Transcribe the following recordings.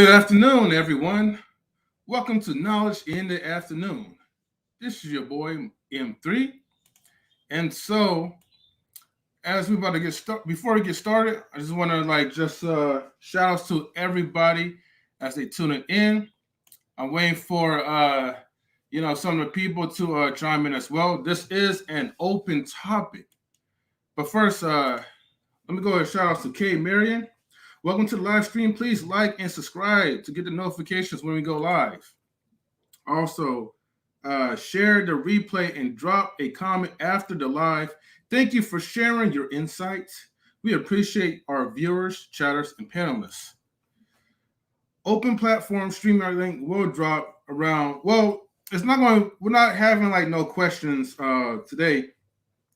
Good afternoon, everyone. Welcome to Knowledge in the Afternoon. This is your boy M3. And so, as we about to get started, before we get started, I just want to shout outs to everybody as they tune it in. I'm waiting for some of the people to chime in as well. This is an open topic. But first, let me go ahead and shout out to Marion. Welcome to the live stream. Please like and subscribe to get the notifications when we go live. Also, share the replay and drop a comment after the live. Thank you for sharing your insights. We appreciate our viewers, chatters, and panelists. Open platform StreamYard link will drop around. Well, it's not going. We're not having no questions today.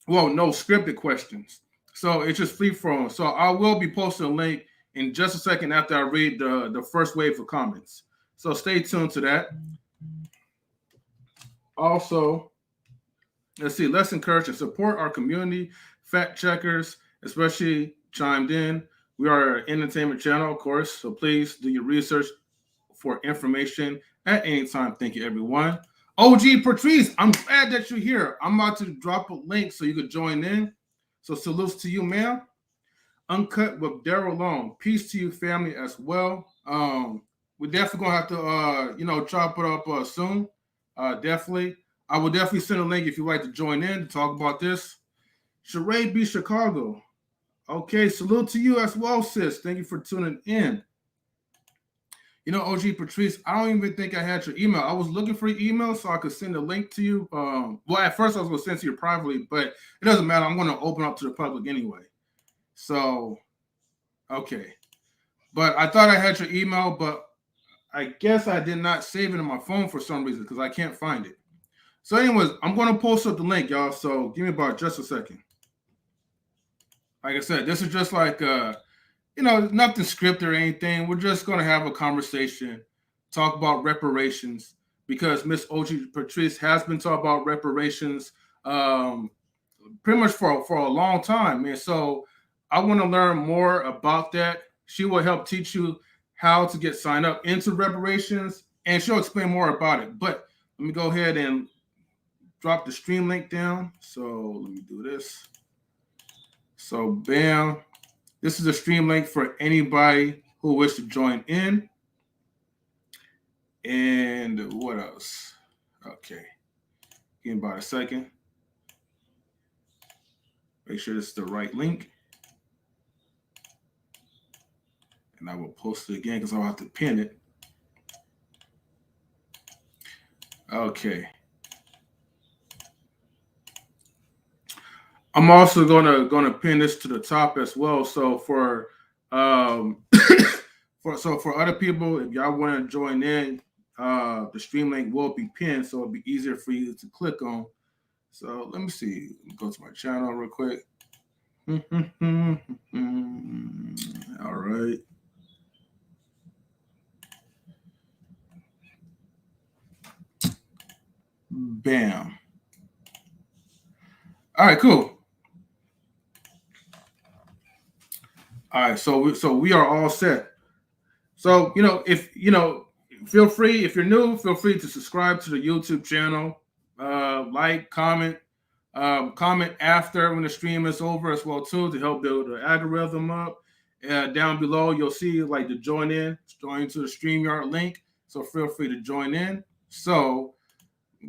Well, no scripted questions. So it's just free flowing. So I will be posting a link in just a second after I read the first wave of comments. So stay tuned to that. Also, let's encourage and support our community. Fact checkers, especially chimed in. We are an entertainment channel, of course, so please do your research for information at any time. Thank you, everyone. OG Patrice, I'm glad that you're here. I'm about to drop a link so you could join in. So salutes to you, ma'am. Uncut with Daryl Long. Peace to you, family, as well. We're definitely gonna have to chop it up soon. Definitely. I will definitely send a link if you'd like to join in to talk about this. Sheree B. Chicago. Okay, salute to you as well, sis. Thank you for tuning in. OG Patrice, I don't even think I had your email. I was looking for your email so I could send a link to you. Well, at first I was going to send to you privately, but it doesn't matter. I'm going to open up to the public anyway. So, okay. But I thought I had your email, but I guess I did not save it in my phone for some reason because I can't find it. So anyways, I'm going to post up the link, y'all. So give me about just a second. Like I said, this is just nothing scripted or anything. We're just going to have a conversation, talk about reparations, because Miss OG Patrice has been talking about reparations pretty much for a long time. And so I want to learn more about that. She will help teach you how to get signed up into reparations, and she'll explain more about it. But let me go ahead and drop the stream link down. So let me do this. So bam. This is a stream link for anybody who wishes to join in. And what else? Okay. Give me about a second. Make sure this is the right link. And I will post it again because I'll have to pin it. Okay. I'm also gonna pin this to the top as well. So for for other people, if y'all want to join in, the stream link will be pinned, so it'll be easier for you to click on. So let me see. Go to my channel real quick. All right. Bam. All right, cool. All right, so we are all set. So feel free, if you're new, feel free to subscribe to the YouTube channel, like, comment after when the stream is over as well too to help build the algorithm up. Down below, you'll see to join to the StreamYard link. So feel free to join in. So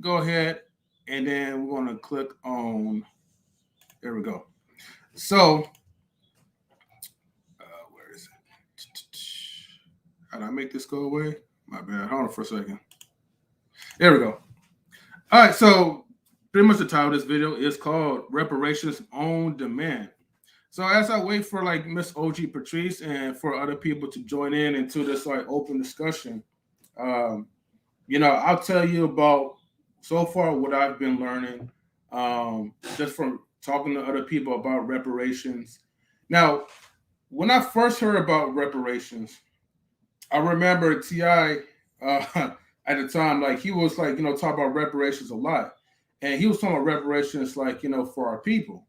go ahead, and then we're going to click on. There we go. So. How did I make this go away? My bad. Hold on for a second. There we go. All right. So pretty much the title of this video is called Reparations on Demand. So as I wait for Miss OG Patrice and for other people to join in into this open discussion, I'll tell you about so far what I've been learning just from talking to other people about reparations. Now, when I first heard about reparations, I remember T.I. At the time, he was talking about reparations a lot. And he was talking about reparations for our people.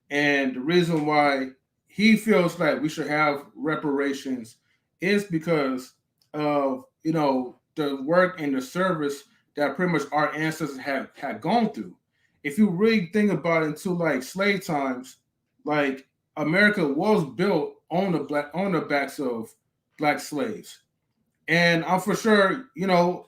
And the reason why he feels like we should have reparations is because of the work and the service that pretty much our ancestors had gone through. If you really think about it, into like slave times, like America was built on the backs of black slaves, and I'm for sure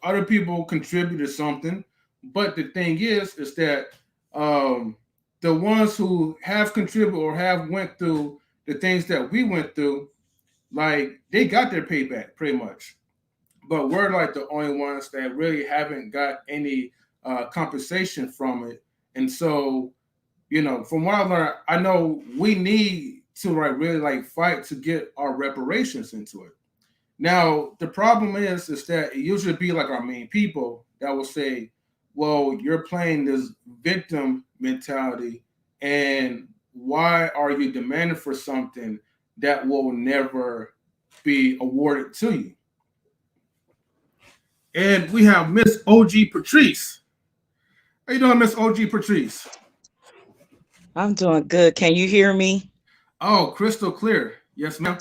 other people contributed something, but the thing is that um, the ones who have contributed or have went through the things that we went through, like they got their payback pretty much, but we're like the only ones that really haven't got any compensation from it. And so, from what I learned, I know we need to like really like fight to get our reparations into it. Now, the problem is that it usually be like our main people that will say, "Well, you're playing this victim mentality, and why are you demanding for something that will never be awarded to you?" And we have Miss OG Patrice. How you doing, Miss OG Patrice? I'm doing good. Can you hear me? Oh, crystal clear. Yes, ma'am.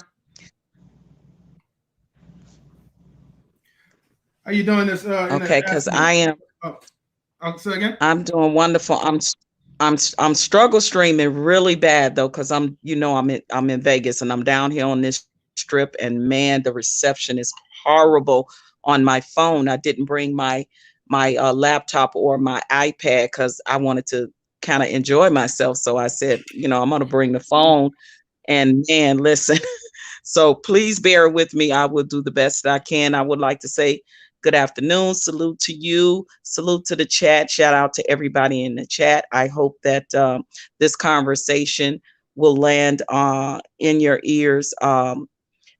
How you doing this in the Okay, because afternoon? I am Oh, I'll say again. I'm doing wonderful. I'm struggle streaming really bad though, because I'm in Vegas and I'm down here on this strip, and man, the reception is horrible on my phone. I didn't bring my laptop or my iPad because I wanted to kind of enjoy myself. So I said, I'm gonna bring the phone. And man, listen, so please bear with me. I will do the best that I can. I would like to say good afternoon. Salute to you. Salute to the chat. Shout out to everybody in the chat. I hope that this conversation will land in your ears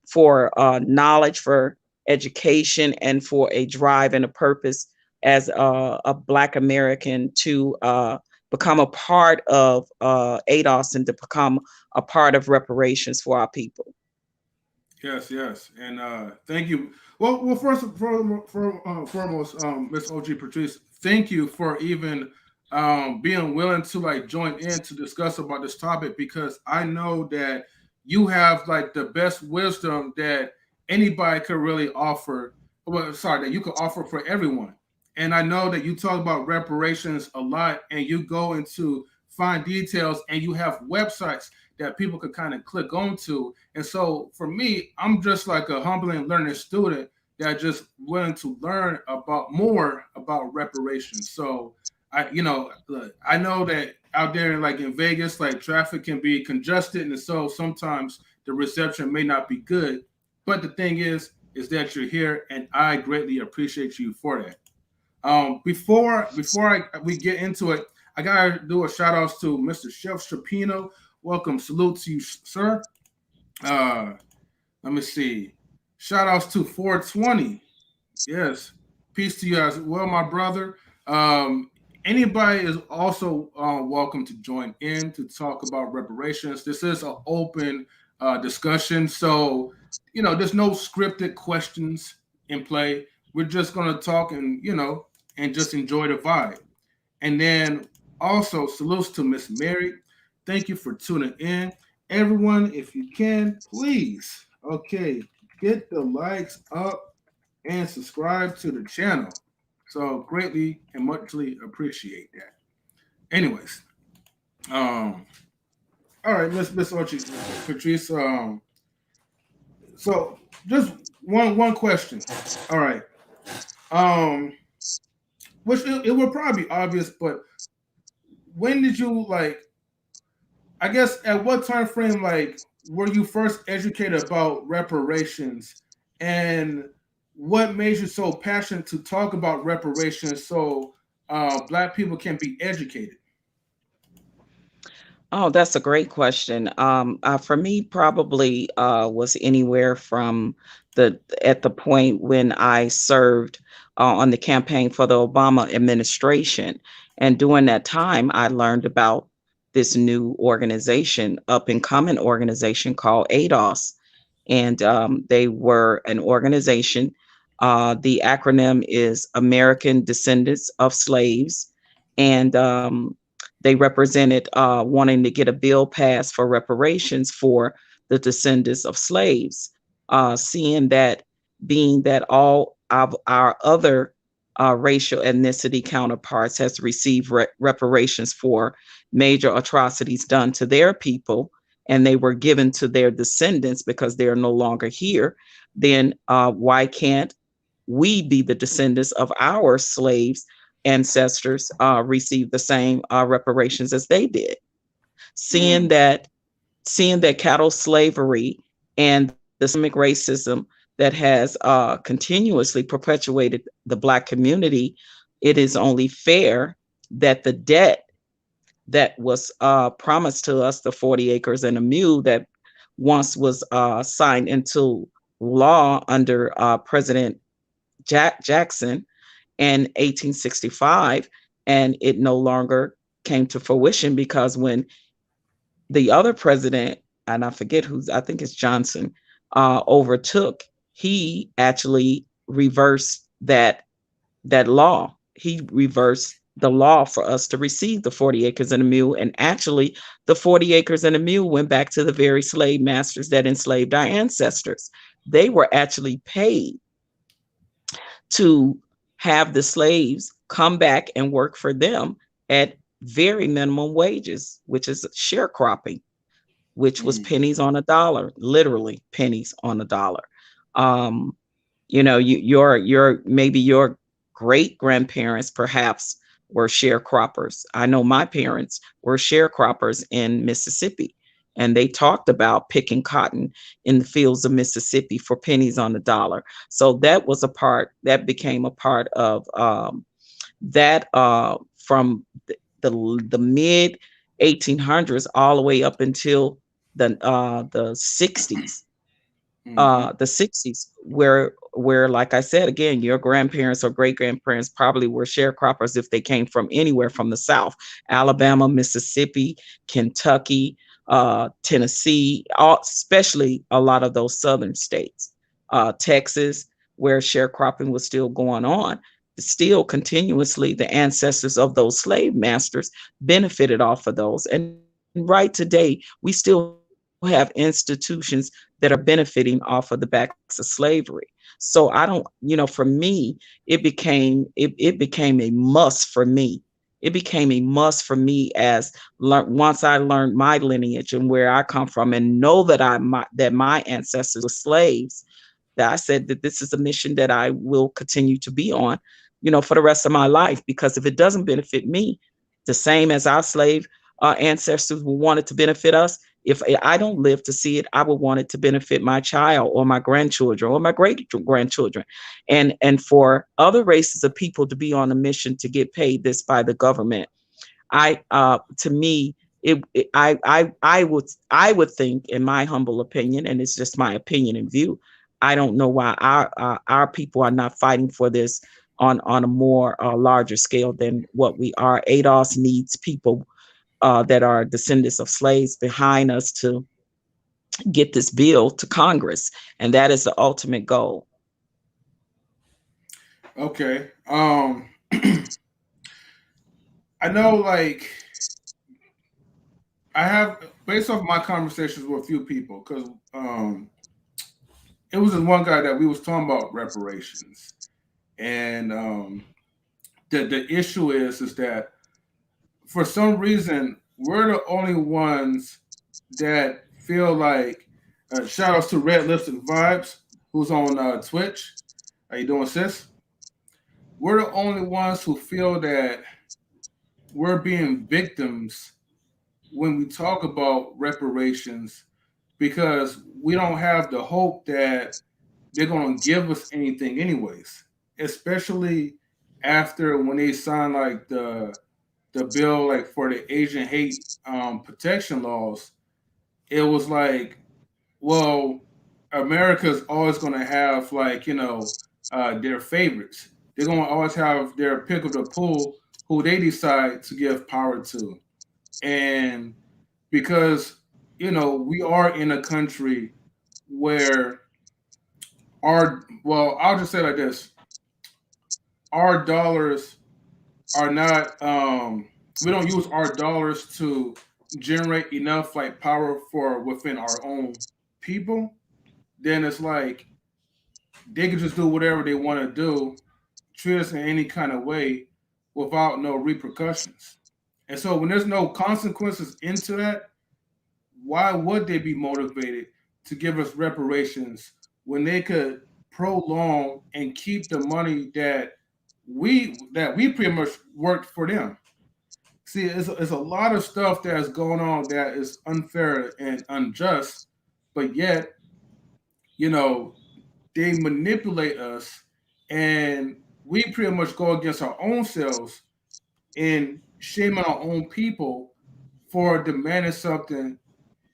for knowledge, for education, and for a drive and a purpose as a Black American to become a part of ADOS and to become a part of reparations for our people. Yes, yes, and thank you. Well, first foremost, Miss OG Patrice, thank you for even being willing to like join in to discuss about this topic, because I know that you have like the best wisdom that anybody could really offer. Well, sorry, that you could offer for everyone. And I know that you talk about reparations a lot, and you go into fine details, and you have websites that people could kind of click onto. And so for me, I'm just like a humbling learning student that just willing to learn about more about reparations. So look, I know that out there, like in Vegas, like traffic can be congested, and so sometimes the reception may not be good. But the thing is that you're here, and I greatly appreciate you for that. Before we get into it, I gotta do a shout outs to Mr. Chef Strapino. Welcome, salute to you, sir. Uh, Let me see. Shout outs to 420. Yes. Peace to you as well, my brother. Anybody is also welcome to join in to talk about reparations. This is an open discussion. So, there's no scripted questions in play. We're just going to talk and just enjoy the vibe. And then also, salutes to Miss Mary. Thank you for tuning in. Everyone, if you can, please, okay, get the likes up and subscribe to the channel. So greatly and muchly appreciate that. Anyways, um, all right, Miss Archie, Patrice. So just one question. All right. Um, which it will probably be obvious, but when did you like? I guess at what time frame like were you first educated about reparations, and what made you so passionate to talk about reparations so black people can be educated? Oh, that's a great question. For me, probably was anywhere from the at the point when I served on the campaign for the Obama administration, and during that time, I learned about this new organization, up and coming organization called ADOS, and they were an organization. The acronym is American Descendants of Slaves, and they represented wanting to get a bill passed for reparations for the descendants of slaves, seeing that. being that all of our other racial ethnicity counterparts has received reparations for major atrocities done to their people, and they were given to their descendants because they are no longer here, then why can't we be the descendants of our slaves ancestors receive the same reparations as they did? Seeing Mm, that seeing that cattle slavery and the systemic racism that has continuously perpetuated the Black community, it is only fair that the debt that was promised to us, the 40 acres and a mule that once was signed into law under President Jackson in 1865, and it no longer came to fruition because when the other president, and I forget who's, I think it's Johnson, overtook, he actually reversed that law. He reversed the law for us to receive the 40 acres and a mule. And actually, the 40 acres and a mule went back to the very slave masters that enslaved our ancestors. They were actually paid to have the slaves come back and work for them at very minimum wages, which is sharecropping, which was mm. pennies on a dollar, literally pennies on a dollar. Um, your maybe your great grandparents perhaps were sharecroppers. I know my parents were sharecroppers in Mississippi, and they talked about picking cotton in the fields of Mississippi for pennies on the dollar. So that was a part that became a part of that from the mid 1800s all the way up until the 60s, Hmm. the 60s, where like I said again, your grandparents or great grandparents probably were sharecroppers if they came from anywhere from the South, Alabama, Mississippi, Kentucky, Tennessee, especially a lot of those southern states, Texas, where sharecropping was still going on. Still continuously, the ancestors of those slave masters benefited off of those. And right today, we still have institutions that are benefiting off of the backs of slavery. So I don't, for me, it became a must for me. It became a must for me as once I learned my lineage and where I come from, and know that my ancestors were slaves, that I said that this is a mission that I will continue to be on, for the rest of my life. Because if it doesn't benefit me, the same as our slave ancestors wanted to benefit us, if I don't live to see it, I would want it to benefit my child or my grandchildren or my great grandchildren, and for other races of people to be on a mission to get paid this by the government. To me, I would think, in my humble opinion, and it's just my opinion and view, I don't know why our people are not fighting for this on a more larger scale than what we are. ADOS needs people that are descendants of slaves behind us to get this bill to Congress, and that is the ultimate goal. Okay. I know, like, I have, based off my conversations with a few people, because it was this one guy that we was talking about reparations, and the issue is that for some reason we're the only ones that feel like. Shout outs to Red Lipstick Vibes, who's on Twitch. How you doing, sis? We're the only ones who feel that we're being victims when we talk about reparations, because we don't have the hope that they're going to give us anything anyways, especially after when they sign like the bill like for the Asian hate protection laws. It was like, well, America's always going to have, like, their favorites. They're going to always have their pick of the pool who they decide to give power to. And because, we are in a country where well, I'll just say like this: our dollars are not, we don't use our dollars to generate enough like power for within our own people. Then it's like they could just do whatever they want to do, treat us in any kind of way without no repercussions. And so when there's no consequences into that, why would they be motivated to give us reparations when they could prolong and keep the money that we pretty much worked for them? See, it's a lot of stuff that's going on that is unfair and unjust, but yet, you know, they manipulate us, and we pretty much go against our own selves and shaming our own people for demanding something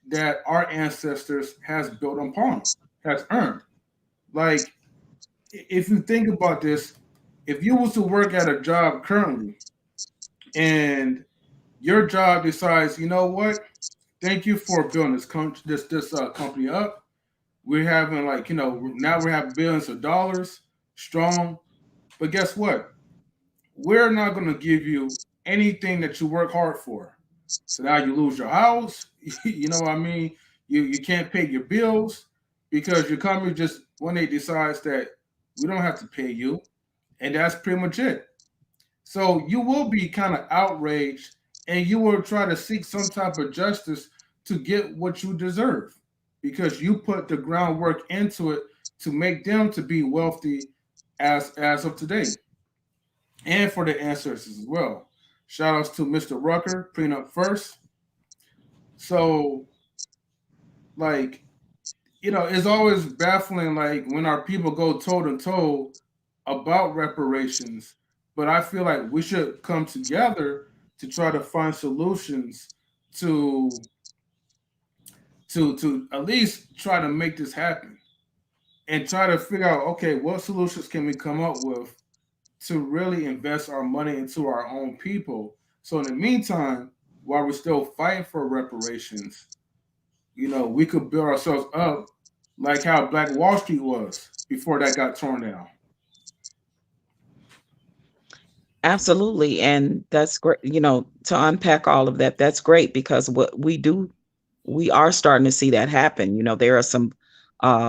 that our ancestors has built upon, has earned. Like, if you think about this, if you was to work at a job currently and your job decides, you know what, thank you for building this company up. We're having, like, now we're having billions of dollars strong, but guess what? We're not going to give you anything that you work hard for. So now you lose your house. You know what I mean? You can't pay your bills because your company just one day decides that we don't have to pay you, and that's pretty much it. So you will be kind of outraged, and you will try to seek some type of justice to get what you deserve because you put the groundwork into it to make them to be wealthy as of today, and for the ancestors as well. Shout outs to Mr. Rucker, putting up first. So, like, it's always baffling, like, when our people go toe to toe about reparations. But I feel like we should come together to try to find solutions to to at least try to make this happen and try to figure out, okay, what solutions can we come up with to really invest our money into our own people. So in the meantime, while we're still fighting for reparations, we could build ourselves up like how Black Wall Street was before that got torn down. Absolutely. And that's great, to unpack all of that, that's great because what we are starting to see that happen. There are some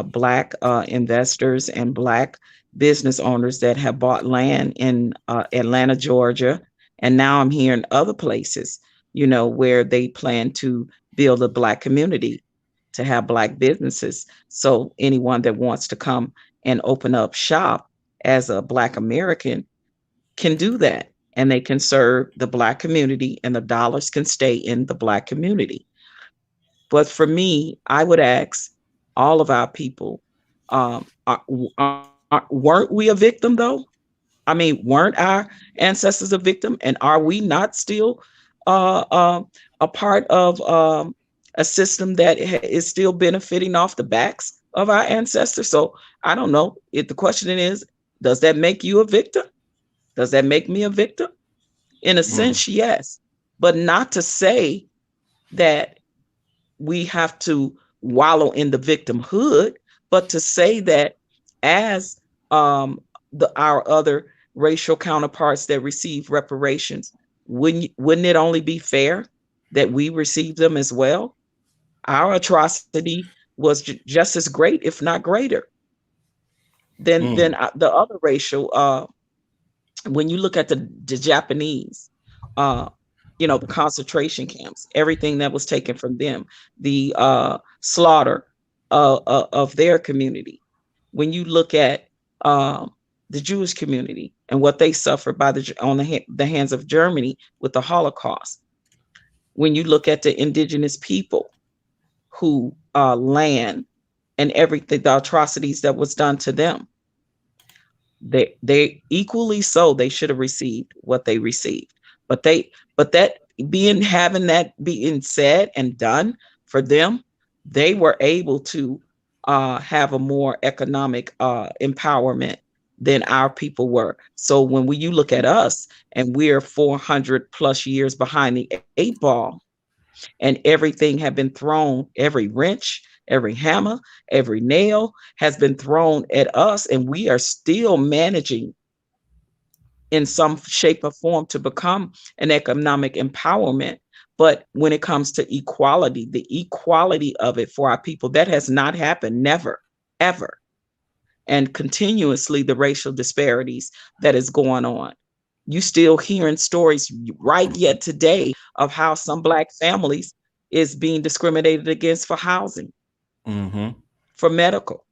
black investors and black business owners that have bought land in Atlanta, Georgia, and now I'm hearing other places, where they plan to build a black community to have black businesses. So anyone that wants to come and open up shop as a black American can do that, and they can serve the black community, and the dollars can stay in the black community. But for me, I would ask all of our people, weren't we a victim though? I mean, weren't our ancestors a victim? And are we not still uh, uh, a part of a system that is still benefiting off the backs of our ancestors? So I don't know. If the question is, does that make you a victim? Does that make me a victim? In a Mm. sense, yes. But not to say that we have to wallow in the victimhood, but to say that as our other racial counterparts that receive reparations, wouldn't it only be fair that we receive them as well? Our atrocity was just as great, if not greater, than Mm. the other racial. When you look at the Japanese, uh, the concentration camps, everything that was taken from them, the slaughter of their community. When you look at the Jewish community and what they suffered on the hands of Germany with the Holocaust. When you look at the indigenous people who land and everything, the atrocities that was done to them, they equally so they should have received what they received, but that having that being said and done for them, they were able to have a more economic empowerment than our people were. So when you look at us and we're 400 plus years behind the eight ball, and everything have been thrown, every wrench, every hammer, every nail has been thrown at us, and we are still managing in some shape or form to become an economic empowerment. But when it comes to equality, the equality of it for our people, that has not happened, never, ever. and continuously the racial disparities that is going on. You still hearing stories right yet today of how some Black families is being discriminated against for housing, Mm-hmm. for medical.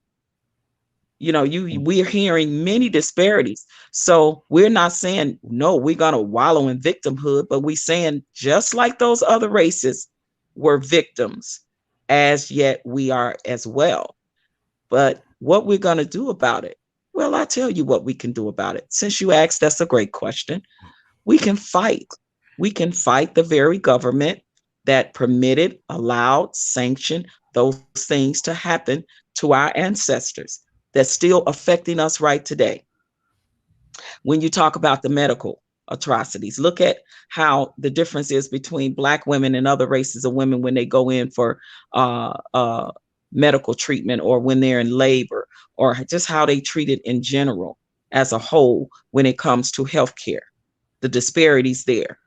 We're hearing many disparities. So we're not saying no, we're gonna wallow in victimhood, but we're saying just like those other races were victims, as yet we are as well. But what we're gonna do about it? Well, I tell you what we can do about it. Since you asked, that's a great question. We can fight. We can fight the very government that permitted, allowed, sanctioned those things to happen to our ancestors that's still affecting us right today. When you talk about the medical atrocities, look at how the difference is between Black women and other races of women when they go in for uh, uh, medical treatment, or when they're in labor, or just how they treat it in general as a whole when it comes to healthcare. The disparities there,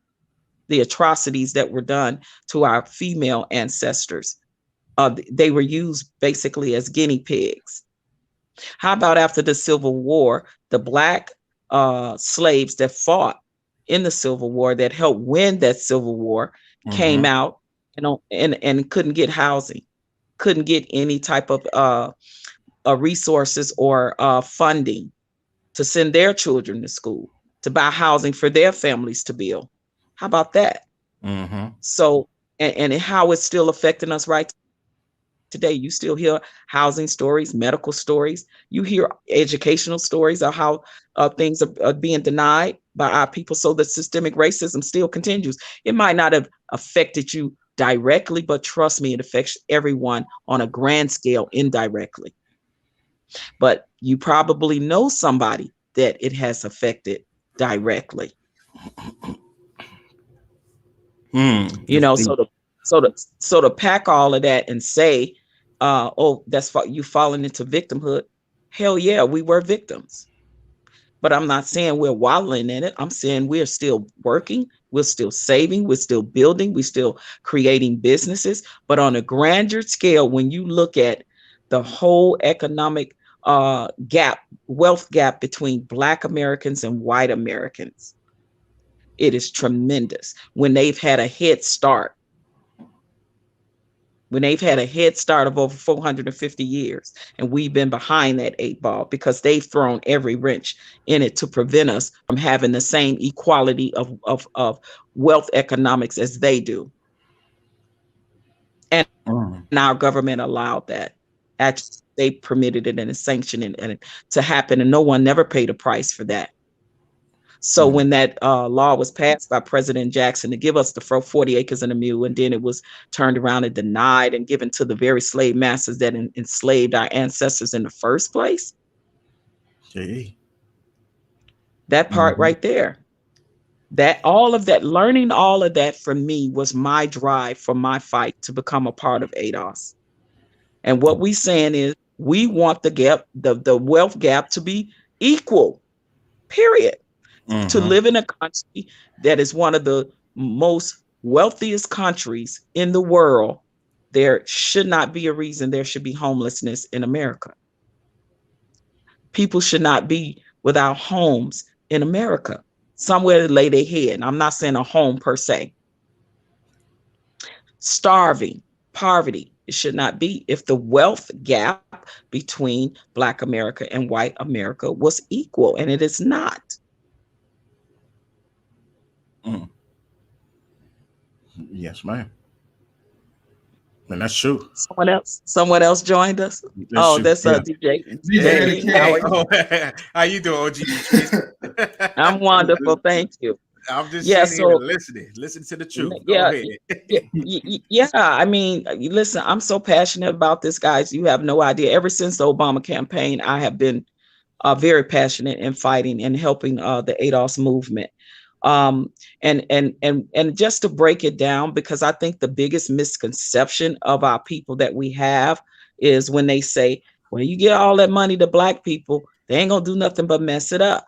the atrocities that were done to our female ancestors. They were used basically as guinea pigs. How about after the Civil War, the Black slaves that fought in the Civil War, that helped win that Civil War, came Mm-hmm. out and couldn't get housing, couldn't get any type of resources or funding to send their children to school, to buy housing for their families to build. How about that? Mm-hmm. So, and how it's still affecting us right today. You still hear housing stories, medical stories. You hear educational stories of how things are being denied by our people. So the systemic racism still continues. It might not have affected you directly, but trust me, it affects everyone on a grand scale indirectly. But you probably know somebody that it has affected directly. Mm. You That's know, deep. so to pack all of that and say, oh, you falling into victimhood. Hell yeah, we were victims. But I'm not saying we're wallowing in it. I'm saying we're still working, we're still saving, we're still building, we're still creating businesses. But on a grander scale, when you look at the whole economic gap, wealth gap between Black Americans and white Americans, it is tremendous. When they've had a head start of over 450 years, and we've been behind that eight ball because they've thrown every wrench in it to prevent us from having the same equality of wealth economics as they do. And our government Mm. allowed that. Actually, they permitted it and sanctioned it to happen, and no one never paid a price for that. So when Mm. that law was passed by President Jackson to give us the 40 acres and a mule, and then it was turned around and denied and given to the very slave masters that enslaved our ancestors in the first place, Gee. that part Mm-hmm. right there, that all of that, learning all of that for me was my drive for my fight to become a part of ADOS. And what we saying is we want the gap, the wealth gap to be equal, period. To Mm-hmm. live in a country that is one of the most wealthiest countries in the world, there should not be a reason there should be homelessness in America. People should not be without homes in America, somewhere to lay their head. I'm not saying a home per se. Starving, poverty, it should not be if the wealth gap between Black America and white America was equal, and it is not. Mm. Yes, ma'am. And that's true. Someone else joined us. That's Oh, true. that's Yeah. DJ DJ Hey, Eddie King. How hey. are Kane. you? Oh, how you doing, OG Patrice? I'm wonderful, thank you. I'm just Yeah, sitting here so listening. Listen to the truth. Go yeah, ahead. yeah. I mean, listen, I'm so passionate about this, guys. You have no idea. Ever since the Obama campaign, I have been very passionate in fighting and helping the ADOS movement. Um, and just to break it down, because I think the biggest misconception of our people that we have is when they say, "Well, you get all that money to Black people, they ain't gonna do nothing but mess it up."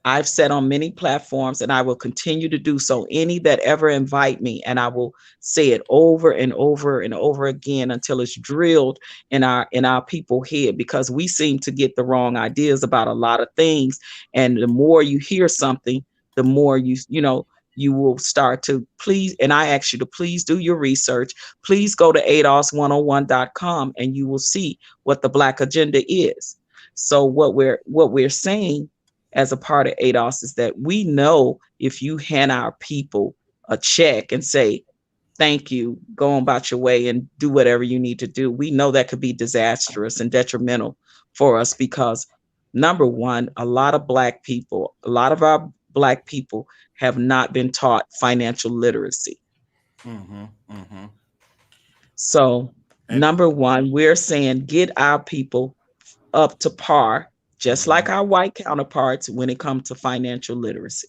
I've said on many platforms, and I will continue to do so, any that ever invite me, and I will say it over and over and over again until it's drilled in our people head, because we seem to get the wrong ideas about a lot of things. And the more you hear something, the more you will start to please. And I ask you to please do your research. Please go to ADOS101.com and you will see what the Black agenda is. So what we're saying as a part of ADOS is that we know if you hand our people a check and say, thank you, go on about your way and do whatever you need to do, we know that could be disastrous and detrimental for us, because number one, a lot of our Black people have not been taught financial literacy. Mm-hmm. Mm-hmm. So And number one, we're saying get our people up to par, just like our white counterparts, when it comes to financial literacy.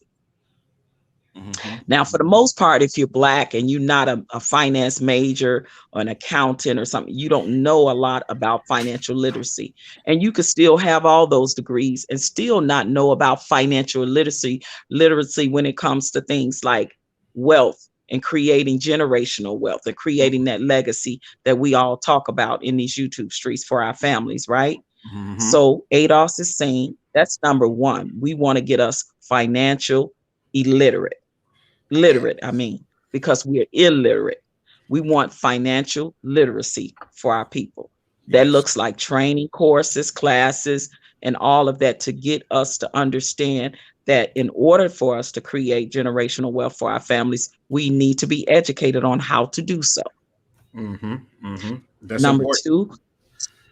mm-hmm. Now, for the most part, if you're Black and you're not a finance major or an accountant or something, you don't know a lot about financial literacy. And you could still have all those degrees and still not know about financial literacy when it comes to things like wealth and creating generational wealth and creating that legacy that we all talk about in these YouTube streets for our families, right? Mm-hmm. So ADOS is saying that's number one. We want to get us financial literate, I mean, because we're illiterate. We want financial literacy for our people. That Yes. looks like training courses, classes, and all of that to get us to understand that in order for us to create generational wealth for our families, we need to be educated on how to do so. Mm-hmm. Mm-hmm. That's Number important. two,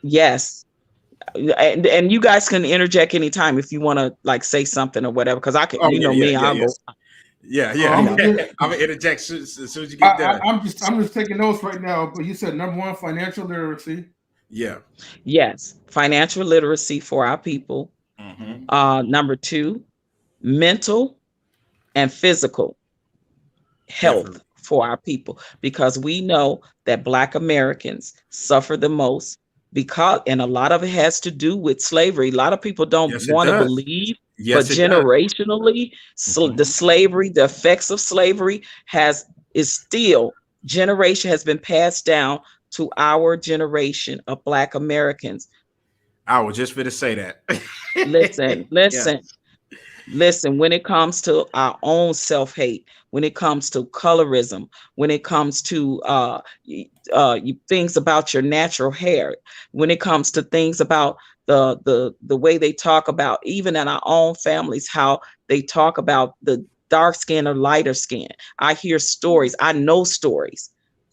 yes. And you guys can interject anytime if you want to like say something or whatever, because I can, Oh yeah, yeah, me, yeah, I'll yeah. go. Yeah, Oh, yeah. You I'm know. gonna get. I'm gonna interject as soon as you get done. I'm just taking notes right now. But you said number one, financial literacy. Yeah. Yes, financial literacy for our people. Mm-hmm. Number two, mental and physical health Definitely. for our people, because we know that Black Americans suffer the most, because, and a lot of it has to do with slavery. A lot of people don't Yes, it want to does. believe, but Yes, it does. generationally, so Mm-hmm. the slavery, the effects of slavery is still, generation has been passed down to our generation of Black Americans. I was just going to say that. Listen, Yeah. listen. Listen, when it comes to our own self-hate, when it comes to colorism, when it comes to things about your natural hair, when it comes to things about the way they talk about, even in our own families, how they talk about the dark skin or lighter skin. I hear stories, I know stories,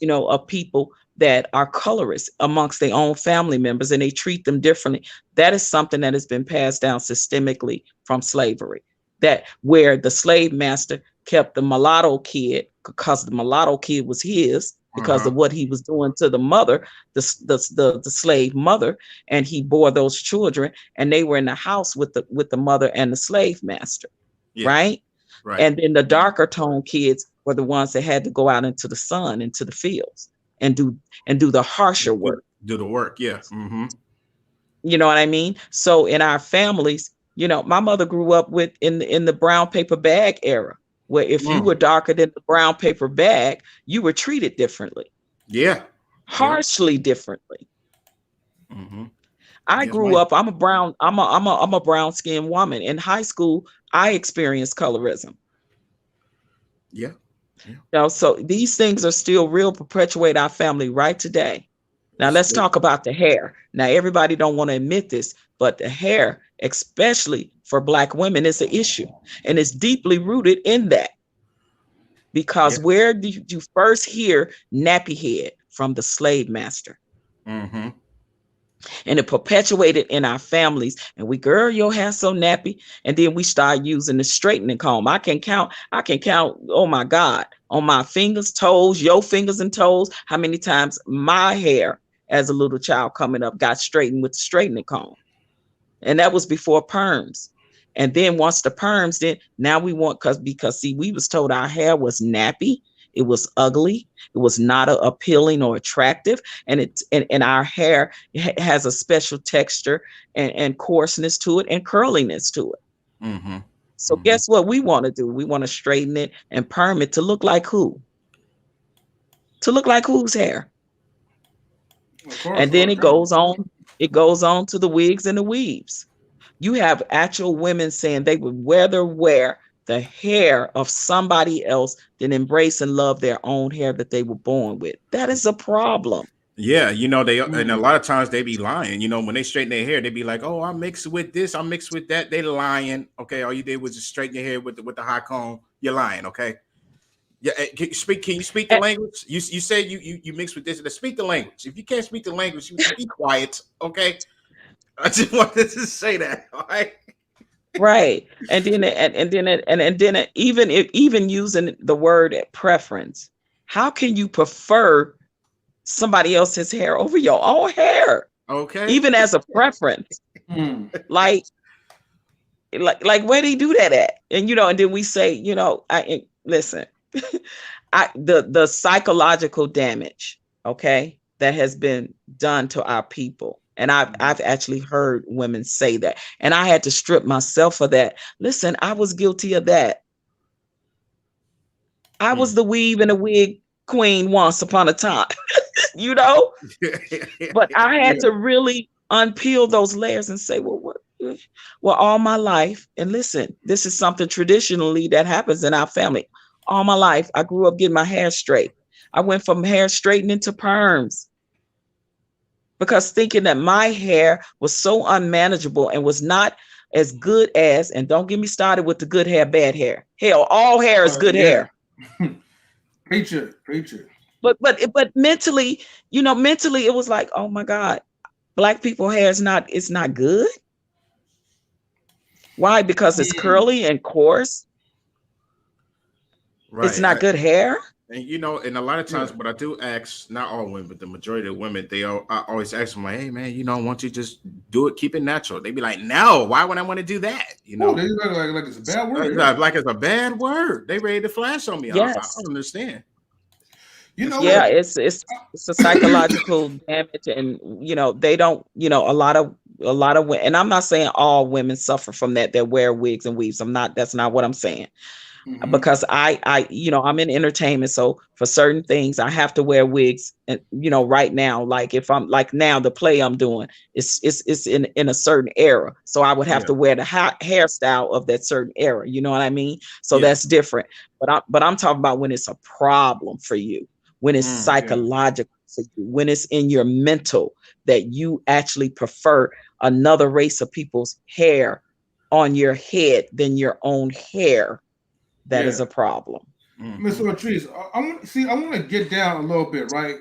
of people that are colorists amongst their own family members, and they treat them differently. That is something that has been passed down systemically from slavery. That where the slave master kept the mulatto kid because the mulatto kid was his, because Uh-huh. of what he was doing to the mother, the slave mother, and he bore those children, and they were in the house with the mother and the slave master, Yeah. right? Right. And then the darker tone kids were the ones that had to go out into the sun, into the fields, and do the harsher work. Do the work. Yeah. Mm-hmm. You know what I mean? So in our families, my mother grew up with in the brown paper bag era, where if you Mm. were darker than the brown paper bag, you were treated differently, Yeah. Yeah. harshly differently. Mm-hmm. I Yes, grew ma'am. up, I'm a brown skinned woman. In high school, I experienced colorism. Yeah. Yeah. So these things are still real, perpetuate our family right today. Now It's let's talk about the hair. Now everybody don't want to admit this, but the hair, especially for Black women, is an issue, and it's deeply rooted in that. yeah. Because where did you first hear nappy head? From the slave master, Mm-hmm. and it perpetuated in our families. And we, girl, your hair so nappy, and then we start using the straightening comb. I can count. Oh my God, on my fingers, toes, your fingers and toes, how many times my hair as a little child coming up got straightened with the straightening comb. And that was before perms. And then once the perms, then now we want, because see, we was told our hair was nappy, it was ugly, it was not appealing or attractive, and our hair has a special texture and coarseness to it and curliness to it. Mm-hmm. So guess what we want to do? We want to straighten it and perm it to look like who? To look like whose hair? Of course, And then all it goes on to the wigs and the weaves. You have actual women saying they would rather wear the hair of somebody else than embrace and love their own hair that they were born with. That is a problem. Yeah, you know, they and a lot of times they be lying. You know, when they straighten their hair, they be like, "Oh, I mix with this, I mix with that." They lying. Okay, all you did was just straighten your hair with the high comb. You're lying. Okay. Yeah, can you speak the And, language? You said you mix with this. Speak the language. If you can't speak the language, you be quiet. Okay. I just wanted to say that. All right. right. And then even using the word preference. How can you prefer somebody else's hair over your own hair? Okay. Even as a preference. Like where do you do that at? And and then we say, listen, the psychological damage, okay, that has been done to our people. And I've actually heard women say that. And I had to strip myself of that. Listen, I was guilty of that. I was the weave and a wig queen once upon a time, But I had to really unpeel those layers and say, well, all my life, and listen, this is something traditionally that happens in our family. All my life, I grew up getting my hair straight. I went from hair straightening to perms because thinking that my hair was so unmanageable and was not as good as, and don't get me started with the good hair, bad hair. Hell, all hair is good hair. Preach it. But mentally, mentally it was like, oh my God, Black people hair it's not good. Why? Because it's curly and coarse. Right. It's not good hair. And and a lot of times, what I do ask, not all women, but the majority of women, I always ask them like, "Hey man, why don't you just do it, keep it natural?" They be like, "No, why would I want to do that?" They look like it's a bad word. Like it's a bad word. They ready to flash on me. Yes. I don't understand. Yeah, it's a psychological damage, and they don't. A lot of women, and I'm not saying all women suffer from that wear wigs and weaves. That's not what I'm saying. Because I'm in entertainment, so for certain things I have to wear wigs. And right now, like if I'm like now the play I'm doing it's in a certain era, so I would have to wear the hairstyle of that certain era. You know what I mean? So that's different. But I'm talking about when it's a problem for you, when it's psychological for you, when it's in your mental that you actually prefer another race of people's hair on your head than your own hair. That is a problem. Mr. Ortiz, I want to get down a little bit, right,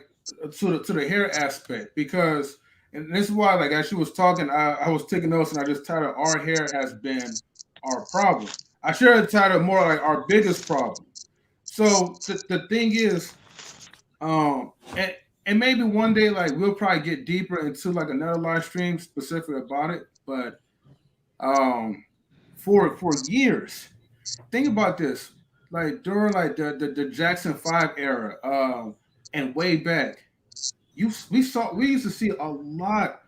to the hair aspect, because, and this is why, like, as she was talking, I was taking notes, and I just titled "Our hair has been our problem." I should have titled more like "Our biggest problem." So the thing is, and maybe one day, like, we'll probably get deeper into like another live stream specific about it, but for years. Think about this, like during like the Jackson 5 era, and way back, we used to see a lot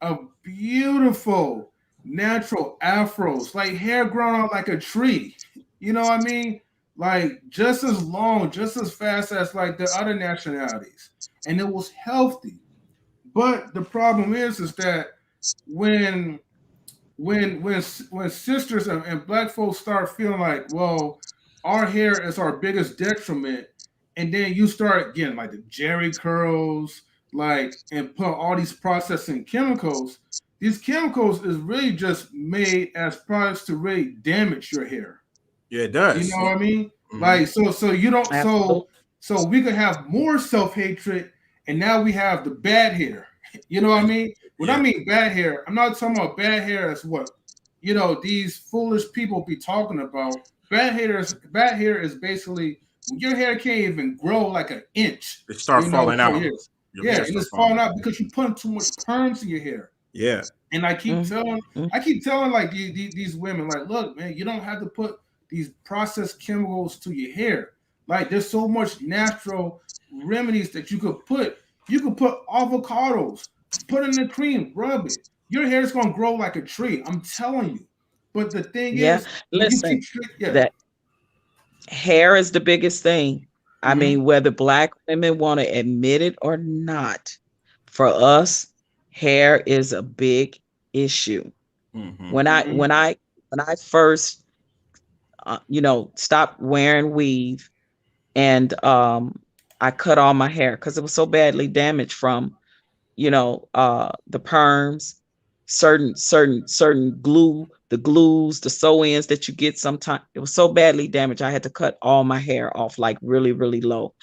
of beautiful natural afros, like hair growing out like a tree. You know what I mean? Like just as long, just as fast as like the other nationalities, and it was healthy. But the problem is that when when sisters and Black folks start feeling like, well, our hair is our biggest detriment, and then you start getting like the Jerry curls, like, and put all these processing chemicals. These chemicals is really just made as products to really damage your hair. Yeah, it does. You know what I mean? Like, so you don't. So we could have more self-hatred, and now we have the bad hair. You know what I mean? When I mean bad hair, I'm not talking about bad hair as what these foolish people be talking about. Bad hair is basically when your hair can't even grow like an inch. It starts falling out. And it's falling out because you put too much perms in your hair. Yeah. And I keep telling like these women, like, look, man, you don't have to put these processed chemicals to your hair. Like, there's so much natural remedies that you could put. You could put avocados, put in the cream, rub it. Your hair is gonna grow like a tree. I'm telling you. But the thing Yeah. is, when you Listen, keep straight, yeah. that hair is the biggest thing. I Mm-hmm. mean, whether black women want to admit it or not, for us, hair is a big issue. Mm-hmm. When I Mm-hmm. when I when I first stopped wearing weave, and I cut all my hair because it was so badly damaged from the perms, certain glue, the glues, the sew-ins that you get sometimes. It was so badly damaged. I had to cut all my hair off like really, really low.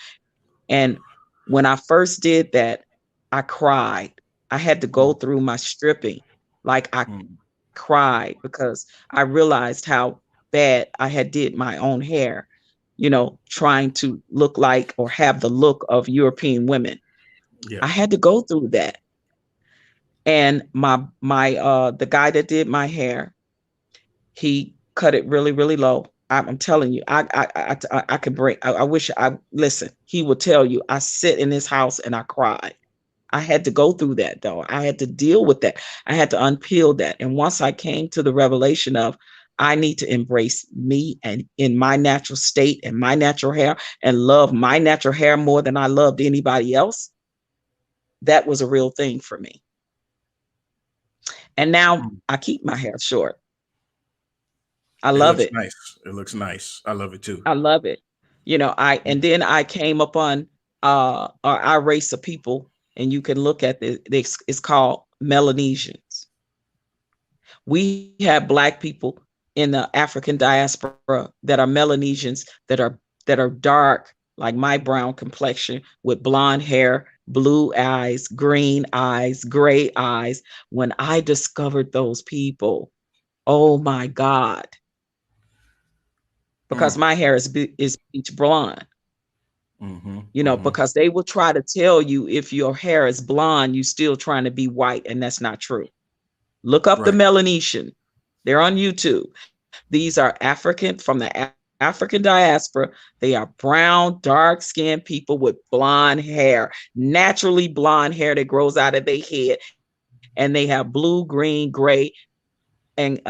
And when I first did that, I cried. I had to go through my stripping. Like I Mm-hmm. cried because I realized how bad I had did my own hair, trying to look like or have the look of European women. Yeah. I had to go through that. And my the guy that did my hair, he cut it really, really low. I'm telling you, I could break. I wish I listen. He would tell you, I sit in his house and I cried. I had to go through that though. I had to deal with that. I had to unpeel that. And once I came to the revelation of I need to embrace me and in my natural state and my natural hair and love my natural hair more than I loved anybody else, that was a real thing for me. And now Mm. I keep my hair short. I It love looks it. nice. It looks nice. I love it too. I love it. I and then I came upon our race of people, and you can look at this. It's called Melanesians. We have black people in the African diaspora that are Melanesians that are dark, like my brown complexion, with blonde hair, blue eyes, green eyes, gray eyes. When I discovered those people, oh my God, because Mm. my hair is peach blonde. Mm-hmm. Mm-hmm. Because they will try to tell you if your hair is blonde, you still trying to be white, and that's not true. Look up the Right. Melanesian. They're on YouTube. These are African from the African diaspora. They are brown, dark skinned people with blonde hair, naturally blonde hair that grows out of their head, and they have blue, green, gray, and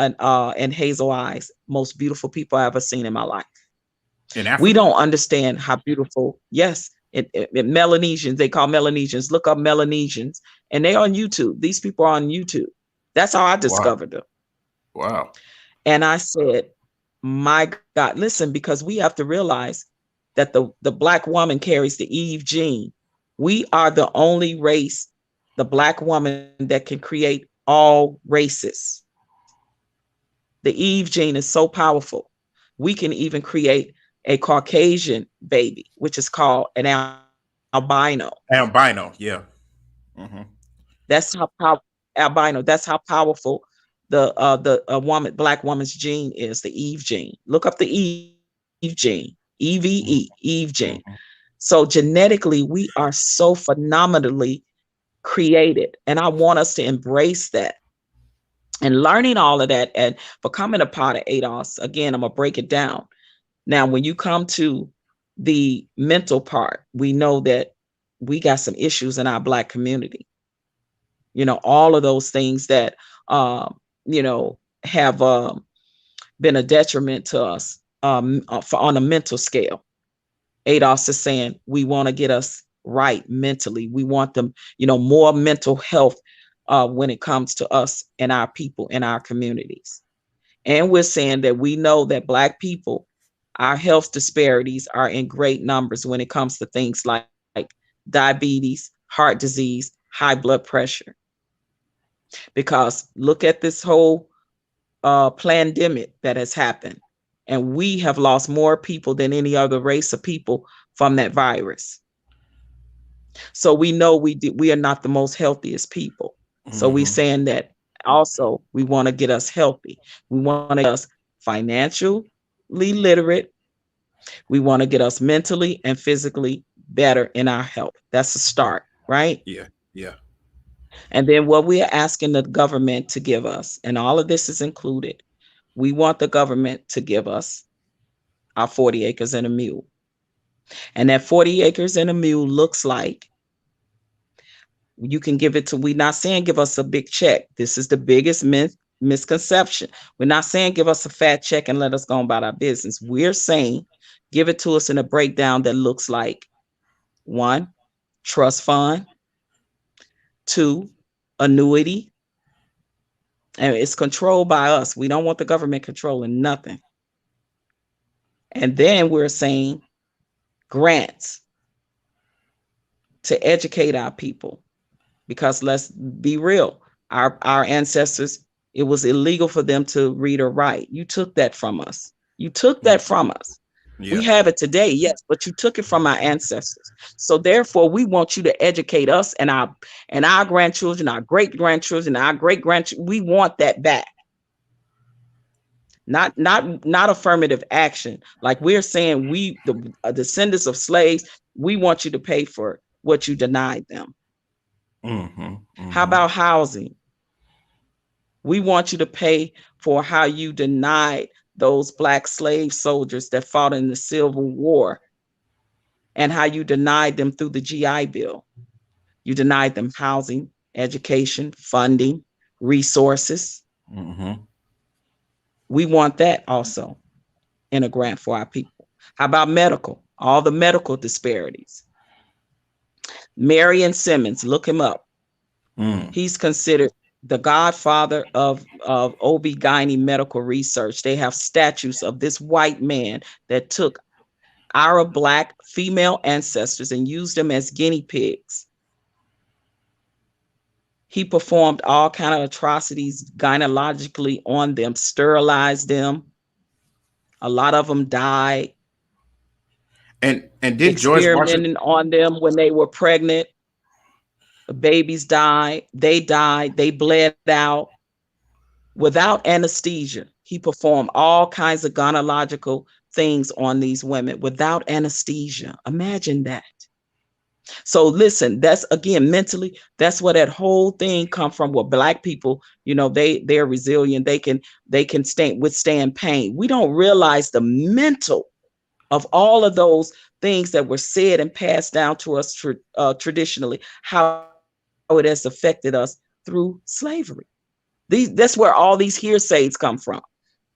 hazel eyes. Most beautiful people I ever seen in my life. In We Africa? don't understand how beautiful. Yes, Melanesians. They call Melanesians. Look up Melanesians, and they're on YouTube. These people are on YouTube. That's how I Wow. discovered them. Wow. And I said, my God, listen, because we have to realize that the black woman carries the Eve gene. We are the only race, the black woman, that can create all races. The Eve gene is so powerful. We can even create a Caucasian baby, which is called an albino. Albino. Yeah. Mm-hmm. That's how albino. That's how powerful the woman black woman's gene is, the Eve gene. Look up the Eve gene, EVE, Eve gene. Mm-hmm. So genetically, we are so phenomenally created, and I want us to embrace that. And learning all of that and becoming a part of ADOS. Again, I'm gonna break it down. Now, when you come to the mental part, we know that we got some issues in our black community. All of those things that have been a detriment to us on a mental scale. ADOS is saying we want to get us right mentally. We want them, more mental health when it comes to us and our people in our communities. And we're saying that we know that Black people, our health disparities are in great numbers when it comes to things like diabetes, heart disease, high blood pressure. Because look at this whole pandemic that has happened. And we have lost more people than any other race of people from that virus. So we know we are not the most healthiest people. So we Mm-hmm. saying that also we want to get us healthy. We want to get us financially literate. We want to get us mentally and physically better in our health. That's a Yeah. start, right? Yeah. Yeah. And then what we are asking the government to give us, and all of this is included, we want the government to give us our 40 acres and a mule. And that 40 acres and a mule looks like you can give it to, we're not saying give us a big check. This is the biggest myth misconception. We're not saying give us a fat check and let us go about our business. We're saying give it to us in a breakdown that looks like: 1, trust fund; 2, annuity. And it's controlled by us. We don't want the government controlling nothing. And then we're saying grants to educate our people. Because let's be real, our ancestors, it was illegal for them to read or write. You took that from us. You took that from us. Yeah. We have it today, yes, but you took it from our ancestors. So therefore, we want you to educate us and our grandchildren, our great grandchildren, our great grandchildren. We want that back. Not affirmative action. Like we're saying, we, the descendants of slaves, we want you to pay for what you denied them. How about housing? We want you to pay for how you denied those Black slave soldiers that fought in the Civil War, and how you denied them through the GI Bill. You denied them housing, education, funding, resources. We want that also in a grant for our people. How about medical? All the medical disparities. Marion Simmons, look him up. He's considered the godfather of OB-GYN medical research. They have statues of this white man that took our Black female ancestors and used them as guinea pigs. He performed all kinds of atrocities gynecologically on them, sterilized them. A lot of them died. And did George Washington on them when they were pregnant? The babies died. They bled out without anesthesia. He performed all kinds of gynecological things on these women without anesthesia. Imagine that. So listen, that's again mentally, that's where that whole thing come from. Where Black people, they're resilient. They can withstand pain. We don't realize the mental of all of those things that were said and passed down to us traditionally, how it has affected us through slavery. That's where all these hearsays come from.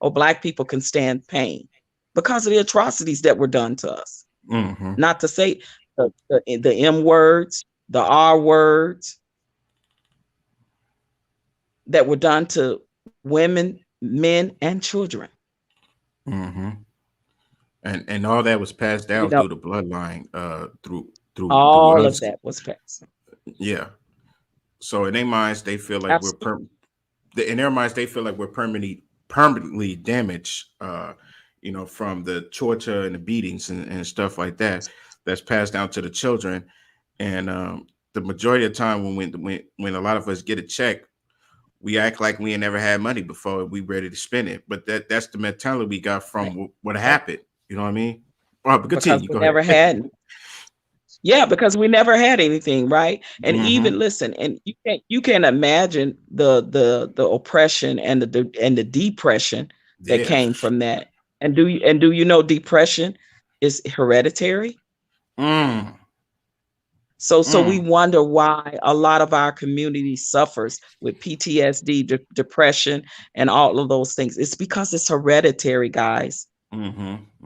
Oh, Black people can stand pain because of the atrocities that were done to us. Not to say the M words, the R words that were done to women, men, and children. And all that was passed down through the bloodline, through all us. Of that was passed. Yeah. So in their minds, they feel like Absolutely. we're permanently damaged, from the torture and the beatings and stuff like that that's passed down to the children. And the majority of the time when a lot of us get a check, we act like we ain't never had money before, we ready to spend it. But that's the mentality we got from what happened. You know what I mean? Oh, but continue. Because we never had. Yeah, because we never had anything, right? And even listen, and you can't imagine the oppression and the depression that came from that. And do you know depression is hereditary? So we wonder why a lot of our community suffers with PTSD, depression, and all of those things. It's because it's hereditary, guys.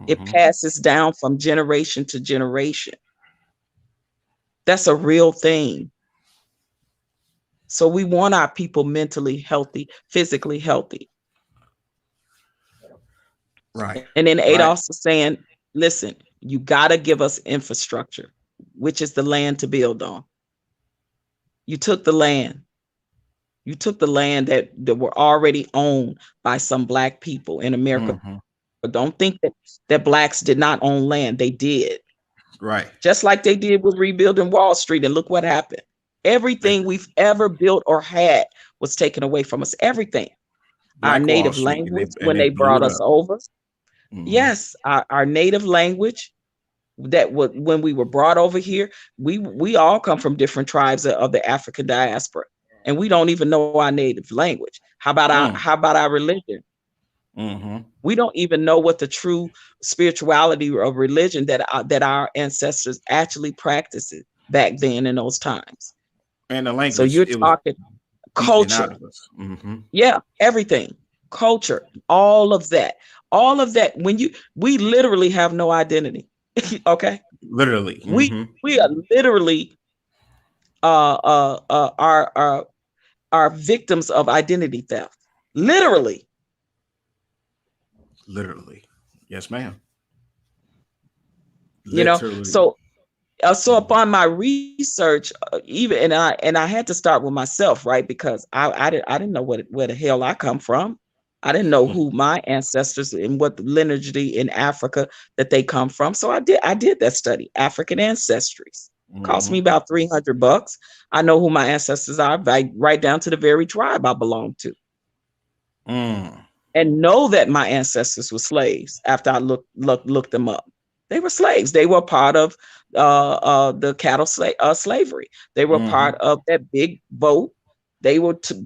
It passes down from generation to generation. That's a real thing. So we want our people mentally healthy, physically healthy. Right. And then Adolph's saying, listen, you got to give us infrastructure, which is the land to build on. You took the land. You took the land that were already owned by some Black people in America. But don't think that Blacks did not own land. They did. Right. Just like they did with rebuilding Wall Street. And look what happened. Everything we've ever built or had was taken away from us. Everything. Our native language, when they brought us over. Yes, our native language, when we were brought over here, we all come from different tribes of the African diaspora, and we don't even know our native language. How about our religion? We don't even know what the true spirituality of religion that our ancestors actually practiced back then in those times. And the language. So you're talking eating out culture. of us. Mm-hmm. Yeah, everything. Culture, all of that. All of that. We literally have no identity. Okay? Literally. We Mm-hmm. we are literally uh uh uh are are are victims of identity theft. Literally. Literally. Yes, ma'am. You know, Literally. so Mhm. upon my research, even and I had to start with myself, right? Because I didn't know where the hell I come from. I didn't know who my ancestors and what the lineage in Africa that they come from. So I did that study, African ancestries. Cost me Mhm. about $300. I know who my ancestors are, right down to the very tribe I belong to, Mm. and know that my ancestors were slaves after I looked them up. They were slaves. They were part of the slavery. They were part Mhm. of that big boat.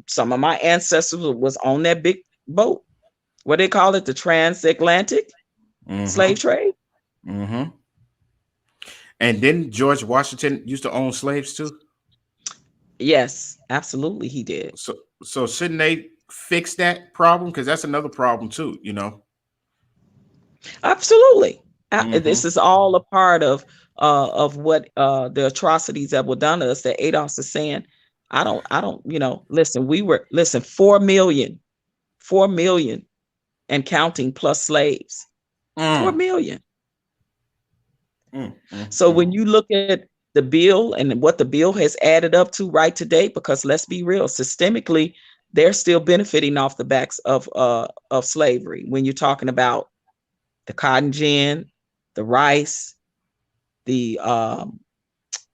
Some of my ancestors was on that big boat. What they call it, the transatlantic slave Mhm. trade. Mhm. And didn't George Washington used to own slaves too? Yes, absolutely, he did. So shouldn't they fix that problem? Because that's another problem too. Absolutely. This Mhm. is all a part of what the atrocities that were done to us that Adolf is saying. I don't, listen, 4 million and counting plus slaves. 4 Mm. million. Mm. Mm. So Mm. when you look at the bill and what the bill has added up to right today, because let's be real, systemically, they're still benefiting off the backs of slavery. When you're talking about the cotton gin, the rice, the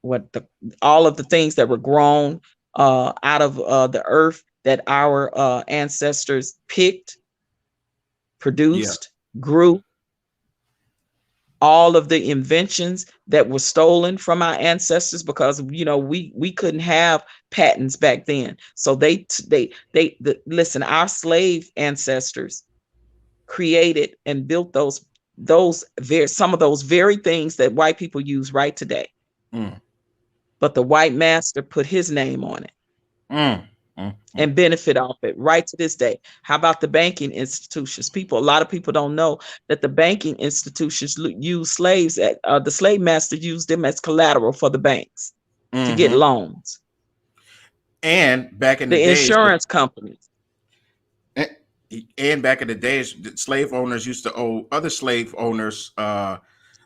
what the all of the things that were grown out of the earth that our ancestors picked, Yeah. produced, grew, all of the inventions that were stolen from our ancestors, because we couldn't have patents back then. So listen, our slave ancestors created and built some of those very things that white people use right today. Mm. But the white master put his name on it Mm. Mm. Mm. and benefit off it right to this day. How about the banking institutions? A lot of people don't know that the banking institutions use slaves. The slave master used them as collateral for the banks to get Mhm. loans. And back in the The days, insurance companies. and and back in the days, the slave owners used to owe other slave owners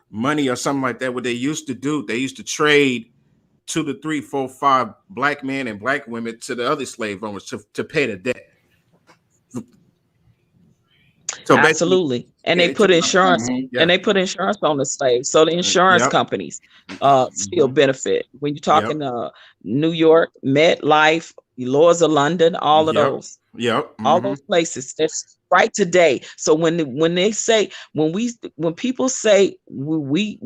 money or something like that. What they used to do, they used to trade 2 to 3, 4, 5 black men and black women to the other slave owners to pay the debt. So basically, Absolutely. And yeah, they they took put a lot of insurance money. and Yeah. they put insurance on the slaves. So the insurance Yep. companies still Hmm. benefit. When you're Yep. talking New York, MetLife, Lloyd's of London, all of Yep. those. Yep. All Hmm. those places, that's right today. So when they say, when people say we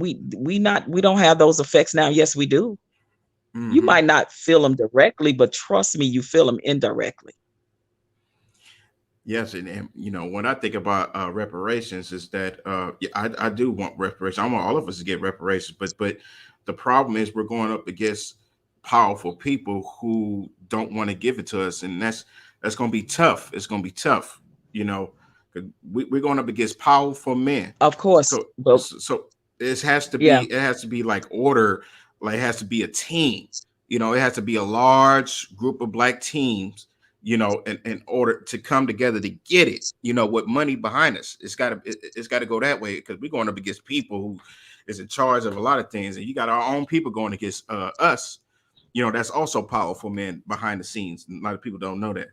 don't have those effects now, yes we do. You Hmm. might not feel them directly, but trust me, you feel them indirectly. Yes, and when I think about reparations, is that yeah, I do want reparations. I want all of us to get reparations, but the problem is we're going up against powerful people who don't want to give it to us, and that's going to be tough. It's going to be tough, you know. 'Cause we're going up against powerful men, Of course, so but so yeah, it has to be like order, like it has to be a team. It has to be a large group of black teams, in order to come together to get it, with money behind us. It's got to go that way, because we're going up against people who is in charge of a lot of things, and you got our own people going against us. That's also powerful men behind the scenes. And a lot of people don't know that,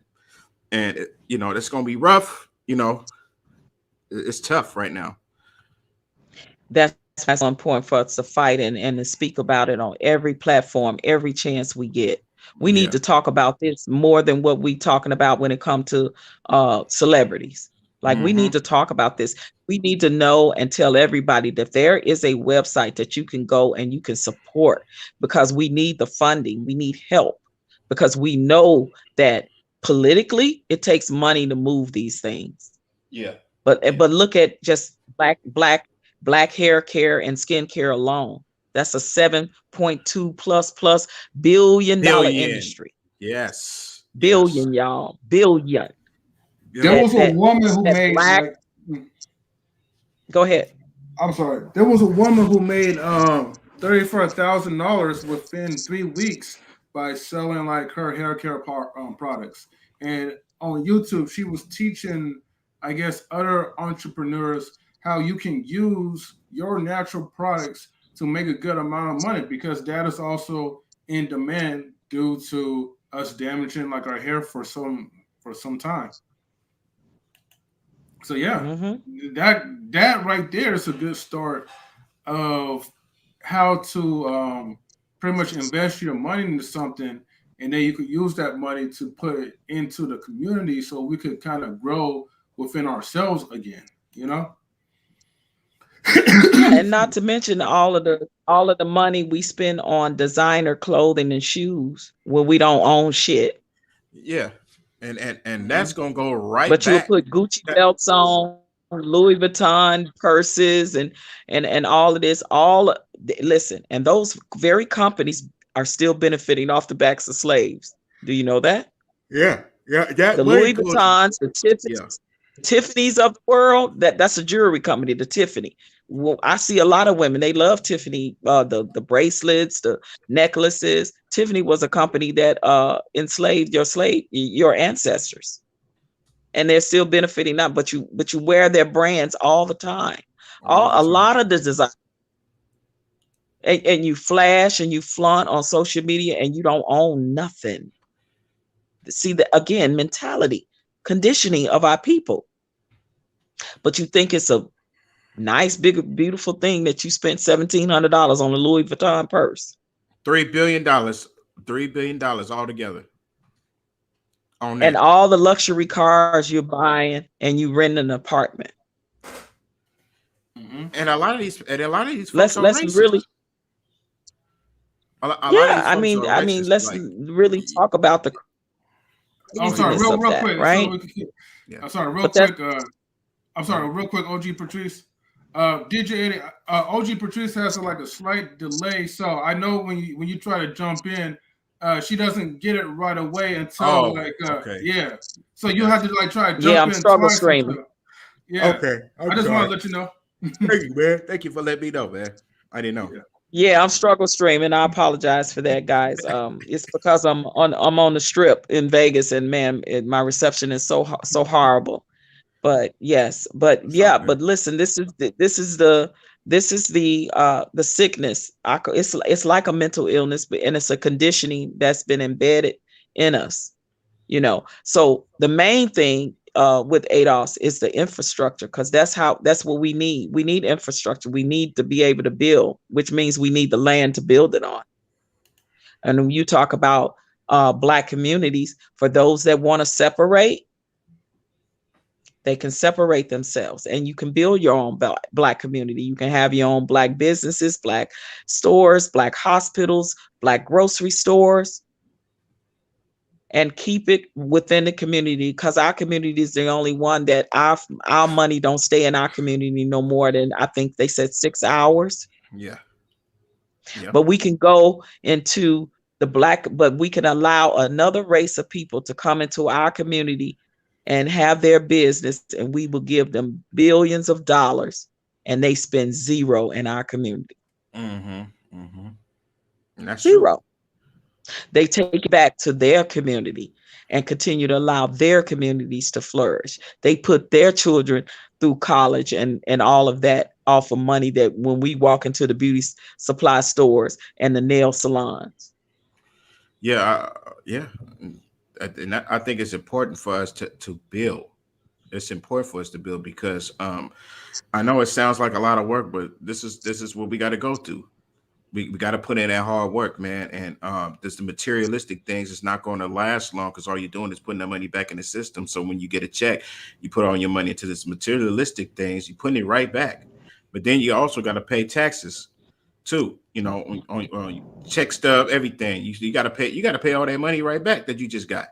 and that's going to be rough. It's tough right now. that's why it's so important for us to fight and to speak about it on every platform, every chance we get. We need Yeah. to talk about this more than what we talking about when it comes to celebrities. Like, we need Hmm. to talk about this. We need to know and tell everybody that there is a website that you can go and you can support, because we need the funding. We need help, because we know that politically it takes money to move these things. Yeah. Yeah. But look at just black hair care and skin care alone. That's a 7.2 plus billion dollar Billion. industry. Yes. Yes. Billion, y'all. Billion. There Yeah. That was a that woman who that made black. like Go ahead. I'm sorry. There was a woman who made $34,000 within 3 weeks by selling like her hair care products. And on YouTube, she was teaching, I guess, other entrepreneurs how you can use your natural products to make a good amount of money because that is also in demand due to us damaging like our hair for some time. So yeah, Hmm. that right there is a good start of how to pretty much invest your money into something, and then you could use that money to put it into the community, so we could kind of grow within ourselves again. You know. Yeah, and not to mention all of the money we spend on designer clothing and shoes when we don't own shit. Yeah. And that's Mhm. gonna go right But you'll back. put Gucci That, belts on, Louis Vuitton purses, and all of this. Listen, and those very companies are still benefiting off the backs of slaves. Do you know that? yeah. Yeah. That The money Louis goes. Vuittons, Yeah. The Tiffany's of the world. That's a jewelry company, the Tiffany. Well, I see a lot of women. They love Tiffany. The bracelets, the necklaces. Tiffany was a company that enslaved your ancestors, and they're still benefiting now. But you wear their brands all the time. All the A time. lot of the design, and you flash and you flaunt on social media, and you don't own nothing. See the again mentality, conditioning of our people. But you think it's a nice, big, beautiful thing that you spent $1,700 on a Louis Vuitton purse $3 billion. $3 billion altogether on and that. all the luxury cars you're buying and you rent an apartment. Mhm. And a lot of these folks Let's are let's really, racist. A lot of yeah. these I folks mean, are I mean, racist. let's Like, really talk about the I'm sorry, craziness of real that, quick, so right? we can. yeah. I'm sorry, real But that's quick. I'm sorry, Mhm. real quick, OG Patrice. DJ Eddie, OG Patrice has like a slight delay, so I know when you try to jump in, she doesn't get it right away until Oh, like okay. yeah. So you have Gotcha. to like try to yeah. jump I'm in struggle twice streaming. until yeah. Okay. I I'm just want sorry. to let you know. Thank you, man. Thank you for letting me know, man. I didn't know. Yeah. Yeah, I'm struggle streaming. I apologize for that, guys. It's because I'm on the strip in Vegas, and man, my reception is so horrible. But yes, but It's yeah, okay. but listen, this is the sickness. It's like a mental illness, but and it's a conditioning that's been embedded in us. So the main thing with ADOS is the infrastructure, because that's what we need infrastructure. We need to be able to build, which means we need the land to build it on. And when you talk about black communities, for those that want to separate, they can separate themselves, and you can build your own black community. You can have your own black businesses, black stores, black hospitals, black grocery stores, and keep it within the community, because our community is the only one that our money don't stay in our community no more than, I think they said, 6 hours. Yeah. Yeah. But we can go into but we can allow another race of people to come into our community and have their business, and we will give them billions of dollars, and they spend zero in our community. Mm-hmm. Mm-hmm. And that's true. Zero. They take it back to their community and continue to allow their communities to flourish. They put their children through college and all of that off of money that when we walk into the beauty supply stores and the nail salons. Yeah. Yeah. And I think it's important for us to build. It's important for us to build because I know it sounds like a lot of work, but this is what we got to go through. We got to put in that hard work, man. And there's the materialistic things. It's not going to last long because all you're doing is putting that money back in the system. So when you get a check, you put all your money into this materialistic things. You putting it right back, but then you also got to pay taxes too. On check stub, everything. You got to pay. You got to pay all that money right back that you just got.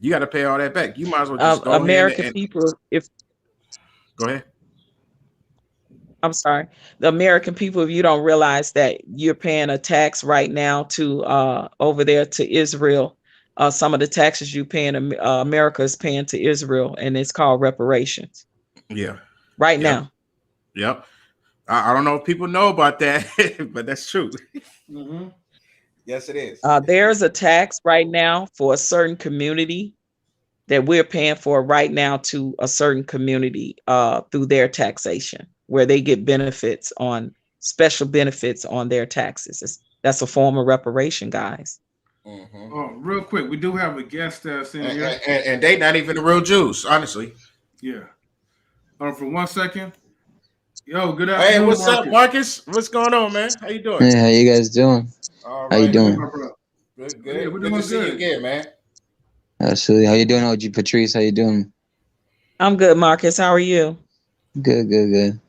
You got to pay all that back. You might as well just go ahead American and people, if go ahead. I'm sorry, the American people, if you don't realize that you're paying a tax right now to over there to Israel, some of the taxes you paying, America is paying to Israel, and it's called reparations Yeah. right Yep. now. Yep. I don't know if people know about that, but that's true. Mm-hmm. Yes, it is. There's a tax right now for a certain community that we're paying for right now to a certain community through their taxation, where they get benefits on special benefits on their taxes. That's a form of reparation, guys. Mm-hmm. Oh, real quick, we do have a guest that's in here. And they not even the real Jews, honestly. Yeah. For 1 second. Yo, good Hey, afternoon, what's up, Marcus. Marcus? What's going on, man? How you doing? Hey, how you guys doing? All How you right, Good, good, doing? my bro. good, Yeah, good. we're Good to doing see you good. again, man. Absolutely. How you doing, OG Patrice? How you doing? I'm good, Marcus. How are you? Good, good, good.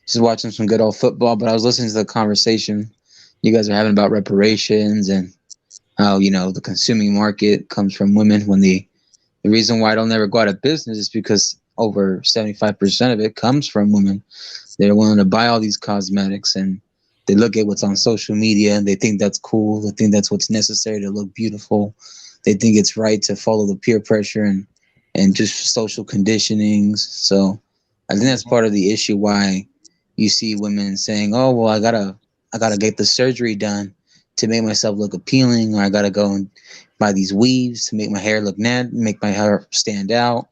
Just watching some good old football, but I was listening to the conversation you guys are having about reparations and how, the consuming market comes from women when the reason why they'll never go out of business is because over 75% of it comes from women. They're willing to buy all these cosmetics and they look at what's on social media and they think that's cool. They think that's what's necessary to look beautiful. They think it's right to follow the peer pressure and just social conditionings. So I think that's part of the issue why you see women saying, "Oh, well, I gotta get the surgery done to make myself look appealing, or I gotta go and buy these weaves to make my hair look make my hair stand out."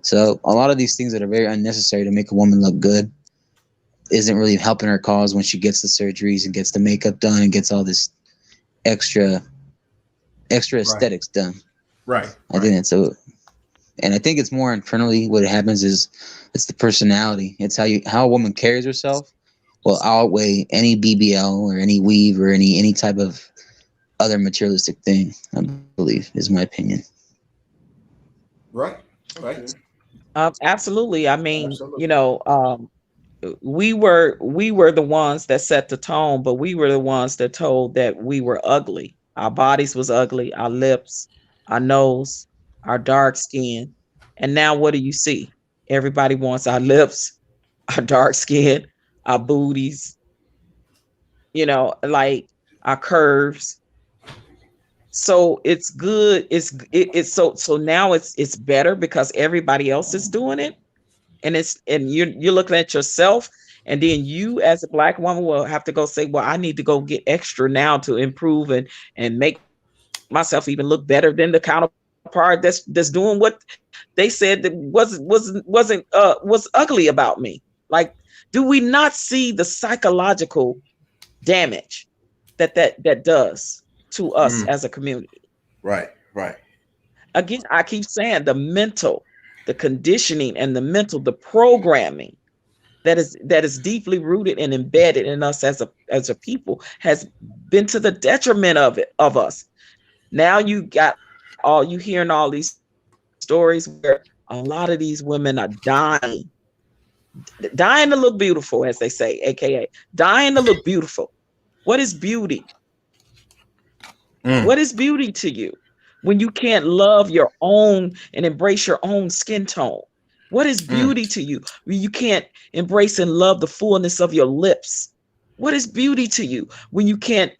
So a lot of these things that are very unnecessary to make a woman look good isn't really helping her cause when she gets the surgeries and gets the makeup done and gets all this extra Right, aesthetics done. right, I think right. that's a and I think it's more internally what happens is it's the personality. It's how a woman carries herself will outweigh any BBL or any weave or any type of other materialistic thing. I believe is my opinion. Right, right. Okay. Absolutely. I mean, Absolutely. we were the ones that set the tone, but we were the ones that told that we were ugly. Our bodies was ugly, our lips, our nose, our dark skin. And now what do you see? Everybody wants our lips, our dark skin, our booties, like our curves. So it's good. It's so now it's better because everybody else is doing it, and you're looking at yourself, and then you as a black woman will have to go say, well, I need to go get extra now to improve and make myself even look better than the counterpart that's doing what they said that was ugly about me. Like, do we not see the psychological damage that does to us Mm, as a community? right, right. Again, I keep saying the conditioning and the programming that is deeply rooted and embedded in us as a people has been to the detriment of us. Now you hearing all these stories where a lot of these women are dying to look beautiful, as they say, aka dying to look beautiful. What is beauty? Mm, What is beauty to you when you can't love your own and embrace your own skin tone? What is mm, beauty to you when you can't embrace and love the fullness of your lips? What is beauty to you when you can't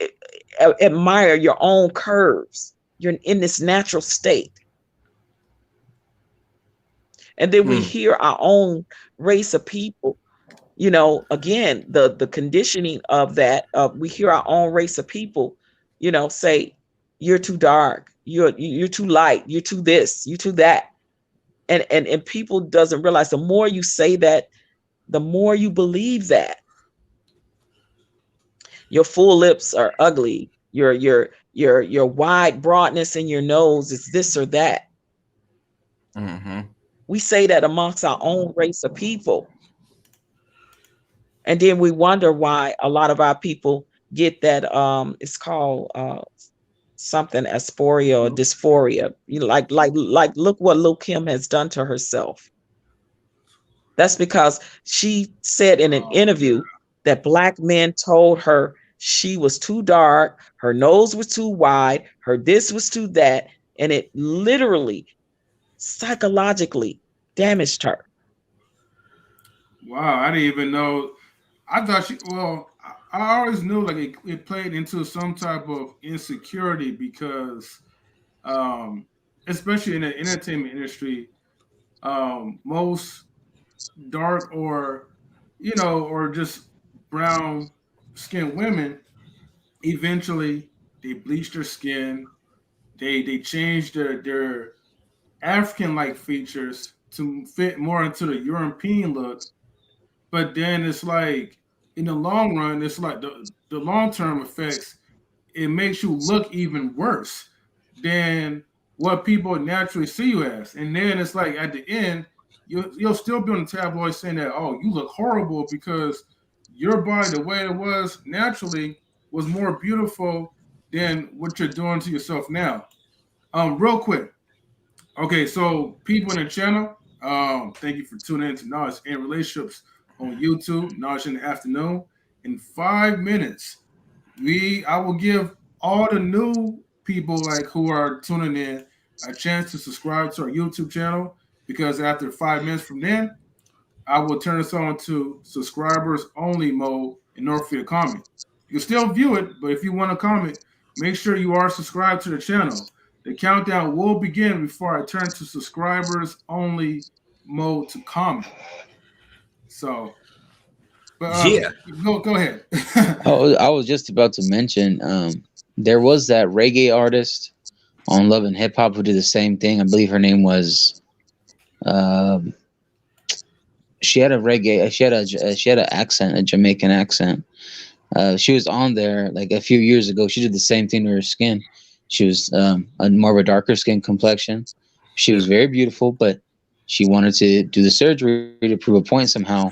admire your own curves? You're in this natural state. And then we mm, hear our own race of people, again, the conditioning of that, we hear our own race of people, say, you're too dark, you're too light, you're too this, you're too that. And people doesn't realize the more you say that, the more you believe that your full lips are ugly, your wide broadness in your nose is this or that. mm-hmm. We say that amongst our own race of people. And then we wonder why a lot of our people get that, it's called something asphoria or dysphoria. Like look what Lil Kim has done to herself. That's because she said in an Oh, interview that black men told her she was too dark, her nose was too wide, her this was too that, and it literally psychologically damaged her. wow. I didn't even know. I thought I always knew like it played into some type of insecurity because um, especially in the entertainment industry. Most dark or or just brown skinned women eventually they bleach their skin. They change their African like features to fit more into the European look. But then it's like in the long run, it's like the long term effects. It makes you look even worse than what people naturally see you as. And then it's like at the end, you'll still be on the tabloid saying that, oh, you look horrible because your body, the way it was naturally, was more beautiful than what you're doing to yourself now. Real quick. Okay, so people in the channel, thank you for tuning in to Knowledge and Relationships on YouTube, Knowledge in the Afternoon. In 5 minutes, I will give all the new people like who are tuning in a chance to subscribe to our YouTube channel because after 5 minutes from then, I will turn this on to subscribers only mode in order for you to comment. You can still view it, but if you want to comment, make sure you are subscribed to the channel. The countdown will begin before I turn to subscribers only mode to comment. So, but Yeah. go ahead. I was just about to mention, there was that reggae artist on Love and Hip Hop who did the same thing. I believe her name was, um she had a reggae, she had an accent, a Jamaican accent. She was on there like a few years ago. She did the same thing to her skin. She was a more of a darker skin complexion. She was Yeah. very beautiful, but she wanted to do the surgery to prove a point somehow,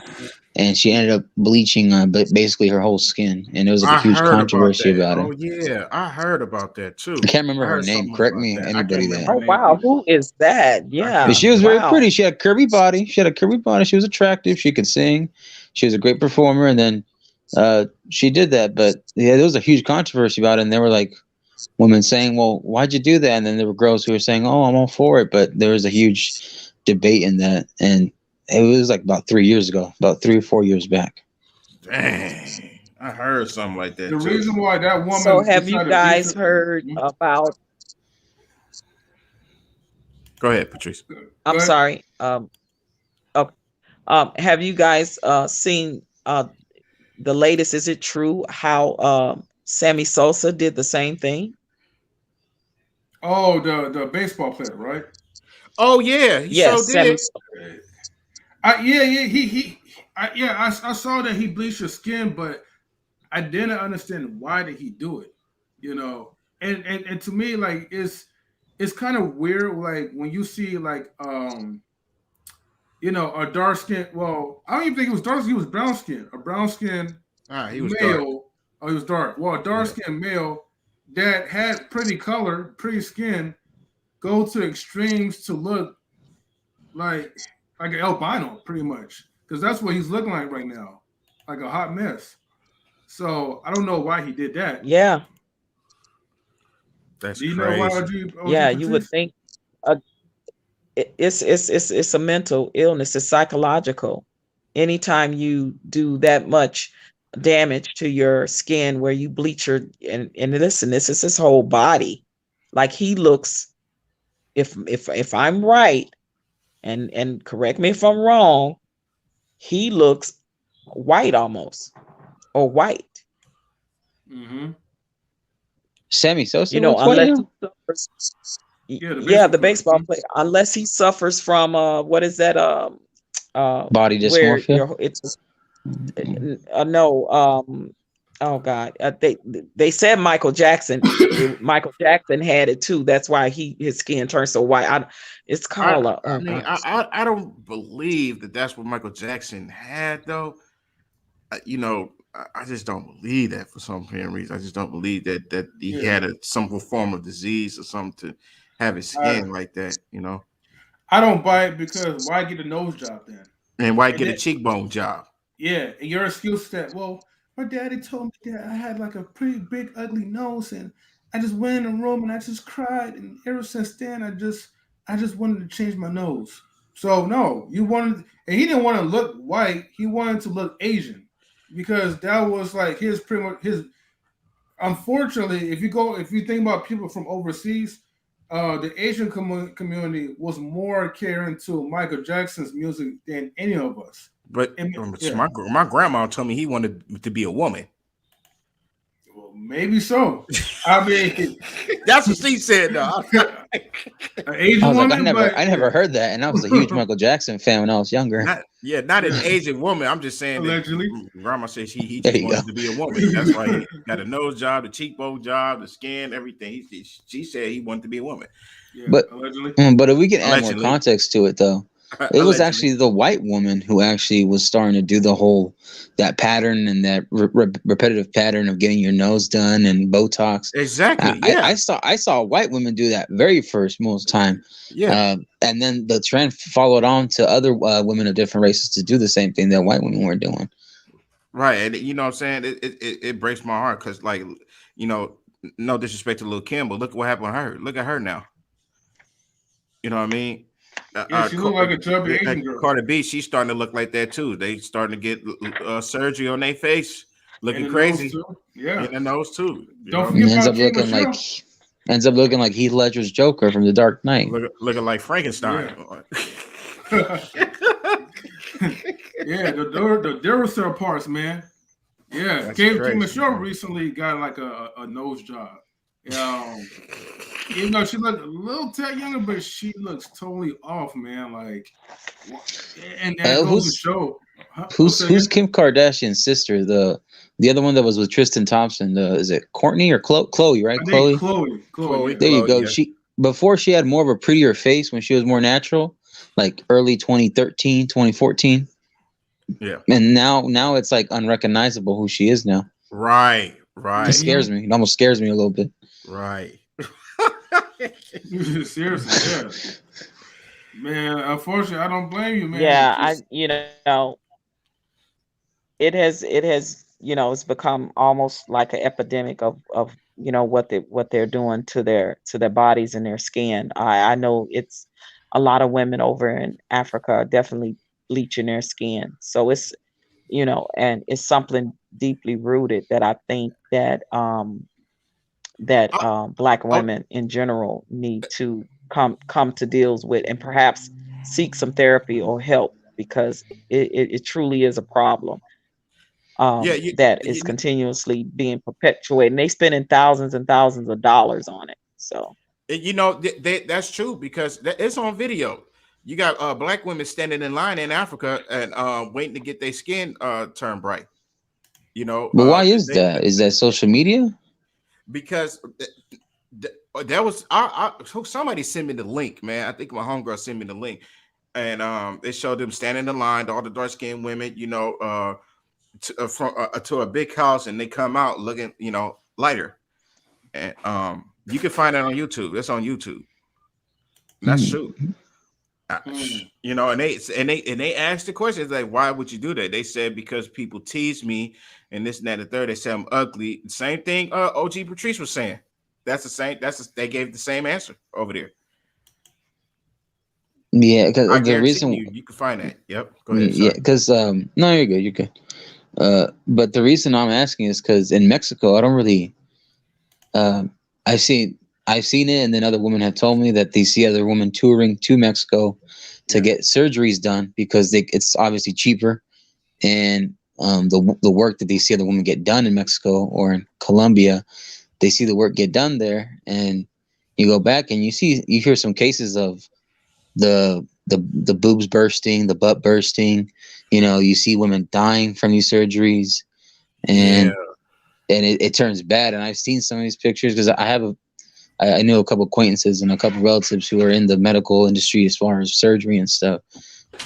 and she ended up bleaching basically her whole skin, and there was like a I huge heard about controversy that. about it. Oh yeah, I heard about that I too. can't I remember her heard name. something Correct about me, that. I can't anybody remember that. her Oh name wow, either. who is that? I can't But Yeah, she was remember. very wow. pretty. She had a curvy body. She had a curvy body. She was attractive. She could sing. She was a great performer. And then she did that. But yeah, there was a huge controversy about it. And they were like women saying, "Well, why'd you do that?" And then there were girls who were saying, "Oh, I'm all for it." But there was a huge debate in that, and it was like about 3 years ago, about 3 or 4 years back. Dang, I heard something like The that too. reason why that So woman have you decided to bleach guys her. heard Hmm? about, Go ahead, Patrice. Go I'm ahead. sorry, okay, have you guys seen the latest, is it true how Sammy Sosa did the same thing? Oh, the baseball player, right? Oh yeah, he Yes, sure Sammy. did. Yeah, I saw that he bleached his skin, but I didn't understand why did he do it, you know. And to me, like it's kind of weird, like when you see like a dark skin. Well, I don't even think it was dark. He was brown skin, a brown skin Ah, he was dark. male. Oh, he was dark. Well, a dark Yeah. skinned male that had pretty color, pretty skin, go to extremes to look like like an albino, pretty much, because that's what he's looking like right now, like a hot mess. So I don't know why he did that. Yeah, That's Do you know why, crazy. yeah, you would Patrice? think uh, it's a mental illness, it's psychological. Anytime you do that much damage to your skin where you bleach your, and listen, this is his whole body. Like he looks, if I'm right, and correct me if I'm wrong, he looks white almost, or white. Mm-hmm. Sammy You Sosa know, looks white unless now. he suffers, Yeah, the yeah, baseball the player. baseball player, unless he suffers from what is that, Body where dysmorphia. your it's no, oh God, they said Michael Jackson. Michael Jackson had it too. That's why his skin turned so white. It's I called a, I oh mean God. I don't believe that that's what Michael Jackson had though. I just don't believe that for some apparent reason. I just don't believe that he Yeah. had some form of disease or something to have his I skin like that. I don't buy it because why get a nose job then? And why And get a then cheekbone job? yeah, and your excuse is that, well, my daddy told me that I had like a pretty big ugly nose, and I just went in the room and I just cried, and ever since then I just wanted to change my nose. So no, you wanted, and he didn't want to look white. He wanted to look Asian because that was like his pretty much his. Unfortunately, if you think about people from overseas, the Asian community was more caring to Michael Jackson's music than any of us. But And, yeah, my grandma told me he wanted to be a woman. well, maybe so. I mean, That's what she said, though. an Asian I was like, woman, but I never heard that, and I was a huge Michael Jackson fan when I was younger. Not an Asian woman. I'm just saying allegedly. that grandma said he There just you wanted go. to be a woman. That's why he got a nose job, the cheekbone job, the skin, everything. She said he wanted to be a woman. Yeah, But allegedly. but if we can add more Allegedly. context to it, though, it was actually the white woman who actually was starting to do the whole that pattern and that repetitive pattern of getting your nose done and Botox. Exactly. Yeah. I saw white women do that very first most time. Yeah. And then the trend followed on to other women of different races to do the same thing that white women were doing. Right. And you know what I'm saying? It breaks my heart because, like, you know, no disrespect to Lil Kim, but look what happened to her. Look at her now. You know what I mean? Yeah, she looked like a chubby Asian girl. Cardi B, she's starting to look like that too. They starting to get surgery on their face, looking And the crazy. nose too. Yeah. And the nose too. Don't And forget about ends up looking like Heath Ledger's Joker from The Dark Knight. Looking like Frankenstein. Yeah, yeah, the Duracell parts, man. Yeah, Kim Michelle recently got like a nose job. Even though she looked a little tad younger, but she looks totally off, man. Like, and it goes to show. Who's Kim Kardashian's sister? The other one that was with Tristan Thompson. Is it Courtney or Chloe? Right, Chloe. Chloe. There you go. Yeah. Before she had more of a prettier face when she was more natural, like early 2013, 2014. Yeah. And now it's like unrecognizable who she is now. Right. It scares me. It almost scares me a little bit. Right. Seriously, yeah. Man, unfortunately, I don't blame you, man. Yeah, it has it's become almost like an epidemic of what they're doing to their bodies and their skin. I know it's a lot of women over in Africa are definitely bleaching their skin. So it's and it's something deeply rooted that I think that Black women in general need to come to deals with, and perhaps seek some therapy or help, because it truly is a problem that is continuously being perpetuated, and they spending thousands and thousands of dollars on it. So that's true, because it's on video. You got Black women standing in line in Africa and waiting to get their skin turned bright. But why is that? Is that social media? Because that was somebody sent me the link, man. I think my homegirl sent me the link, and it showed them standing in line, all the dark skinned women, to a big house, and they come out looking, lighter. And you can find it on YouTube. It's on YouTube. That's true. And they asked the questions like, why would you do that? They said, because people tease me and this and that and the third. They said I'm ugly. Same thing OG Patrice was saying. That's the same. They gave the same answer over there. Yeah, because the reason you can find that. Yep. Go ahead. Yeah, because no, you're good. You're good. But the reason I'm asking is because in Mexico, I don't really. I've seen it, and then other women have told me that they see other women touring to Mexico to get surgeries done because it's obviously cheaper, and the work that they see other women get done in Mexico or in Colombia, they see the work get done there, and you go back and you hear some cases of the boobs bursting, the butt bursting. You see women dying from these surgeries, and it turns bad. And I've seen some of these pictures because I knew a couple acquaintances and a couple relatives who are in the medical industry as far as surgery and stuff,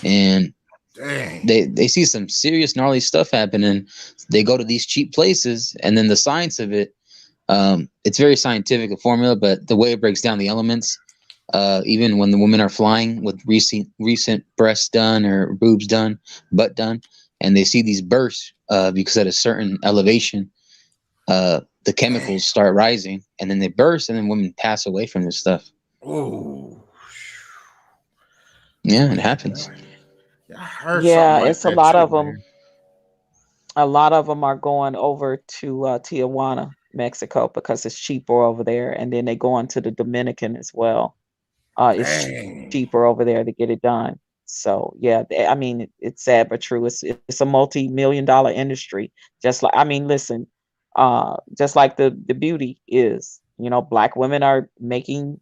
and they see some serious gnarly stuff happening. They go to these cheap places, and then the science of it, it's very scientific, a formula, but the way it breaks down the elements, even when the women are flying with recent breasts done or boobs done, butt done, and they see these bursts because at a certain elevation, the chemicals start rising, and then they burst, and then women pass away from this stuff. Oh, yeah, it happens. I heard it's a lot of them. A lot of them are going over to Tijuana Mexico because it's cheaper over there, and then they go into the Dominican as well. It's Dang. cheaper over there to get it done. So yeah, I mean, it's sad but true. It's a multi-million-dollar industry. Just like, I mean, listen, just like the beauty is, black women are making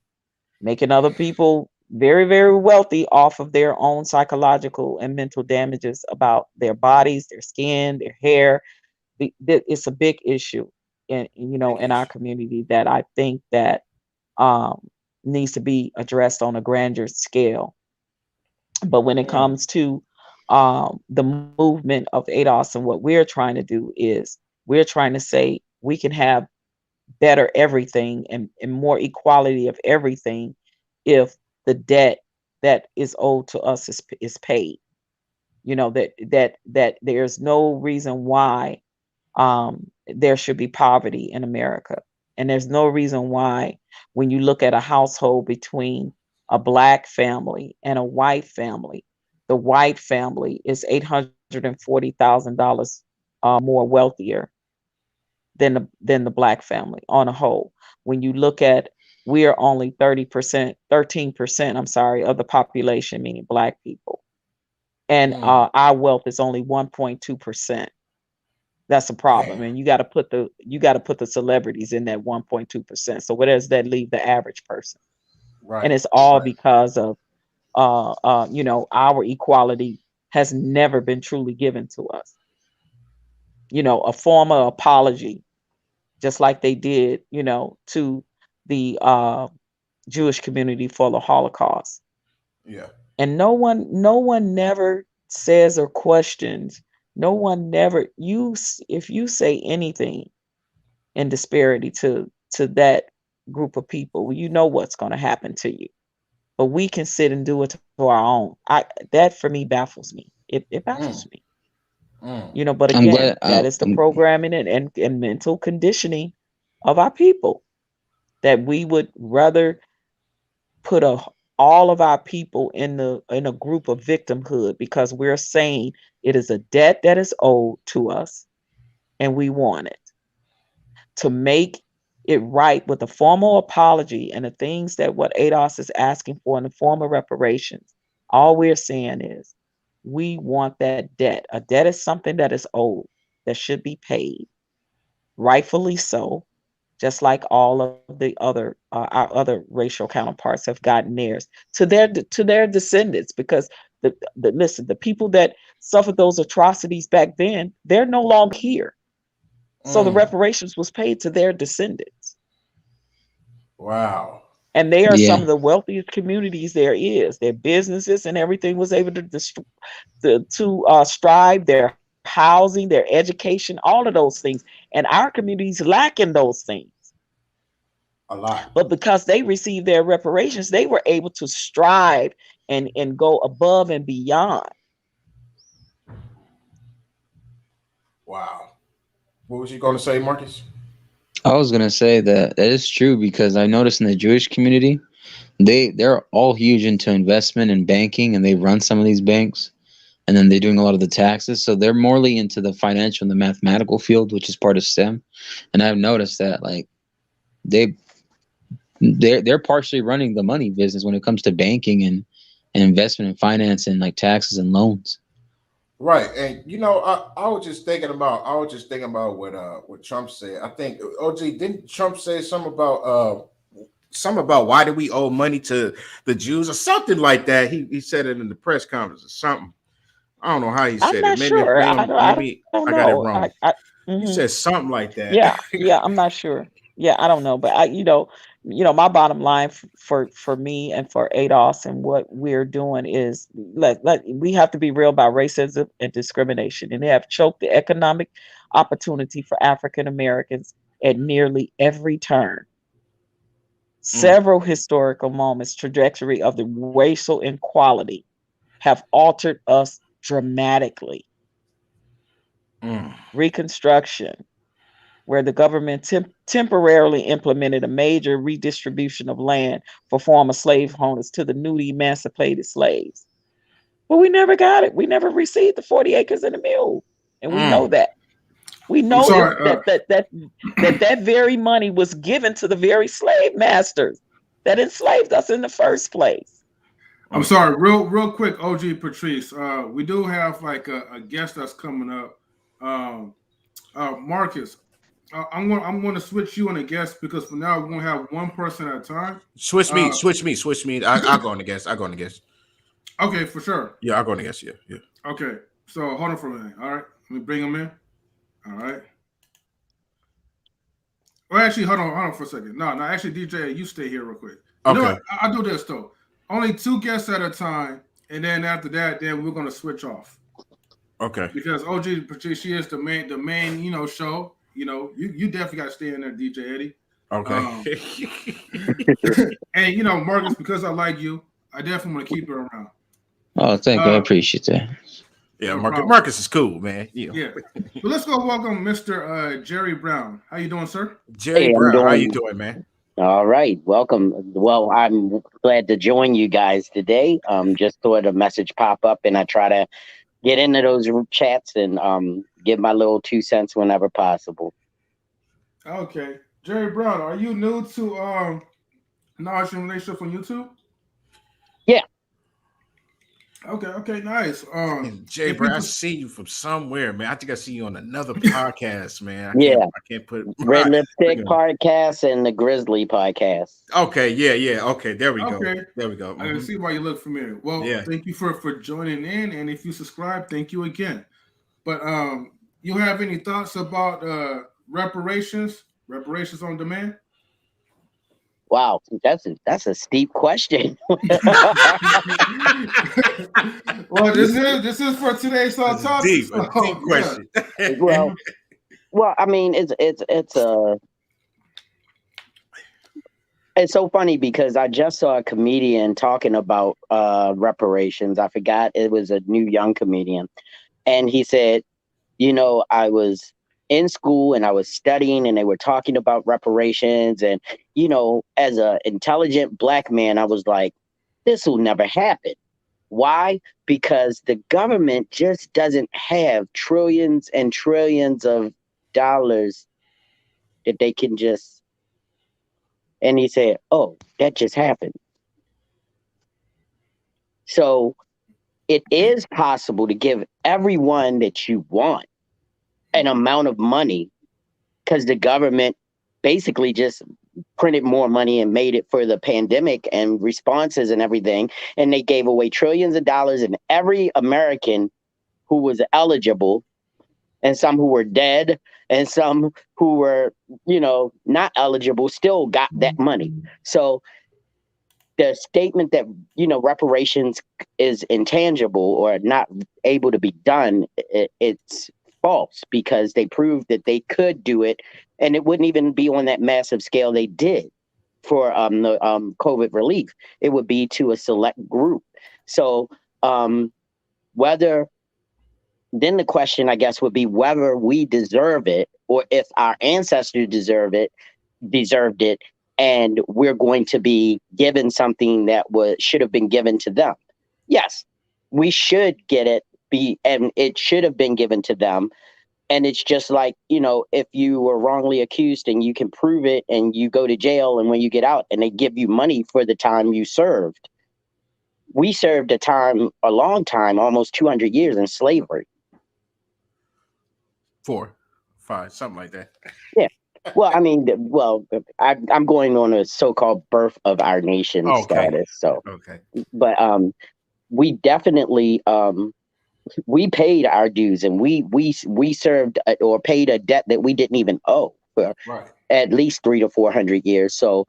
other people very, very wealthy off of their own psychological and mental damages about their bodies, their skin, their hair. It's a big issue Big in our issue. community that I think that um, needs to be addressed on a grander scale. But when it Mm. comes to the movement of ADOS, and what we're trying to do is we're trying to say we can have better everything and more equality of everything if the debt that is owed to us is paid. That there's no reason why there should be poverty in America. And there's no reason why, when you look at a household between a black family and a white family, the white family is $840,000 more wealthier than the black family on a whole. When you look at, we are only 30%, 13%, I'm sorry, of the population, meaning black people. And Mm. our wealth is only 1.2%. That's a problem. Damn. And you got to put the celebrities in that 1.2%. So where does that leave the average person? And Right. it's all Right. because of our equality has never been truly given to us. A formal apology, just like they did, to the Jewish community for the Holocaust. Yeah. And no one never says or questions. No one never, if you say anything in disparity to that group of people, you know what's going to happen to you. But we can sit and do it to our own. That for me baffles me. It Mm. baffles me. Mm. But I'm again, glad. that is the programming and mental conditioning of our people, that we would rather put all of our people in a group of victimhood because we're saying it is a debt that is owed to us, and we want it to make it right with a formal apology and the things that what ADOS is asking for in the form of reparations. All we're saying is we want that debt. A debt is something that is owed, that should be paid, rightfully so, just like all of the other our other racial counterparts have gotten theirs to their descendants, because listen, the people that suffered those atrocities back then, they're no longer here. So the Mm. reparations was paid to their descendants. Wow. And they are some Yeah, of the wealthiest communities there is. Their businesses and everything was able to strive, their housing, their education, all of those things. And our communities lacking those things. A lot. But because they received their reparations, they were able to strive and go above and beyond. Wow. What was you going to say, Marcus? I was gonna say that is true because I noticed in the Jewish community, they're all huge into investment and banking, and they run some of these banks, and then they're doing a lot of the taxes. So they're morely into the financial and the mathematical field, which is part of STEM. And I've noticed that like they they're partially running the money business when it comes to banking and investment and finance and like taxes and loans. Right. And I was just thinking about what Trump said. I think OG, didn't Trump say something about why do we owe money to the Jews or something like that? He said it in the press conference or something. I don't know how he I'm said it. not sure. I don't Maybe I know. got it wrong. He Mhm. said something like that. Yeah, I'm not sure. Yeah, I don't know, but my bottom line for me and for ADOS and what we're doing is we have to be real about racism and discrimination, and they have choked the economic opportunity for African Americans at nearly every turn. Mm. Several historical moments, trajectory of the racial inequality have altered us dramatically. Mm. Reconstruction, where the government temporarily implemented a major redistribution of land for former slave owners to the newly emancipated slaves. But we never got it. We never received the 40 acres and a mule. And we know Mm. that. We I'm know sorry. that very money was given to the very slave masters that enslaved us in the first place. I'm sorry. Real quick, OG Patrice. We do have like a guest that's coming up. Marcus. I'm going to switch you on a guest because for now we're going to have one person at a time. Switch me. I'll go on the guest. Okay, for sure. Yeah, I'll go on the guest. Yeah. Okay, so hold on for a minute. All right, let me bring him in. All right. Well, actually, hold on for a second. No, actually, DJ, you stay here real quick. You know what? I'll do this though. Only 2 guests at a time, and then after that, then we're gonna switch off. Okay. Because OG Patrice, she is the main, show. You definitely got to stay in there, DJ Eddie. Okay. And Marcus, because I like you, I definitely want to keep her around. Oh, thank you. I appreciate that. Yeah, Marcus is cool, man. Yeah. But let's go welcome Mr. Jerry Brown. How you doing, sir? Jerry Brown, how you doing, man? All right, welcome. Well, I'm glad to join you guys today. Just saw the message pop up, and I try to get into those chats and give my little 2 cents whenever possible. Okay, Jerry Brown, are you new to Knowledge and Relationship on YouTube? Yeah. Okay, nice. Jay Brown, I see you from somewhere, man. I think I see you on another podcast, man. I can't put Red Lipstick podcast and the Grizzly podcast. Okay, yeah. Okay, there we go. Okay. There we go. I can see why you look familiar. Well, thank you for joining in, and if you subscribe, thank you again. But you have any thoughts about reparations on demand? Wow, that's a steep question. Well, this is for today's topic. Deep question. Well, I mean, it's so funny because I just saw a comedian talking about reparations. I forgot, it was a new young comedian, and he said, I was in school and I was studying and they were talking about reparations, and as an intelligent Black man, I was like, this will never happen. Why? Because the government just doesn't have trillions and trillions of dollars that they can just. And he said, oh, that just happened. So it is possible to give everyone that you want an amount of money, because the government basically just printed more money and made it for the pandemic and responses and everything. And they gave away trillions of dollars, and every American who was eligible, and some who were dead and some who were, not eligible, still got that money. So the statement that, reparations is intangible or not able to be done, it's false, because they proved that they could do it, and it wouldn't even be on that massive scale they did for the COVID relief. It would be to a select group. So then the question, I guess, would be whether we deserve it, or if our ancestors deserved it, and we're going to be given something that should have been given to them. Yes, we should get it, and it should have been given to them. And it's just like, if you were wrongly accused and you can prove it and you go to jail, and when you get out and they give you money for the time you served. We served a long time, almost 200 years in slavery. 4, 5, something like that. Yeah. Well, I mean, I'm going on a so-called birth of our nation status. So, but we definitely we paid our dues, and we served or paid a debt that we didn't even owe for at least 300 to 400 years. So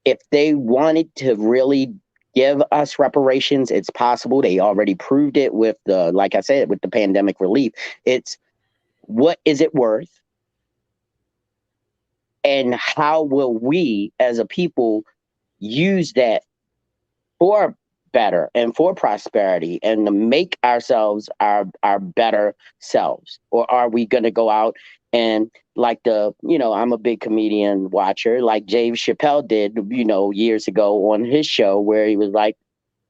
if they wanted to really give us reparations, it's possible. They already proved it with like I said, with the pandemic relief. It's what is it worth? And how will we as a people use that for better and for prosperity and to make ourselves our better selves? Or are we going to go out and like I'm a big comedian watcher, like Dave Chappelle did, years ago on his show, where he was like,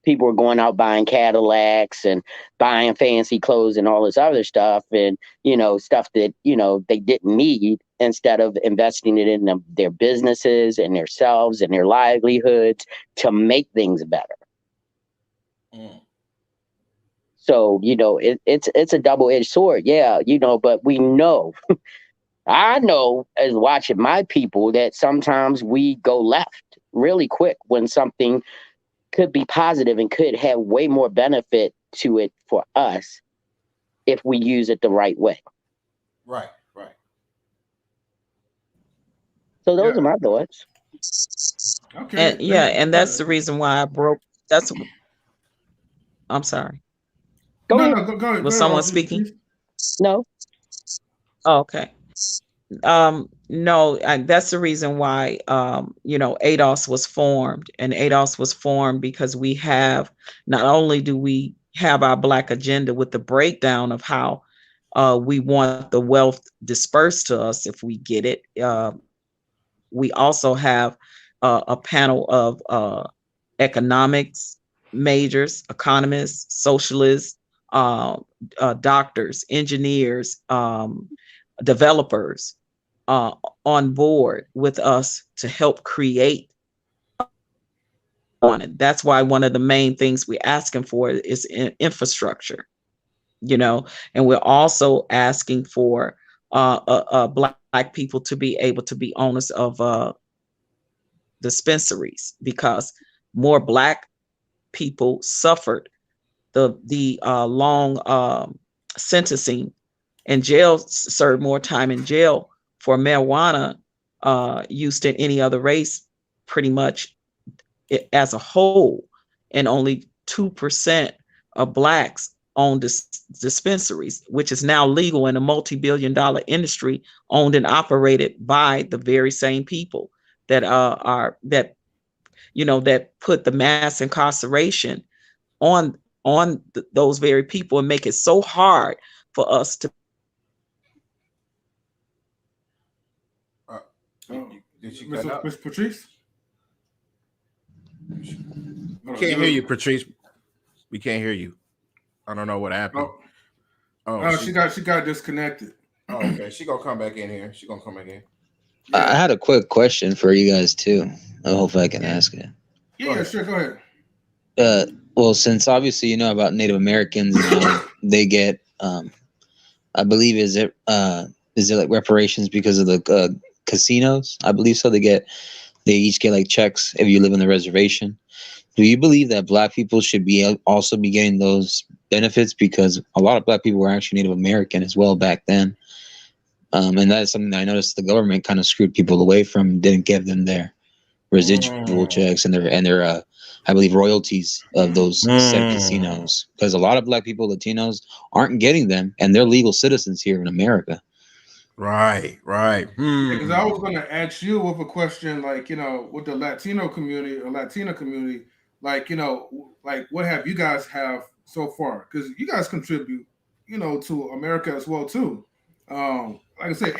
people were going out buying Cadillacs and buying fancy clothes and all this other stuff, and stuff that they didn't need, instead of investing it in their businesses and themselves and their livelihoods to make things better. So it's a double-edged sword, yeah. But we know, I know as watching my people, that sometimes we go left really quick when something could be positive and could have way more benefit to it for us if we use it the right way. Right. So those are my thoughts. Okay. And that's the reason why I broke. I'm sorry. Go ahead. No, go ahead. Was someone speaking? No. Oh, okay. No, that's the reason why ADOS was formed, and ADOS was formed because we have, not only do we have our Black agenda with the breakdown of how we want the wealth dispersed to us if we get it. We also have a panel of economics majors, economists, socialists, doctors, engineers, developers on board with us to help create on it. That's why one of the main things we're asking for is infrastructure, and we're also asking for Black people to be able to be owners of dispensaries, because more Black people suffered the long sentencing and jail, served more time in jail for marijuana use than any other race, pretty much as a whole, and only 2% of Blacks own dispensaries, which is now legal in a multi-billion-dollar industry, owned and operated by the very same people that that put the mass incarceration on those very people, and make it so hard for us to. Did you cut out? Miss Patrice? We can't hear you, Patrice. We can't hear you. I don't know what happened. She got disconnected. Oh, okay. She gonna come back in here. Yeah. I had a quick question for you guys too. I hope I can ask it. Yeah, sure. Go ahead. Well, since obviously you know about Native Americans, they get, I believe, is it like reparations because of the casinos? I believe so. They each get like checks if you live in the reservation. Do you believe that Black people should also be getting those benefits, because a lot of Black people were actually Native American as well back then? And that is something that I noticed the government kind of screwed people away from, didn't give them their residual checks and their I believe royalties of those said casinos, because a lot of Black people, Latinos, aren't getting them, and they're legal citizens here in America. Right. Because I was going to ask you with a question, like, with the Latino community or Latina community, like, like what have you guys have so far? Because you guys contribute, to America as well too. Like I said,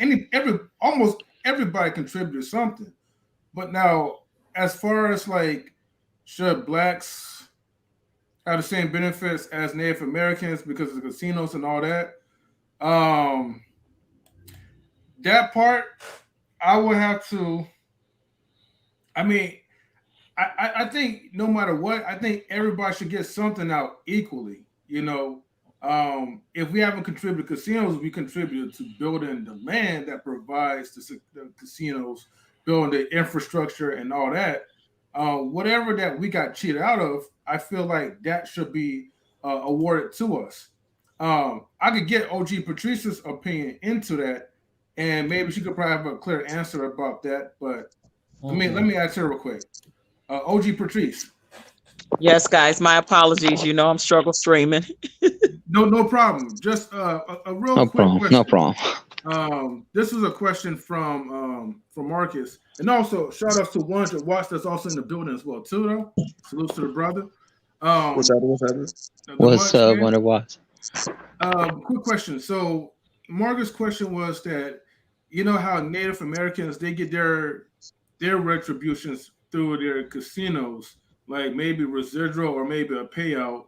almost everybody contributes something. But now, as far as like, should Blacks have the same benefits as Native Americans because of the casinos and all that? That part, I would have to. I mean, I think no matter what, I think everybody should get something out equally. If we haven't contributed to casinos, we contributed to building the land that provides the casinos, building the infrastructure and all that. Whatever that we got cheated out of, I feel like that should be awarded to us. I could get OG Patrice's opinion into that, and maybe she could probably have a clear answer about that. But let me ask her real quick. OG Patrice. Yes, guys, my apologies. I'm struggle streaming. No problem. Just a real quick question. No problem. This is a question from Marcus, and also shout outs to one to watch that's also in the building as well too. Though salutes to the brother. What's up? What's up, Wonder Watch? Quick question. So Marcus' question was that how Native Americans, they get their retributions through their casinos. like maybe residual or maybe a payout,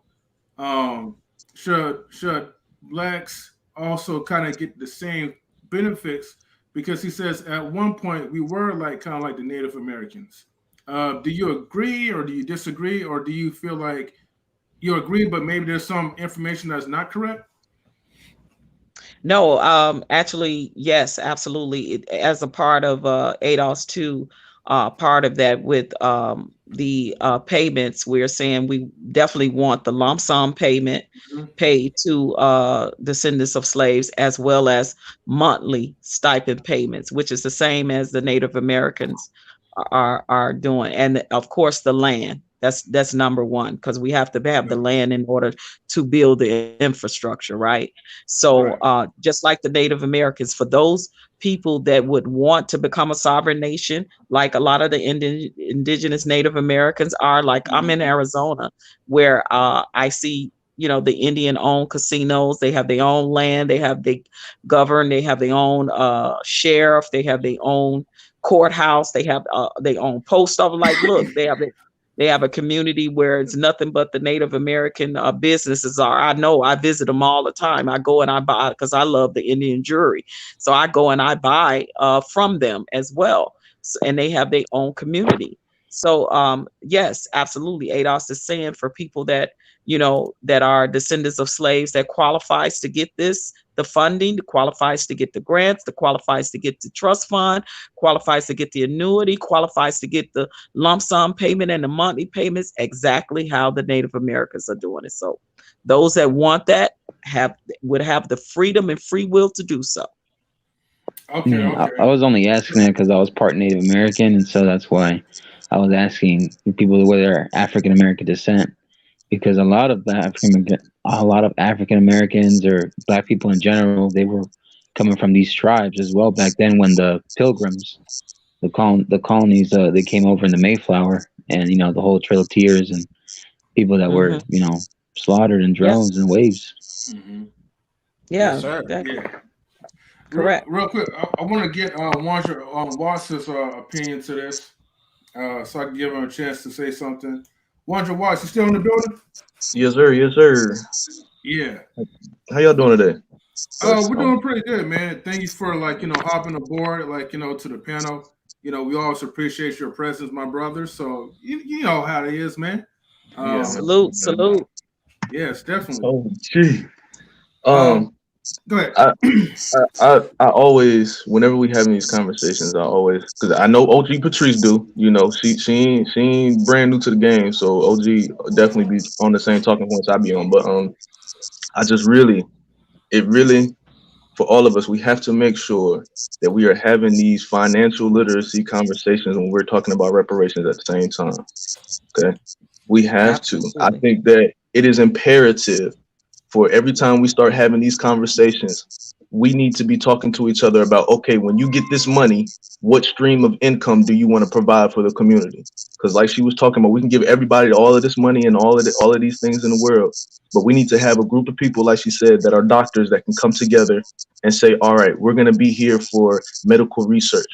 um, should blacks also kind of get the same benefits? Because he says at one point we were like kind of like the Native Americans. Do you agree or do you disagree or do you feel like you agree, but maybe there's some information that's not correct? No, actually, yes, absolutely. As a part of ADOS 2, part of that with the payments, we're saying we definitely want the lump sum payment Mhm. paid to descendants of slaves, as well as monthly stipend payments, which is the same as the Native Americans are doing. And of course, the land. That's number one, because we have to have the Right. land in order to build the infrastructure, right? So, Right. just like the Native Americans, for those people that would want to become a sovereign nation, like a lot of the indigenous Native Americans are, like I'm Mhm. in Arizona, where I see, the Indian owned casinos. They have their own land, they govern, they have their own sheriff, they have their own courthouse, they have their own post office. Like, look, they have a community where it's nothing but the Native American businesses are. I know, I visit them all the time. I go and I buy because I love the Indian jewelry. So I go and I buy from them as well. And they have their own community. So yes, absolutely. ADOS is saying for people that, that are descendants of slaves that qualifies to get the funding, that qualifies to get the grants, that qualifies to get the trust fund, qualifies to get the annuity, qualifies to get the lump sum payment and the monthly payments, exactly how the Native Americans are doing it. So those that want that have would have the freedom and free will to do so. Okay. Yeah, I Okay. was only asking that because I was part Native American, and so that's why I was asking people whether they're African American descent. Because a lot of African Americans or Black people in general, they were coming from these tribes as well back then when the Pilgrims, the colonies, they came over in the Mayflower, and the whole Trail of Tears and people that were Hmm. slaughtered in Yes. droves and waves. Hmm. Yes, Yeah. sir. Yeah. Correct. Real quick, I want to get Wanda Watts's opinion to this, so I can give him a chance to say something. Wanda Watts, you still in the building? Yes, sir. Yes, sir. Yeah. How y'all doing today? We're doing pretty good, man. Thank you for hopping aboard, to the panel. We always appreciate your presence, my brother. So you know how it is, man. Yeah, Um, man. Salute. Man. Salute. yes, definitely. Oh, gee. Um, Um, go ahead. I, I always, whenever we having these conversations, I always, because I know OG Patrice do. She ain't brand new to the game, so OG definitely be on the same talking points I be on. But I just really, it really, for all of us, we have to make sure that we are having these financial literacy conversations when we're talking about reparations at the same time. Okay. We have to. I Absolutely. think that it is imperative for every time we start having these conversations, we need to be talking to each other about, okay, when you get this money, what stream of income do you want to provide for the community? Because like she was talking about, we can give everybody all of this money and all of these things in the world, but we need to have a group of people, like she said, that are doctors that can come together and say, all right, we're going to be here for medical research.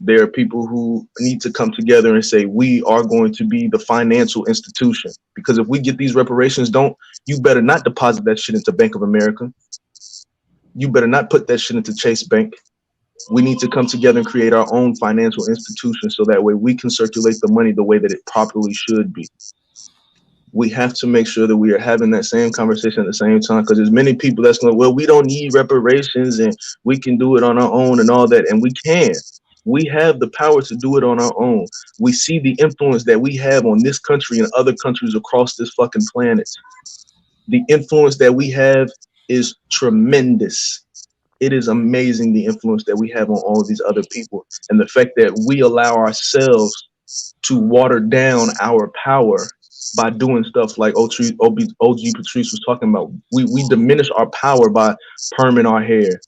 There are people who need to come together and say, we are going to be the financial institution. Because if we get these reparations, don't you better not deposit that shit into Bank of America. You better not put that shit into Chase Bank. We need to come together and create our own financial institution so that way we can circulate the money the way that it properly should be. We have to make sure that we are having that same conversation at the same time, because there's many people that's going, well, we don't need reparations and we can do it on our own and all that. And we can. We have the power to do it on our own. We see the influence that we have on this country and other countries across this fucking planet. The influence that we have is tremendous. It is amazing, the influence that we have on all of these other people, and the fact that we allow ourselves to water down our power by doing stuff like OG Patrice was talking about. We diminish our power by perming our hair.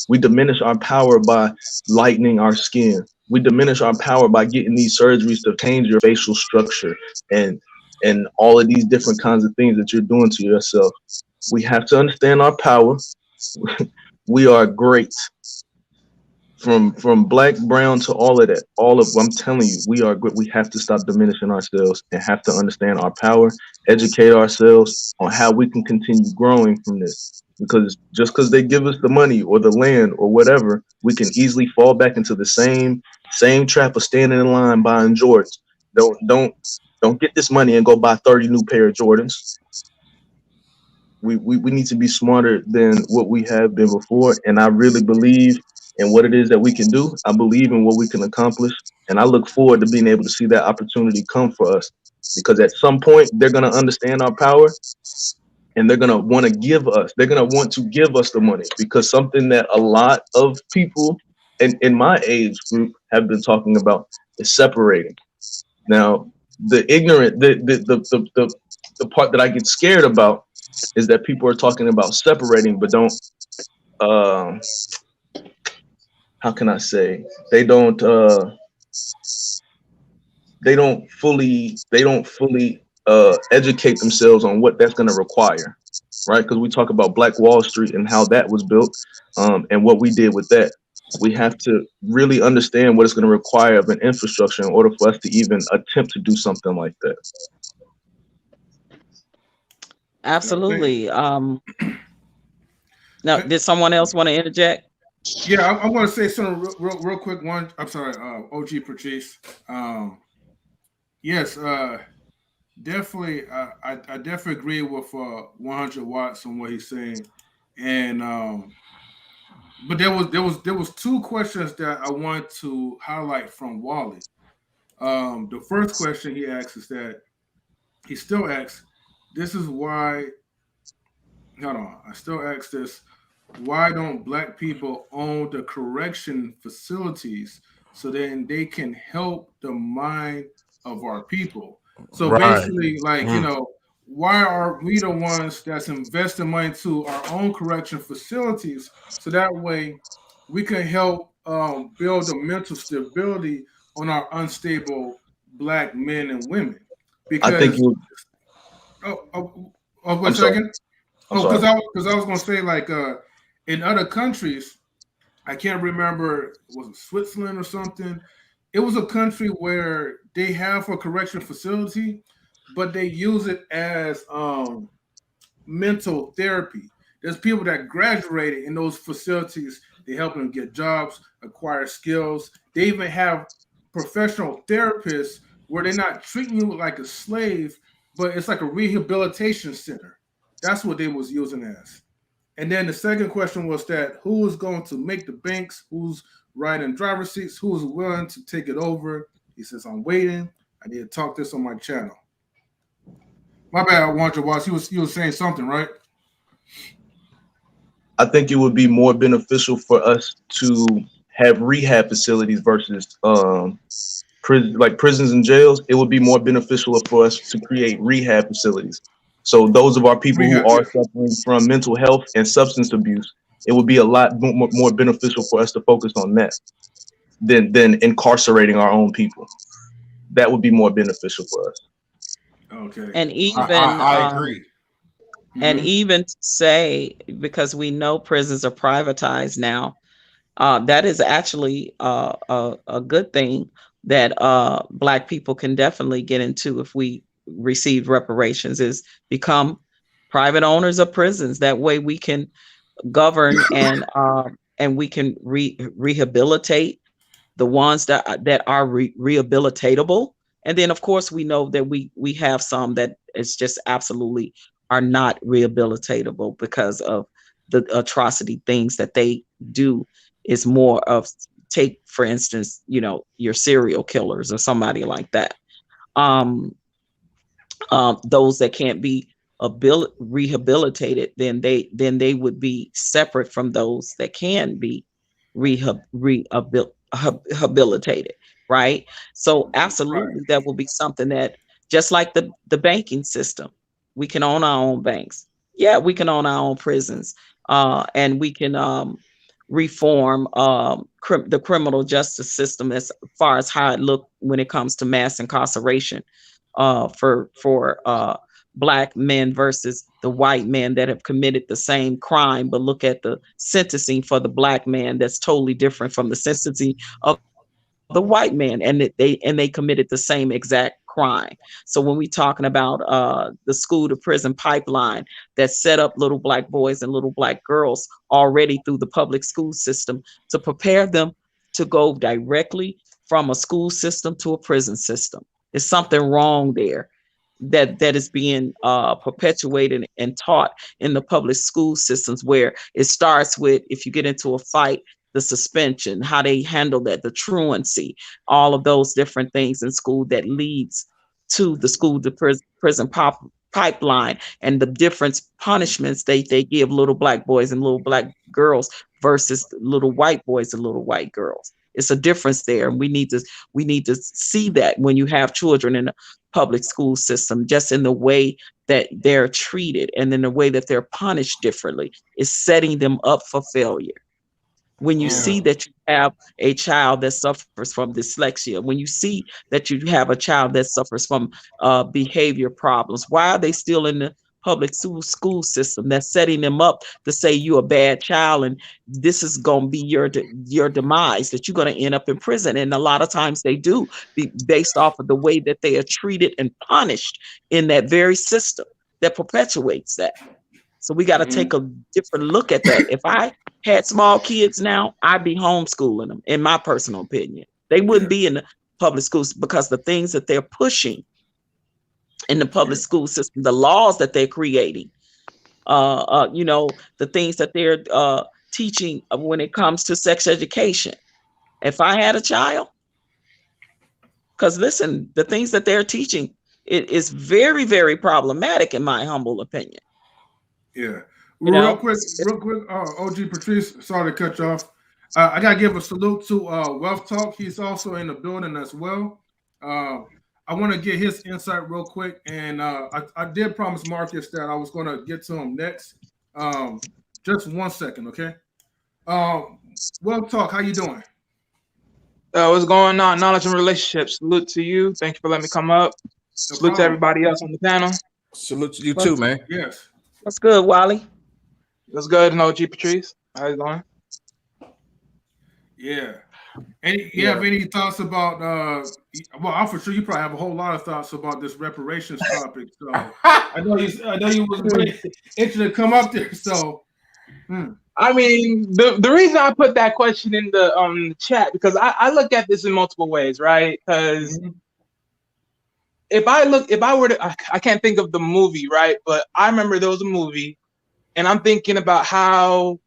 We diminish our power by lightening our skin. We diminish our power by getting these surgeries to change your facial structure and all of these different kinds of things that you're doing to yourself. We have to understand our power. We are great. from black, brown to all of that, all of, I'm telling you, we have to stop diminishing ourselves and have to understand our power, educate ourselves on how we can continue growing from this. Because just because they give us the money or the land or whatever, we can easily fall back into the same trap of standing in line buying Jordans. Don't get this money and go buy 30 new pair of Jordans. We need to be smarter than what we have been before. And I really believe in what it is that we can do. I believe in what we can accomplish. And I look forward to being able to see that opportunity come for us. Because at some point they're gonna understand our power and they're gonna want to give us, they're gonna want to give us the money. Because something that a lot of people in my age group have been talking about is separating. Now, the ignorant, the part that I get scared about is that people are talking about separating, but don't. Uh, how can I say? They don't. They don't fully educate themselves on what that's going to require, right? Because we talk about Black Wall Street and how that was built, and what we did with that. We have to really understand what it's going to require of an infrastructure in order for us to even attempt to do something like that. Absolutely. Now, did someone else want to interject? Yeah, I'm going to say something real quick. One, I'm sorry, OG Patrice. Yes, definitely. I definitely agree with 100 watts on what he's saying, and but there was two questions that I want to highlight from Wally. The first question he asks is that he still asks, "This is why." Hold on, I still ask this: why don't Black people own the correction facilities so then they can help the mind of our people? So Right. basically, like, why are we the ones that's investing money to our own correction facilities so that way we can help build the mental stability on our unstable Black men and women? I think Because, you. one I'm sorry. second. I'm Oh, sorry. because I was gonna say, like, in other countries, I can't remember, was it Switzerland or something? It was a country where they have a correction facility, but they use it as mental therapy. There's people that graduated in those facilities. They help them get jobs, acquire skills. They even have professional therapists where they're not treating you like a slave, but it's like a rehabilitation center. That's what they was using as. And then the second question was that who is going to make the banks, who's riding driver seats, who's willing to take it over. He says, I'm waiting. I need to talk this on my channel. My bad, Wonder Watts. You was saying something, right? I think it would be more beneficial for us to have rehab facilities versus like prisons and jails. It would be more beneficial for us to create rehab facilities. So those of our people who Rehab, are yeah. suffering from mental health and substance abuse, it would be a lot more beneficial for us to focus on that than incarcerating our own people. That would be more beneficial for us. Okay. And even I agree. and Mhm. even say, because we know prisons are privatized now, that is actually a good thing that Black people can definitely get into if we receive reparations, is become private owners of prisons. That way we can govern and we can rehabilitate the ones that are rehabilitatable. And then of course we know that we have some that it's just absolutely are not rehabilitatable because of the atrocity things that they do. Is more of, take for instance, your serial killers or somebody like that. um those that can't be rehabilitated, then they would be separate from those that can be rehabilitated, right? So Right. absolutely, that will be something that, just like the banking system, we can own our own banks. Yeah, we can own our own prisons, and we can reform the criminal justice system as far as how it look when it comes to mass incarceration for black men versus the white men that have committed the same crime, but look at the sentencing for the black man that's totally different from the sentencing of the white man, and they committed the same exact crime. So when we talking about the school to prison pipeline that set up little black boys and little black girls already through the public school system to prepare them to go directly from a school system to a prison system, there's something wrong there that is being perpetuated and taught in the public school systems, where it starts with, if you get into a fight, the suspension, how they handle that, the truancy, all of those different things in school that leads to the school to prison pipeline, and the different punishments they give little black boys and little black girls versus little white boys and little white girls. It's a difference there, and we need to see that when you have children in a public school system, just in the way that they're treated and in the way that they're punished differently, is setting them up for failure. When you see that you have a child that suffers from dyslexia, when you see that you have a child that suffers from behavior problems, why are they still in the public school system? That's setting them up to say you're a bad child and this is going to be your demise, that you're going to end up in prison. And a lot of times they do, based off of the way that they are treated and punished in that very system that perpetuates that. So we got to take a different look at that. If I had small kids now, I'd be homeschooling them, in my personal opinion. They wouldn't be in the public schools, because the things that they're pushing in the public school system, the laws that they're creating, the things that they're teaching when it comes to sex education. If I had a child, because listen, the things that they're teaching, it is very, very problematic, in my humble opinion. Yeah. You Real quick, OG Patrice, sorry to cut you off. I gotta give a salute to Wealth Talk. He's also in the building as well. I want to get his insight real quick, and I did promise Marcus that I was going to get to him next. Just 1 second, okay? Wealth Talk, how you doing? What's going on? Knowledge and relationships. Salute to you. Thank you for letting me come up. Salute to everybody else on the panel. Salute to you too, man. Yes. What's good, Wally? What's good, OG Patrice? How you doing? Yeah. You have any thoughts about? Well, I'm for sure you probably have a whole lot of thoughts about this reparations topic. So I know you was really interested to come up there. So, I mean, the reason I put that question in the chat, because I look at this in multiple ways, right? Because if I were to, I can't think of the movie, right? But I remember there was a movie, and I'm thinking about how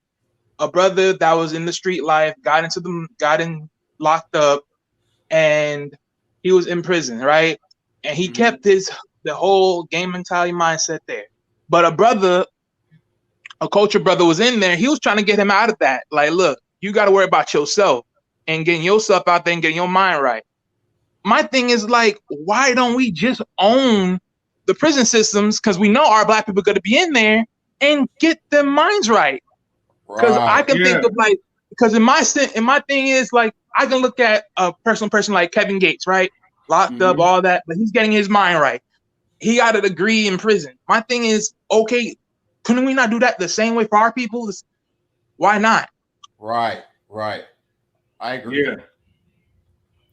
a brother that was in the street life got locked up, and he was in prison, right? And he kept the whole game mentality mindset there. But a culture brother was in there. He was trying to get him out of that. Like, look, you got to worry about yourself and getting yourself out there and getting your mind right. My thing is, like, why don't we just own the prison systems? Because we know our black people are going to be in there, and get their minds right. Because I can think of, like, because in my thing is, like, I can look at a person like Kevin Gates, right? Locked up, all that, but he's getting his mind right. He got a degree in prison. My thing is, okay, couldn't we not do that the same way for our people? Why not? Right. I agree. Yeah.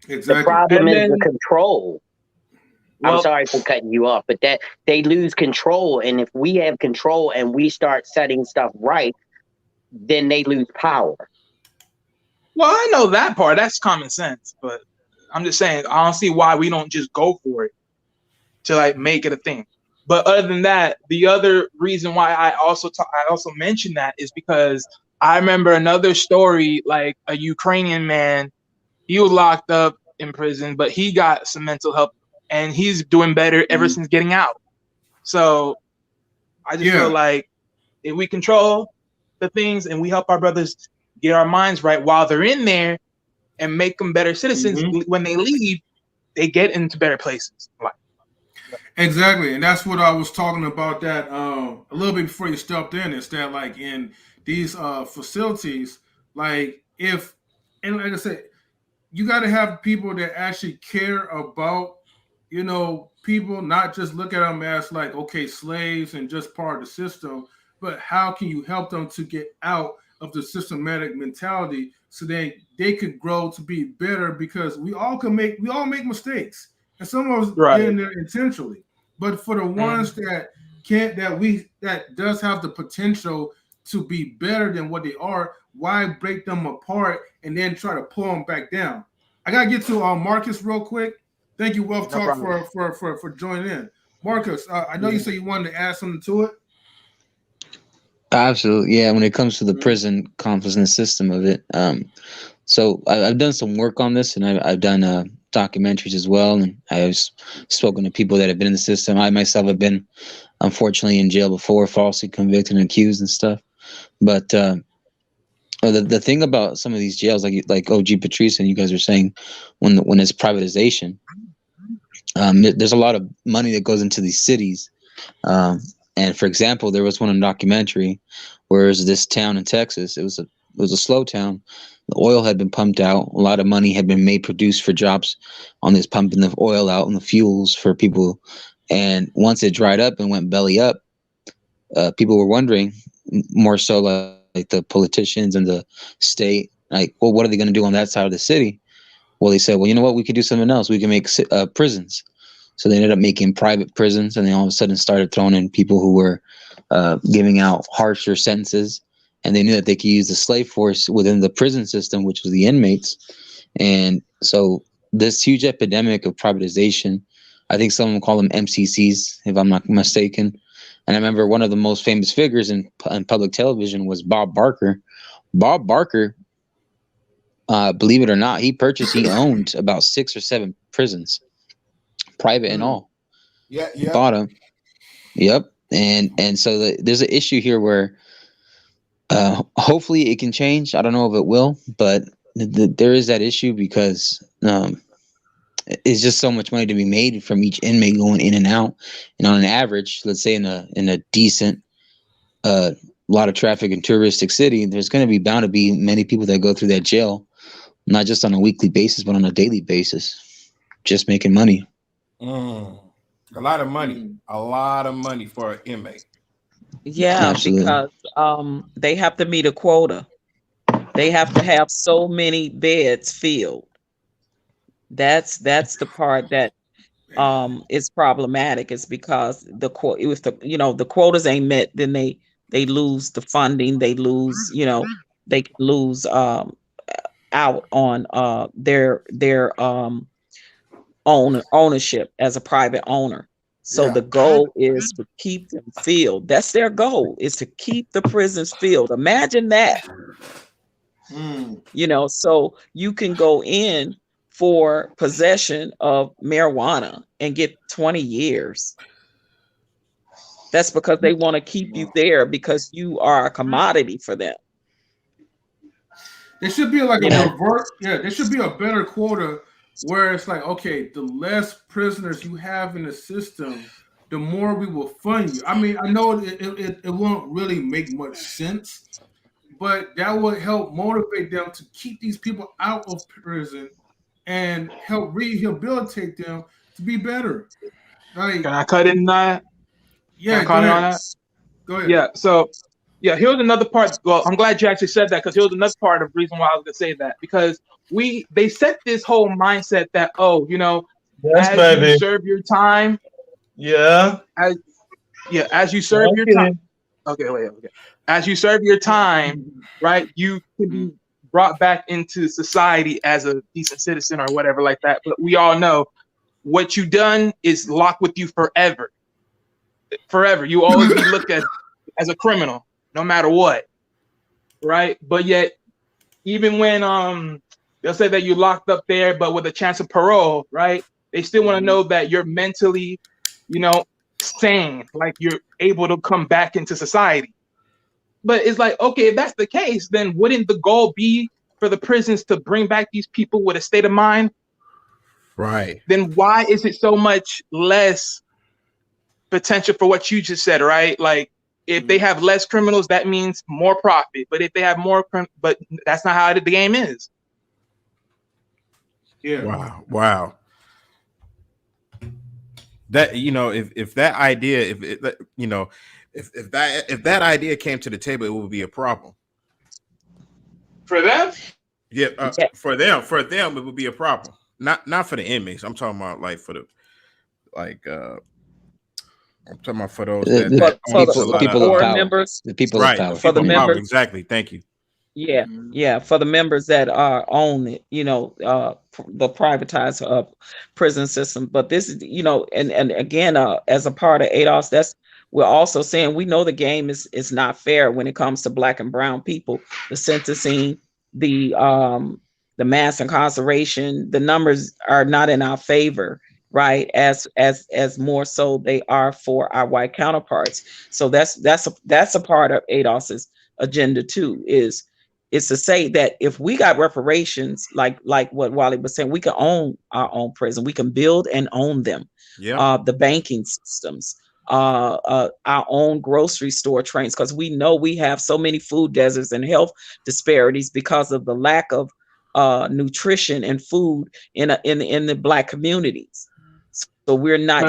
Exactly. The problem is the control. Well, I'm sorry for cutting you off, but that they lose control. And if we have control and we start setting stuff right, then they lose power. Well, I know that part. That's common sense. But I'm just saying, I don't see why we don't just go for it to, like, make it a thing. But other than that, the other reason why I also mentioned that is because I remember another story, like a Ukrainian man. He was locked up in prison, but he got some mental help, and he's doing better ever since getting out. So I just feel like if we control the things and we help our brothers get our minds right while they're in there and make them better citizens, when they leave, they get into better places. Exactly, and that's what I was talking about. That a little bit before you stepped in, is that, like, in these facilities, like, and like I said, you got to have people that actually care about you know, people not just look at them as like, okay, slaves and just part of the system, but how can you help them to get out of the systematic mentality so they could grow to be better, because we all make mistakes, and some of us get in there intentionally. But for the ones that can't, that does have the potential to be better than what they are, why break them apart and then try to pull them back down? I gotta get to Marcus real quick. Thank you, Wealth Talk, for joining in. Marcus, I know you said you wanted to add something to it. Absolutely, yeah. When it comes to the prison complex and the system of it, so I've done some work on this, and I've done documentaries as well, and I've spoken to people that have been in the system. I myself have been, unfortunately, in jail before, falsely convicted and accused and stuff. But the thing about some of these jails, like OG Patrice and you guys are saying, when it's privatization, there's a lot of money that goes into these cities. And for example, there was one in a documentary where it was this town in Texas. It was a slow town. The oil had been pumped out. A lot of money had been produced for jobs on this pumping the oil out and the fuels for people. And once it dried up and went belly up, people were wondering, more so like the politicians and the state, like, well, what are they going to do on that side of the city? Well, they said, well, you know what? We could do something else. We can make prisons. So they ended up making private prisons, and they all of a sudden started throwing in people who were giving out harsher sentences. And they knew that they could use the slave force within the prison system, which was the inmates. And so this huge epidemic of privatization, I think someone call them MCCs, if I'm not mistaken. And I remember one of the most famous figures in public television was Bob Barker. Bob Barker, believe it or not, he owned about 6 or 7 prisons, private and all. Yeah. Bought them. Yep. And so there's an issue here where hopefully it can change. I don't know if it will, but there is that issue because it's just so much money to be made from each inmate going in and out. And on an average, let's say in a decent lot of traffic and touristic city, there's going to be bound to be many people that go through that jail, not just on a weekly basis, but on a daily basis, just making money. A lot of money for an inmate. Yeah, Absolutely. because they have to meet a quota. They have to have so many beds filled. That's the part that is problematic. Is because the quotas ain't met, then they lose the funding. They lose, they lose out on their ownership as a private owner. So the goal is to keep them filled. That's their goal, is to keep the prisons filled. Imagine that. So you can go in for possession of marijuana and get 20 years. That's because they want to keep you there because you are a commodity for them. There should be like a revert. Yeah, there should be a better quota where it's like, okay, the less prisoners you have in the system, the more we will fund you. I mean, I know it won't really make much sense, but that would help motivate them to keep these people out of prison and help rehabilitate them to be better. Like, can I cut in that? Yeah, go ahead. Go ahead. Yeah, so here's another part. Well, I'm glad you actually said that, because here's another part of the reason why I was gonna say that, because they set this whole mindset that, you serve your time. As you serve your time. Okay. As you serve your time, right, you can be brought back into society as a decent citizen or whatever like that. But we all know what you done is locked with you forever. Forever. You always be looked at as a criminal, no matter what. Right? But yet, even when they'll say that you're locked up there, but with a chance of parole, right? They still want to know that you're mentally, sane, like you're able to come back into society. But it's like, okay, if that's the case, then wouldn't the goal be for the prisons to bring back these people with a state of mind? Right. Then why is it so much less potential for what you just said, right? Like, if they have less criminals, that means more profit. But if they have more, but that's not how the game is. Yeah. Wow. that, you know, if that idea, if it, you know, if that idea came to the table, it would be a problem. For them? Yeah, Yeah. for them, it would be a problem. Not for the inmates. I'm talking about like for the like. I'm talking about for those The, that For owns the a the lot of people of board power. members, The people of right, power. for the people of power. members. Exactly. Thank you. Yeah, yeah, for the members that are own it, you know, the privatized prison system. But this is, you know, and again, as a part of ADOS, that's we're also saying we know the game is not fair when it comes to Black and brown people. The sentencing, the mass incarceration, the numbers are not in our favor, right? As more so they are for our white counterparts. So that's a part of ADOS's agenda too, is to say that if we got reparations, like what Wally was saying, we can own our own prison. We can build and own them. Yeah. The banking systems, our own grocery store trains, because we know we have so many food deserts and health disparities because of the lack of nutrition and food in the Black communities. So we're not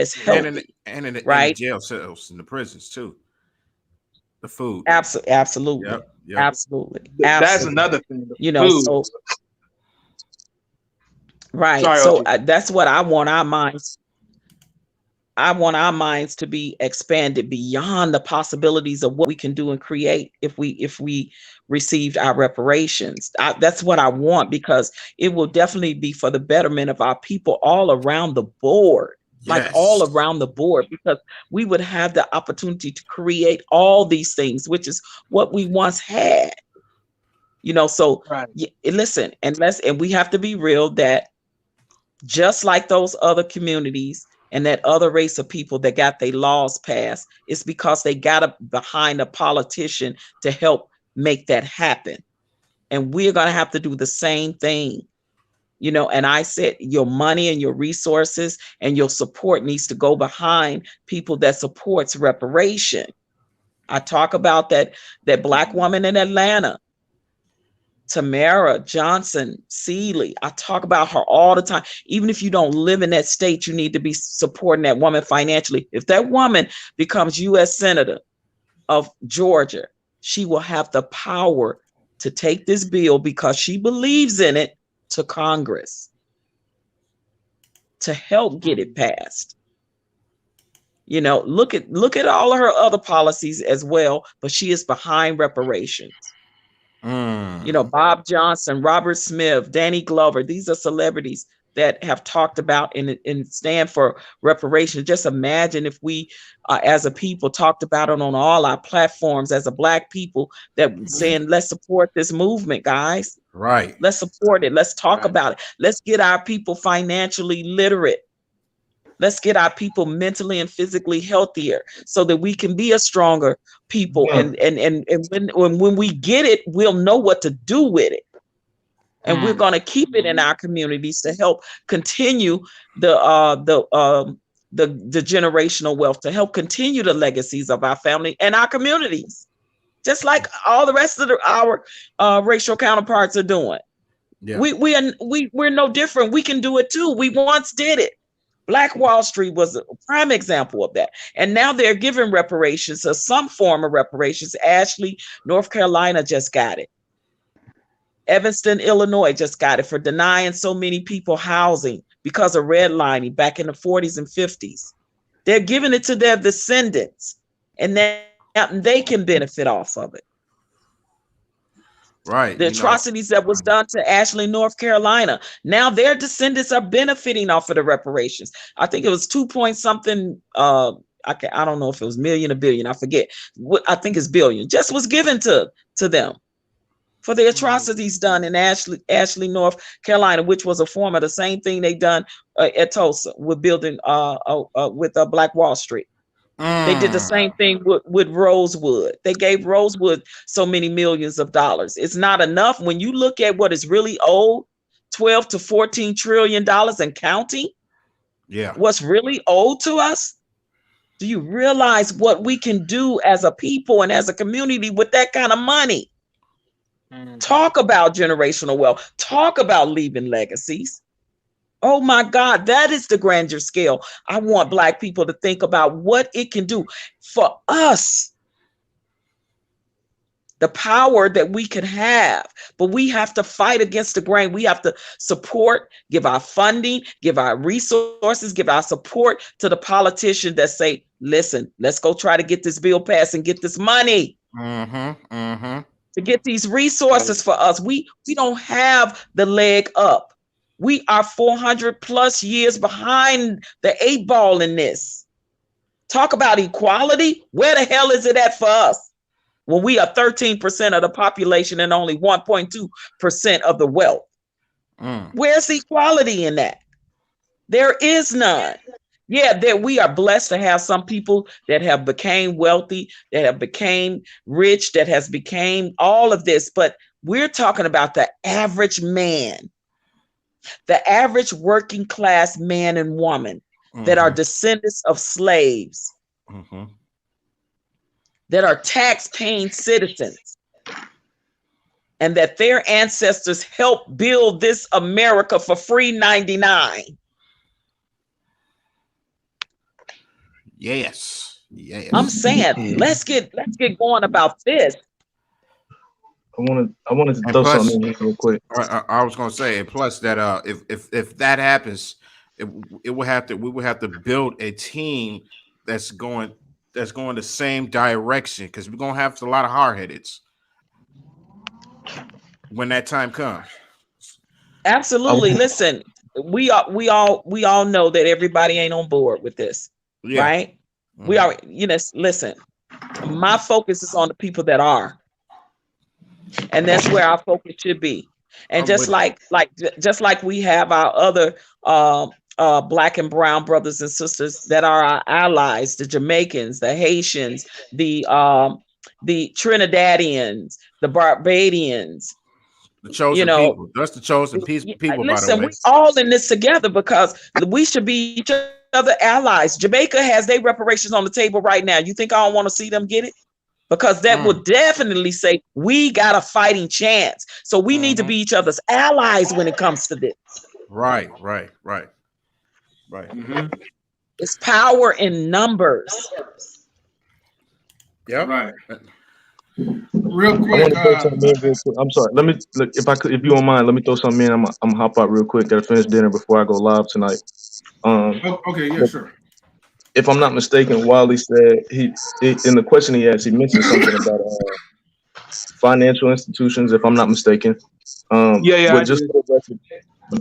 as healthy, in the right? jail cells, in the prisons too. The food. Absolutely. Yep. Yep. Absolutely. That's Absolutely. another thing. The You know, food. so right. Sorry, So OG. that's what I want our minds. I want our minds to be expanded beyond the possibilities of what we can do and create if we received our reparations. That's what I want, because it will definitely be for the betterment of our people all around the board. Like all Yes. around the board, because we would have the opportunity to create all these things, which is what we once had. You know, so Right. listen, and we have to be real that just like those other communities and that other race of people that got their laws passed, it's because they got behind a politician to help make that happen. And we're going to have to do the same thing. You know, and I said your money and your resources and your support needs to go behind people that supports reparation. I talk about that Black woman in Atlanta, Tamara Johnson Seeley. I talk about her all the time. Even if you don't live in that state, you need to be supporting that woman financially. If that woman becomes U.S. Senator of Georgia, she will have the power to take this bill, because she believes in it, to Congress to help get it passed. You know, look at all of her other policies as well, but she is behind reparations. You know, Bob Johnson, Robert Smith, Danny Glover, these are celebrities that have talked about and stand for reparations. Just imagine if we, as a people, talked about it on all our platforms as a Black people, that saying, let's support this movement, guys. Right. Let's support it. Let's talk about it. Let's get our people financially literate. Let's get our people mentally and physically healthier so that we can be a stronger people. Yeah. And when we get it, we'll know what to do with it. And we're going to keep it in our communities to help continue the generational wealth, to help continue the legacies of our family and our communities, just like all the rest of our racial counterparts are doing. Yeah. We're no different. We can do it too. We once did it. Black Wall Street was a prime example of that. And now they're giving reparations, or some form of reparations. Ashley, North Carolina just got it. Evanston, Illinois just got it for denying so many people housing because of redlining back in the 40s and 50s. They're giving it to their descendants, and now they can benefit off of it. Right. The atrocities that was done to Ashley, North Carolina, now their descendants are benefiting off of the reparations. I think it was 2 point something. I don't know if it was million or billion. I forget. I think it's billion. Just was given to them for the atrocities done in Ashley, North Carolina, which was a form of the same thing they done at Tulsa with building with Black Wall Street. They did the same thing with Rosewood. They gave Rosewood so many millions of dollars. It's not enough when you look at what is really owed, $12 to $14 trillion and counting. Yeah. What's really owed to us? Do you realize what we can do as a people and as a community with that kind of money? Talk about generational wealth. Talk about leaving legacies. Oh my God, that is the grandeur scale. I want Black people to think about what it can do for us, the power that we can have. But we have to fight against the grain. We have to support, give our funding, give our resources, give our support to the politicians that say, listen, let's go try to get this bill passed and get this money. To get these resources for us. We don't have the leg up. We are 400 plus years behind the 8 ball in this. Talk about equality. Where the hell is it at for us when we are 13% of the population and only 1.2% of the wealth? Where's the equality in that? There is none. Yeah, that we are blessed to have some people that have became wealthy, that have became rich, that has became all of this. But we're talking about the average man, the average working class man and woman that are descendants of slaves, that are tax-paying citizens, and that their ancestors helped build this America for free 99. Yes. I'm saying, let's get going about this. I wanted to And throw plus, something in real quick. I was going to say, and plus that if that happens, we would have to build a team that's going the same direction, because we're gonna have a lot of hard-headeds when that time comes. Absolutely. Listen, we all know that everybody ain't on board with this, right? We are, listen, my focus is on the people that are, and that's where our focus should be. And just like we have our other Black and brown brothers and sisters that are our allies, the Jamaicans, the Haitians, the Trinidadians, the Barbadians, the chosen people. That's the chosen people. Listen, by the way, we all in this together because we should be each other allies. Jamaica has their reparations on the table right now. You think I don't want to see them get it? Because that would definitely say we got a fighting chance. So we need to be each other's allies when it comes to this. Right. It's power in numbers. Yeah. Right. Real quick. I'm sorry. Let me look, if you don't mind, let me throw something in. I'm gonna hop out real quick. Gotta finish dinner before I go live tonight. Okay. Yeah. Sure. If I'm not mistaken, Wiley said he in the question he asked, he mentioned something about financial institutions. If I'm not mistaken. But just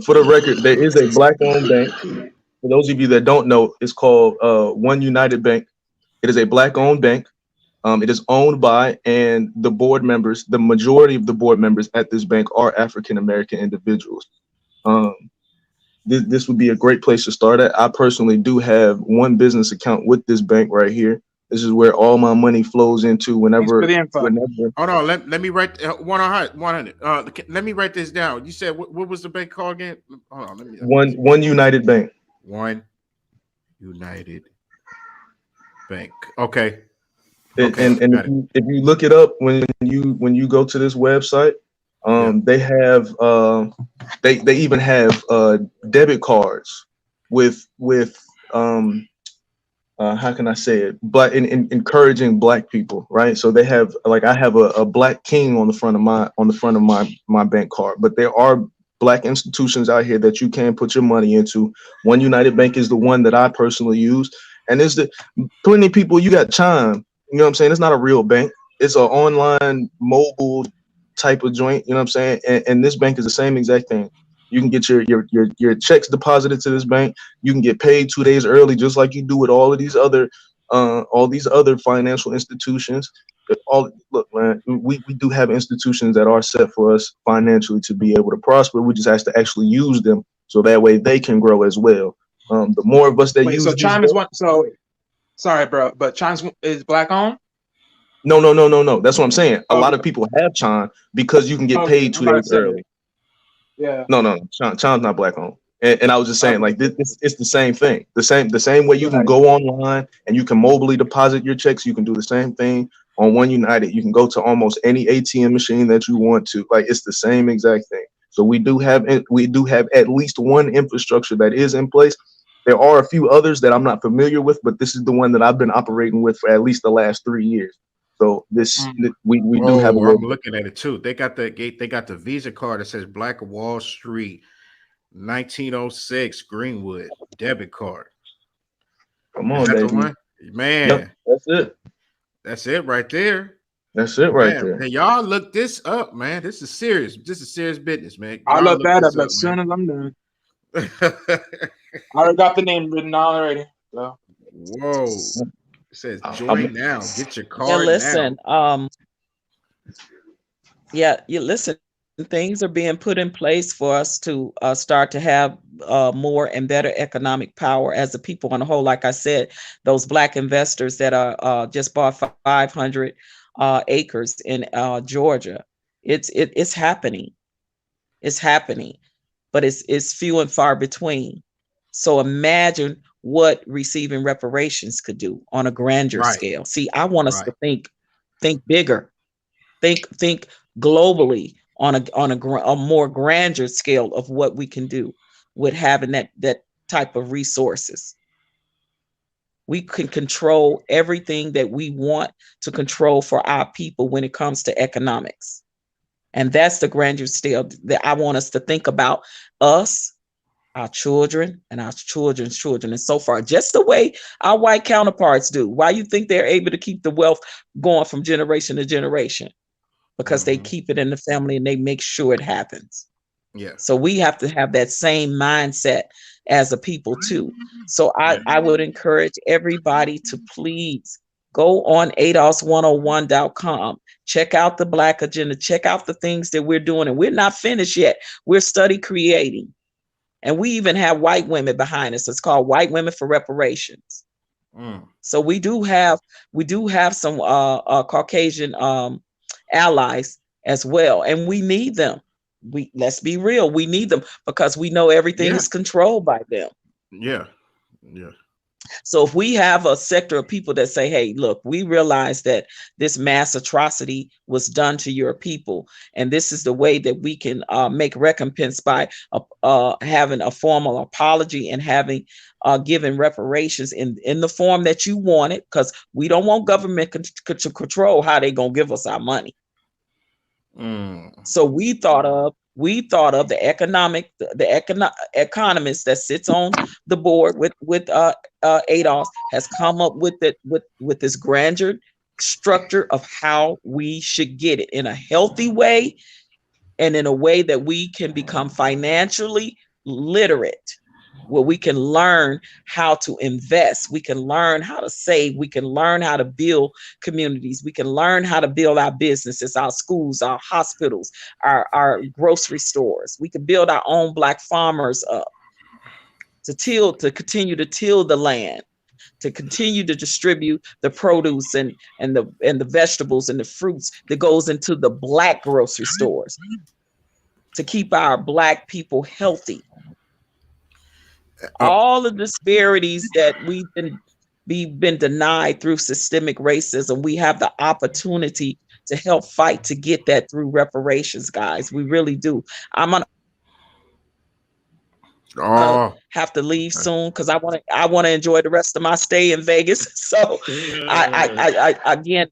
for the record, there is a Black-owned bank. For those of you that don't know, it's called One United Bank. It is a Black-owned bank. It is owned by, and the board members, the majority of the board members at this bank are African-American individuals. This would be a great place to start at. I personally do have one business account with this bank right here. This is where all my money flows into whenever. Hold on, let me write 100. Let me write this down. You said what was the bank called again? Hold on, One United Bank. One United Bank. Okay. And if you look it up when you go to this website, they have they even have debit cards with how can I say it? But in encouraging Black people, right? So they have, like, I have a Black king on the front of my bank card. But there are Black institutions out here that you can put your money into. One United Bank is the one that I personally use, and there's plenty of people. You got Chime. You know what I'm saying? It's not a real bank. It's an online mobile type of joint. You know what I'm saying? And this bank is the same exact thing. You can get your checks deposited to this bank. You can get paid 2 days early, just like you do with all these other financial institutions. Look, man, we do have institutions that are set for us financially to be able to prosper. We just have to actually use them so that way they can grow as well. The more of us that use. So Chime is one. So sorry, bro, but Chime is Black owned. No. That's what I'm saying. A lot of people have Chime because you can get paid 2 days early. Yeah. No. Chime's not Black owned. And I was just saying, like, this it's the same thing. The same way you can go online and you can mobily deposit your checks, you can do the same thing on One United. You can go to almost any ATM machine that you want to. Like, it's the same exact thing. So we do have at least one infrastructure that is in place. There are a few others that I'm not familiar with, but this is the one that I've been operating with for at least the last 3 years. So we do have a I'm little. looking at it too. They got the Visa card that says Black Wall Street 1906 Greenwood debit card. Come Is on, that baby. the one? Man, Yep, that's it. that's it right there. That's it right Man, there. hey, y'all look this up, man. This is serious. This is serious business, man. I'll Y'all look that up this as soon as I'm done. man. I already got the name written already. So. Whoa. It says I'm- join now. Get your Yeah, card listen. now. Yeah, you listen. Things are being put in place for us to start to have more and better economic power as a people on the whole. Like I said, those Black investors that are just bought 500 acres in Georgia. It's happening. It's happening, but it's few and far between. So imagine what receiving reparations could do on a grander Right. scale. See, I want us Right. to think bigger, think globally on a more grander scale of what we can do with having that type of resources. We can control everything that we want to control for our people when it comes to economics. And that's the grander scale that I want us to think about us, our children, and our children's children, and so far, just the way our white counterparts do. Why you think they're able to keep the wealth going from generation to generation? Because they keep it in the family and they make sure it happens. Yeah. So we have to have that same mindset as a people too. So I would encourage everybody to please go on ADOS101.com. Check out the Black Agenda. Check out the things that we're doing. And we're not finished yet. We're study creating. And we even have white women behind us. It's called White Women for Reparations. So we do have some Caucasian allies as well. And we need them. Let's be real. We need them because we know everything is controlled by them. Yeah. Yeah. So if we have a sector of people that say, hey, look, we realize that this mass atrocity was done to your people, and this is the way that we can make recompense by having a formal apology and having given reparations in the form that you want it, because we don't want government to control how they're going to give us our money. So we thought of the economist that sits on the board with ADOS has come up with this grander structure of how we should get it in a healthy way and in a way that we can become financially literate, where we can learn how to invest, we can learn how to save, we can learn how to build communities, we can learn how to build our businesses, our schools, our hospitals, our grocery stores. We can build our own Black farmers up to continue to till the land, to continue to distribute the produce and the vegetables and the fruits that goes into the Black grocery stores, to keep our Black people healthy. All the disparities that we've been denied through systemic racism, we have the opportunity to help fight to get that through reparations, guys. We really do. I'm gonna have to leave soon because I want to enjoy the rest of my stay in Vegas. So I again,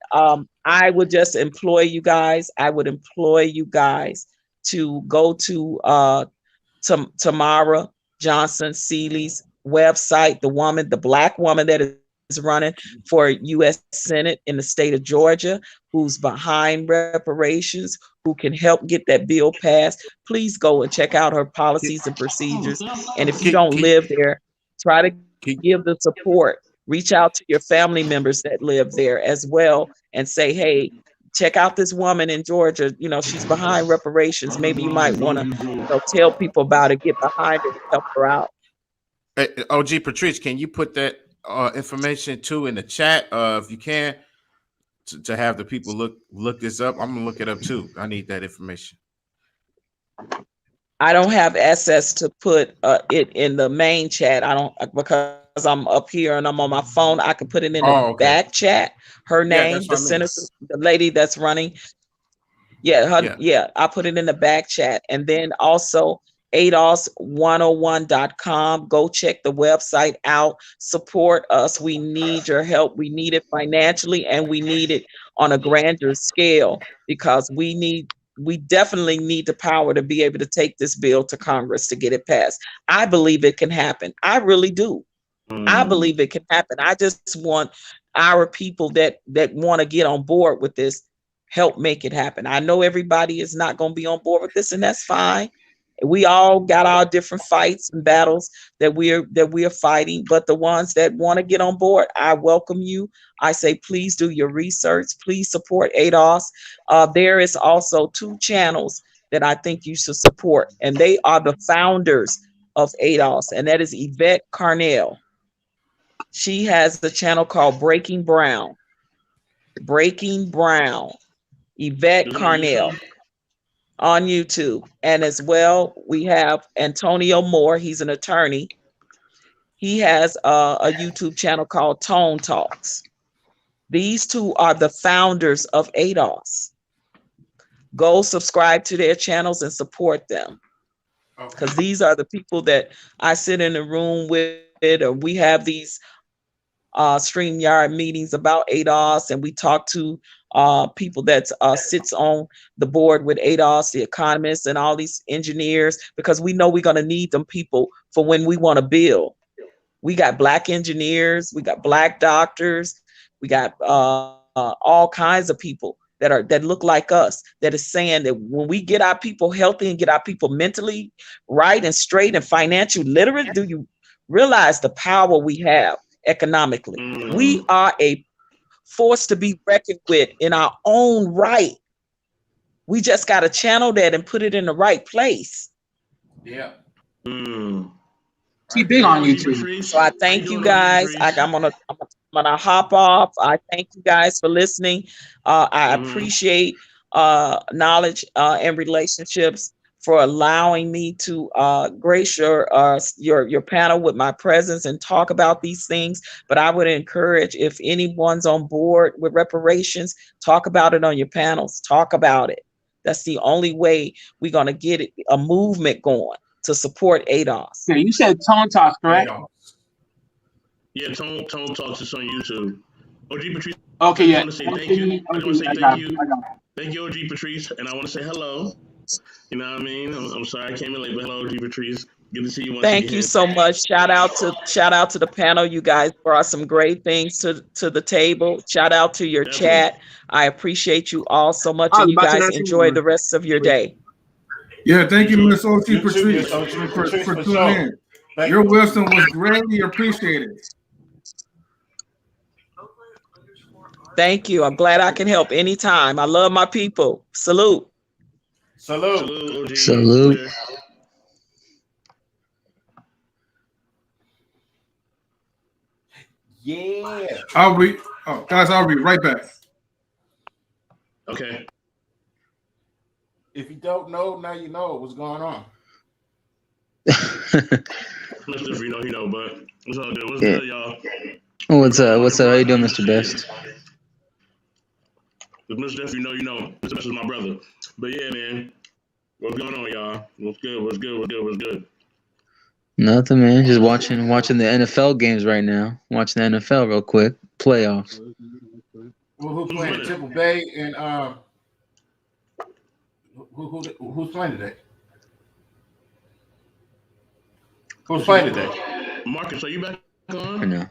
I would just employ you guys. I would employ you guys to go to Tamara Johnson Seeley's website, the Black woman that is running for U.S. Senate in the state of Georgia, who's behind reparations, who can help get that bill passed. Please go and check out her policies and procedures. And if you don't live there, try to give the support. Reach out to your family members that live there as well and say, hey, check out this woman in Georgia. You know, she's behind reparations. Maybe you might want to tell people about it, get behind it, and help her out. Hey, OG Patrice, can you put that information too in the chat if you can, to have the people look this up? I'm gonna look it up too. I need that information. I don't have access to put it in the main chat. I don't, because I'm up here and I'm on my phone. I can put it in the back chat. Her name, the senator, the lady that's running. Yeah, I put it in the back chat. And then also ADOS101.com. Go check the website out. Support us. We need your help. We need it financially, and we need it on a grander scale, because we definitely need the power to be able to take this bill to Congress to get it passed. I believe it can happen. I really do. I believe it can happen. I just want our people that want to get on board with this, help make it happen. I know everybody is not going to be on board with this, and that's fine. We all got our different fights and battles that we are fighting, but the ones that want to get on board, I welcome you. I say, please do your research. Please support ADOS. There is also 2 channels that I think you should support, and they are the founders of ADOS, and that is Yvette Carnell. She has the channel called Breaking Brown. Yvette Carnell on YouTube. And as well, we have Antonio Moore. He's an attorney. He has a YouTube channel called Tone Talks. These 2 are the founders of ADOS. Go subscribe to their channels and support them, because these are the people that I sit in the room with, or we have these StreamYard meetings about ADOS, and we talk to people that sits on the board with ADOS, the economists and all these engineers, because we know we're going to need them people for when we want to build. We got Black engineers, we got Black doctors, we got all kinds of people that look like us, that is saying that when we get our people healthy and get our people mentally right and straight and financially literate, do you realize the power we have economically? We are a force to be reckoned with in our own right. We just got to channel that and put it in the right place. Yeah. She big on YouTube. So I thank you guys. I'm gonna hop off. I thank you guys for listening. I appreciate knowledge and relationships for allowing me to grace your panel with my presence and talk about these things. But I would encourage, if anyone's on board with reparations, talk about it on your panels. Talk about it. That's the only way we're gonna get a movement going to support ADOS. Yeah, you said Tone Talks, correct? Yeah, Tone Talks is on YouTube. OG Patrice. Okay, yeah. I want to say thank you. I want to say thank you. Thank you, OG Patrice. And I want to say hello. You know what I mean? I'm sorry I came in late, but hello, OG Patrice. Good to see you once again. Thank you so much. Shout out to the panel. You guys brought some great things to the table. Shout out to your chat. I appreciate you all so much, and you guys enjoy the rest of your day. Yeah, thank you, Miss OG Patrice, for tuning in. Your wisdom was greatly appreciated. Thank you. I'm glad I can help anytime. I love my people. Salute. Salute. Salute. Yeah. I'll be right back. Okay. If you don't know, now you know what's going on. Mr. You know, but it's all good. What's good, y'all? What's up? How you doing, Mr. Best? If Mr. Jeff, you know. Mr. Best is my brother. But yeah, man. What's going on, y'all? What's good? Nothing, man. Just watching the NFL games right now. Watching the NFL real quick. Playoffs. Well, who's playing? Triple Bay and who's playing today? Who's playing today? Marcus, are you back on? Or no?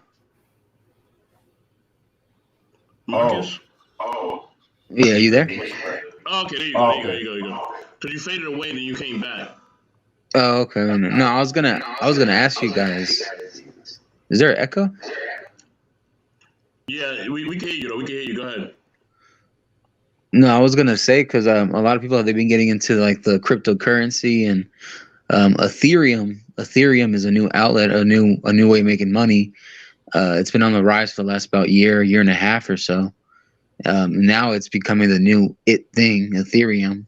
Marcus? Oh. Yeah, you there? Oh, okay, there you go. There you go. Because you faded away and then you came back. Oh, okay. No, I was gonna ask you guys. Is there an echo? Yeah, we can hear you though. We can hear you. Go ahead. No, I was gonna say, because a lot of people, they've been getting into like the cryptocurrency and Ethereum. Ethereum is a new outlet, a new way of making money. It's been on the rise for the last about year and a half or so. Now it's becoming the new thing, Ethereum.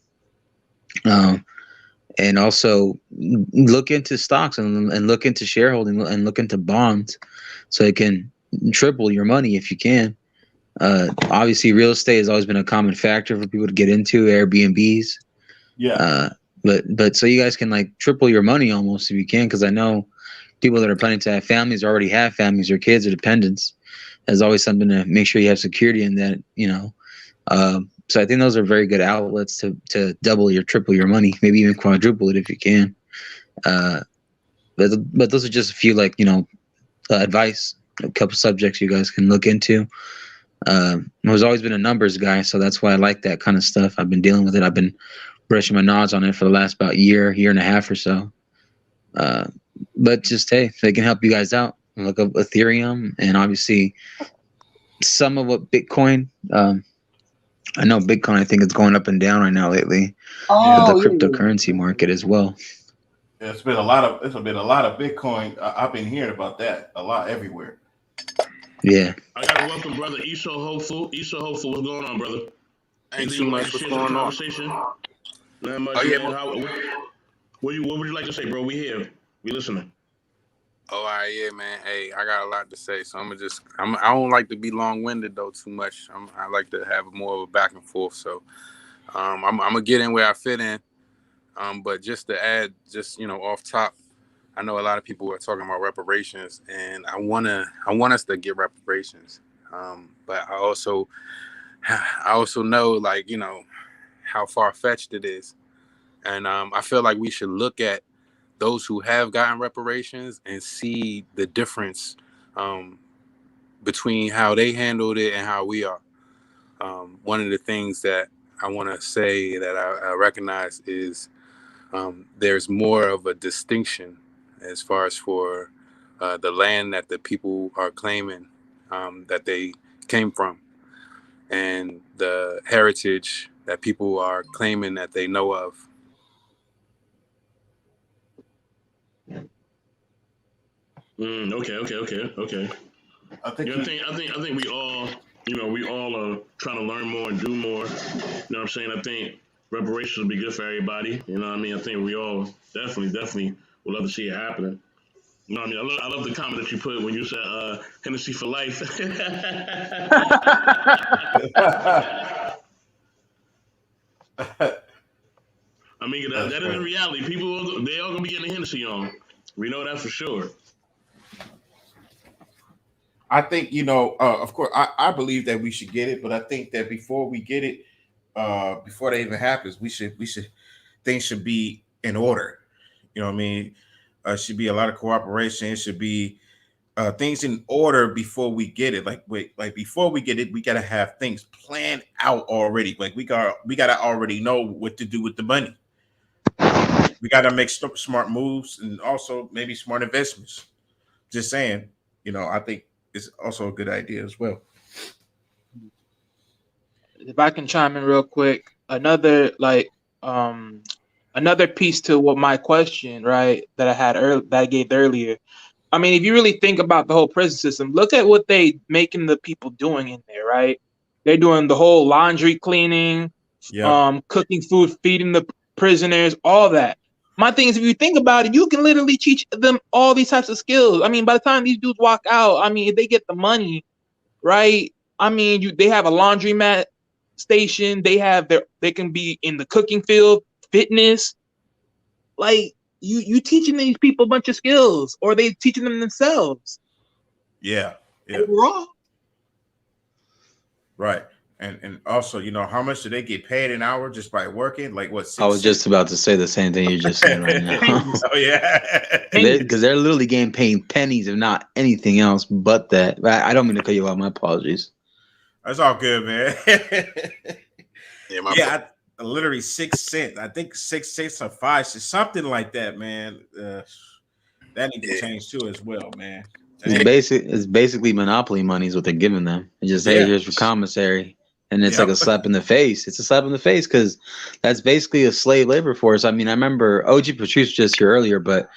And also look into stocks and look into shareholding and look into bonds, so it can triple your money if you can. Obviously, real estate has always been a common factor for people to get into, Airbnbs. Yeah. But so you guys can like triple your money almost if you can, because I know people that are planning to have families already have families or kids or dependents. There's always something to make sure you have security in that, you know. So I think those are very good outlets to double or triple your money, maybe even quadruple it if you can. But those are just a few, like, you know, advice, a couple subjects you guys can look into. I was always been a numbers guy, so that's why I like that kind of stuff. I've been dealing with it. I've been brushing my knowledge on it for the last about year and a half or so. But just, hey, they can help you guys out. Look up Ethereum and obviously some of what Bitcoin. I know Bitcoin, I think it's going up and down right now lately. But the cryptocurrency market as well. It's been a lot of Bitcoin. I've been hearing about that a lot everywhere. Yeah. I gotta welcome brother Esau Hopeful. Esau Hopeful, what's going on, brother? Ain't too much. What's going on? Not much, Oh, yeah, man. What would you like to say, bro? We here. We listening. Oh, all right, yeah, man. Hey, I got a lot to say, so I don't like to be long-winded though too much. I like to have more of a back and forth. So, I'm gonna get in where I fit in. But just to add, just, you know, off top, I know a lot of people are talking about reparations, and I want us to get reparations. But I also know, like, you know, how far-fetched it is, and I feel like we should look at those who have gotten reparations and see the difference between how they handled it and how we are. One of the things that I want to say that I recognize is there's more of a distinction as far as for the land that the people are claiming that they came from, and the heritage that people are claiming that they know of. Okay. I think we all, you know, we all are trying to learn more and do more. You know what I'm saying? I think reparations will be good for everybody. You know what I mean? I think we all definitely would love to see it happening. You know what I mean? I love the comment that you put when you said Hennessy for life. I mean, that is a reality. People, they all gonna be getting Hennessy on. We know that for sure. I think, you know, of course, I believe that we should get it, but I think that before we get it, before that even happens, things should be in order. You know what I mean? Should be a lot of cooperation. It should be things in order before we get it. Like before we get it, we gotta have things planned out already. Like we gotta already know what to do with the money. We gotta make smart moves and also maybe smart investments. Just saying, you know, I think it's also a good idea as well. If I can chime in real quick, another piece to what my question, right, that I had that I gave earlier. I mean, if you really think about the whole prison system, look at what they making the people doing in there, right? They're doing the whole laundry cleaning, cooking food, feeding the prisoners, all that. My thing is, if you think about it, you can literally teach them all these types of skills. I mean, by the time these dudes walk out, I mean, if they get the money, right? I mean, they have a laundromat station. They can be in the cooking field, fitness. Like you teaching these people a bunch of skills, or they teaching them themselves. Yeah. Overall. Right. And also, you know, how much do they get paid an hour just by working? Like what? I was just about to say the same thing you're just saying right now. Oh yeah, because they're literally getting paid pennies, if not anything else but that. I don't mean to cut you off. My apologies. That's all good, man. Yeah, literally 6 cents. I think 6 cents or 5 cents, something like that, man. That needs to change too as well, man. It's basically monopoly money is what they're giving them. It's just, hey, here's your commissary. And it's like a slap in the face. It's a slap in the face because that's basically a slave labor force. I mean, I remember OG Patrice was just here earlier, but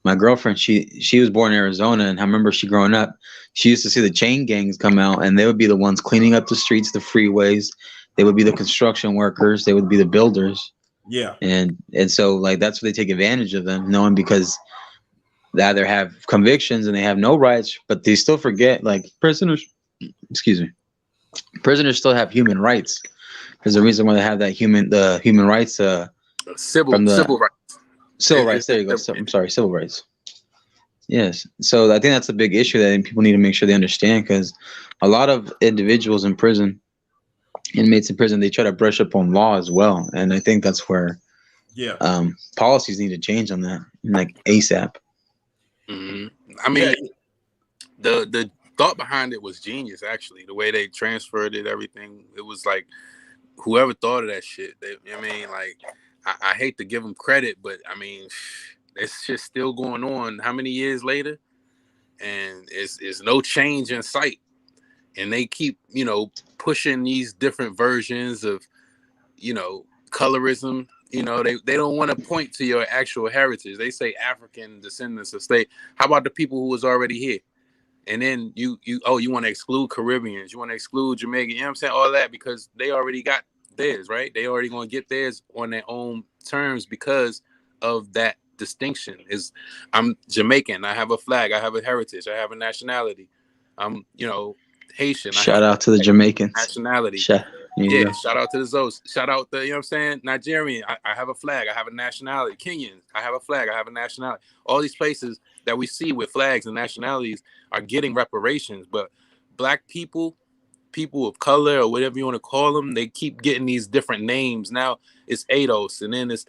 my girlfriend, she was born in Arizona, and I remember she growing up, she used to see the chain gangs come out, and they would be the ones cleaning up the streets, the freeways. They would be the construction workers. They would be the builders. Yeah. And so, like, that's where they take advantage of them, knowing because they either have convictions and they have no rights, but they still forget, like, prisoners, excuse me, prisoners still have human rights. There's a reason why they have that the human rights Civil from the civil rights. civil rights. There you go. I'm sorry, civil rights. Yes. So I think that's a big issue that people need to make sure they understand, because a lot of individuals in prison, inmates in prison, they try to brush up on law as well, and I think that's where policies need to change on that, like ASAP. Mm-hmm. I mean, the thought behind it was genius. Actually, the way they transferred it, everything, it was like whoever thought of that shit. I mean, like I hate to give them credit, but I mean, it's just still going on. How many years later? And it's no change in sight. And they keep, pushing these different versions of, colorism. They don't want to point to your actual heritage. They say African descendants of state. How about the people who was already here? And then you want to exclude Caribbeans, you want to exclude Jamaican, you know what I'm saying? All that because they already got theirs, right? They already going to get theirs on their own terms because of that distinction. I'm Jamaican, I have a flag, I have a heritage, I have a nationality. I'm, Haitian. Shout out to the Jamaicans. Nationality. Shout out to the Zos. Shout out the, you know what I'm saying? Nigerian. I have a flag. I have a nationality. Kenyan. I have a flag. I have a nationality. All these places that we see with flags and nationalities are getting reparations. But black people of color, or whatever you want to call them, they keep getting these different names. Now it's ADOS, and then it's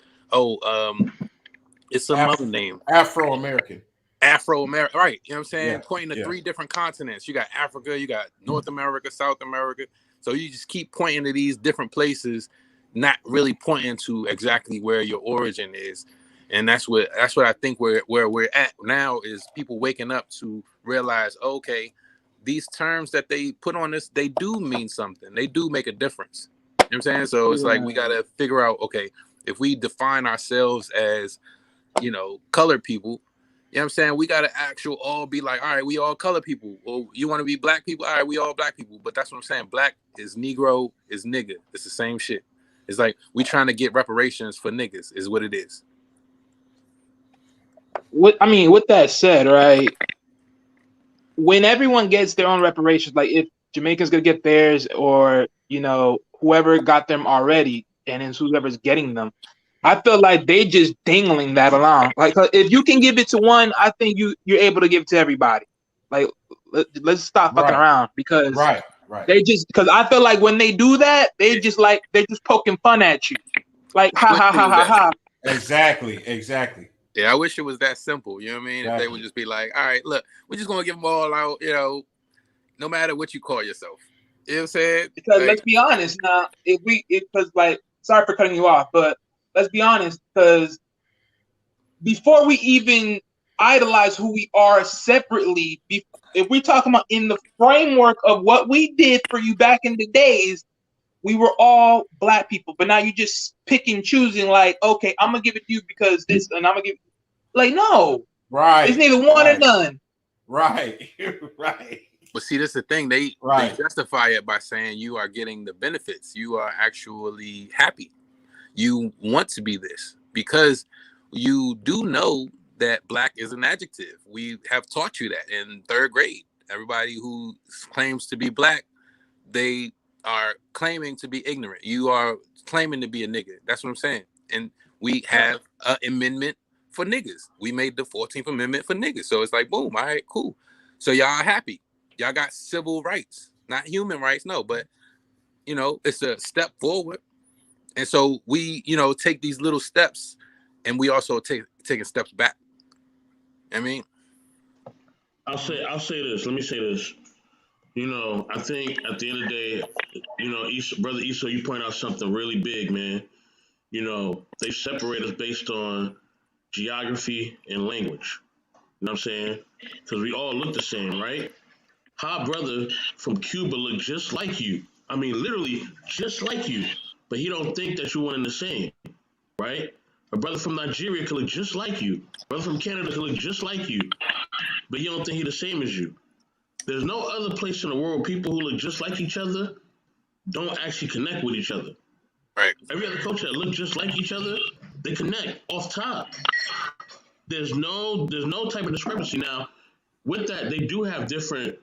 some other name. Afro-American. Afro-American, right? You know what I'm saying? Yeah, Pointing to 3 different continents. You got Africa, you got North America, South America. So you just keep pointing to these different places, not really pointing to exactly where your origin is. And that's what I think where we're at now is people waking up to realize, okay, these terms that they put on this, they do mean something. They do make a difference. You know what I'm saying? So it's like we gotta figure out, okay, if we define ourselves as, colored people, you know what I'm saying? We got to all be like, all right, we all color people. Well, you want to be black people? All right, we all black people. But that's what I'm saying. Black is Negro is nigga. It's the same shit. It's like we trying to get reparations for niggas is what it is. With that said, right, when everyone gets their own reparations, like if Jamaicans going to get theirs or, whoever got them already and then whoever's getting them, I feel like they just dingling that along. Like if you can give it to one, I think you're able to give it to everybody. Like let's stop fucking around because they just because I feel like when they do that, they're just poking fun at you. Like ha. Exactly. Yeah, I wish it was that simple. You know what I mean? Exactly. If they would just be like, all right, look, we're just gonna give them all out, no matter what you call yourself. You know what I'm saying? Because let's be honest now, sorry for cutting you off, but let's be honest, because before we even idolize who we are separately, if we're talking about in the framework of what we did for you back in the days, we were all black people. But now you just pick and choosing, like, okay, I'm going to give it to you because this, and I'm going to give like, no. Right. It's neither one or none. Right. But see, that's the thing. They justify it by saying you are getting the benefits. You are actually happy. You want to be this because you do know that black is an adjective. We have taught you that in 3rd grade. Everybody who claims to be black, they are claiming to be ignorant. You are claiming to be a nigga. That's what I'm saying. And we have an amendment for niggas. We made the 14th Amendment for niggas. So it's like, boom, all right, cool. So y'all are happy. Y'all got civil rights, not human rights, no, but, it's a step forward. And so we, take these little steps and we also taking steps back. I mean, I'll say this. Let me say this. I think at the end of the day, Brother Issa, you point out something really big, man. They separate us based on geography and language. You know what I'm saying? Because we all look the same, right? Our brother from Cuba look just like you. I mean, literally just like you. But he don't think that you're one and the same, right? A brother from Nigeria could look just like you. A brother from Canada could look just like you. But he don't think he's the same as you. There's no other place in the world people who look just like each other don't actually connect with each other. Right. Every other culture that look just like each other, they connect off top. There's no type of discrepancy. Now, with that, they do have different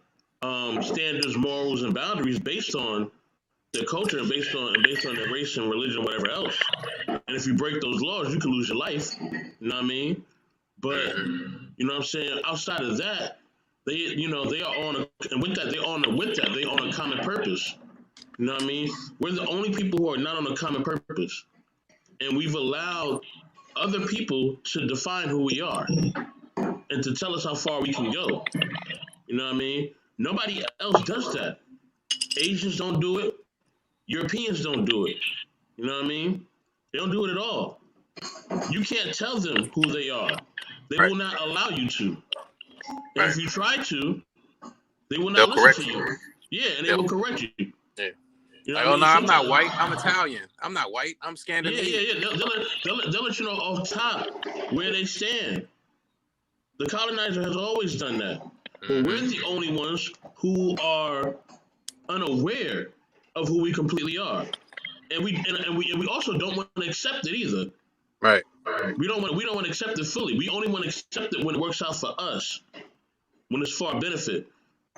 standards, morals, and boundaries based on their culture, based on their race and religion, whatever else. And if you break those laws, you can lose your life. You know what I mean? But you know what I'm saying. Outside of that, they are on a, and with that they on a common purpose. You know what I mean? We're the only people who are not on a common purpose, and we've allowed other people to define who we are and to tell us how far we can go. You know what I mean? Nobody else does that. Asians don't do it. Europeans don't do it. You know what I mean? They don't do it at all. You can't tell them who they are. They Right. will not allow you to. And Right. if you try to, they will They'll not correct listen to you. you. Yeah, and they They'll- will correct you. Yeah. You know Like, what I oh mean? no, I'm not Sometimes- white. I'm Italian. I'm not white. I'm Yeah, Scandinavian. They'll let you know off top where they stand. The colonizer has always done that. But we're the only ones who are unaware of who we completely are. And we also don't want to accept it either. Right. We don't want to accept it fully. We only want to accept it when it works out for us, when it's for our benefit.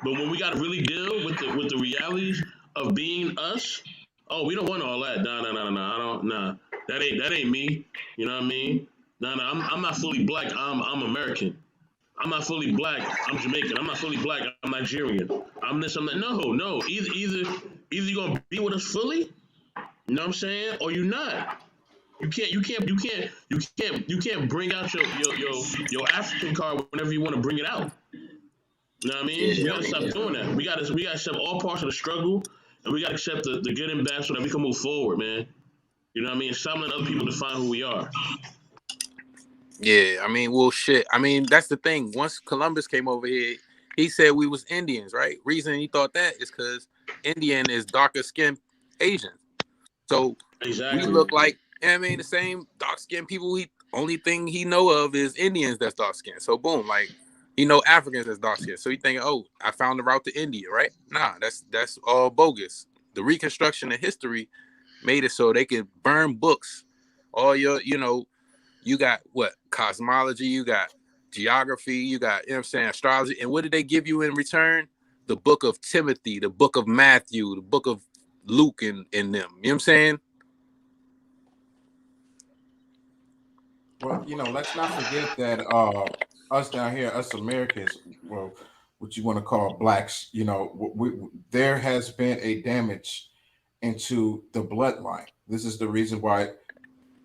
But when we got to really deal with the realities of being us, oh, we don't want all that. Nah. That ain't me. You know what I mean? Nah. I'm not fully black. I'm American. I'm not fully black. I'm Jamaican. I'm not fully black. I'm Nigerian. I'm this. I'm that. No. Either you're gonna be with us fully. You know what I'm saying? Or you're not. You can't bring out your African card whenever you want to bring it out. You know what I mean? Yeah. We gotta stop doing that. We gotta accept all parts of the struggle, and we gotta accept the good and bad so that we can move forward, man. You know what I mean? Stop letting other people define who we are. Yeah, I mean, well, shit. I mean, that's the thing. Once Columbus came over here, he said we was Indians, right? Reason he thought that is because Indian is darker skinned Asian. So Exactly. we look like, you know what I mean, the same dark skinned people. He only thing he know of is Indians that's dark skinned. So boom, like he know Africans that's dark skinned. So he thinking, oh, I found the route to India, right? Nah, that's all bogus. The Reconstruction of history made it so they could burn books. All your, you got what? Cosmology, you got geography, you got, astrology. And what did they give you in return? The book of Timothy, the book of Matthew, the book of Luke and them. You know what I'm saying? Well, let's not forget that us down here, us Americans, well, what you want to call blacks, there has been a damage into the bloodline. This is the reason why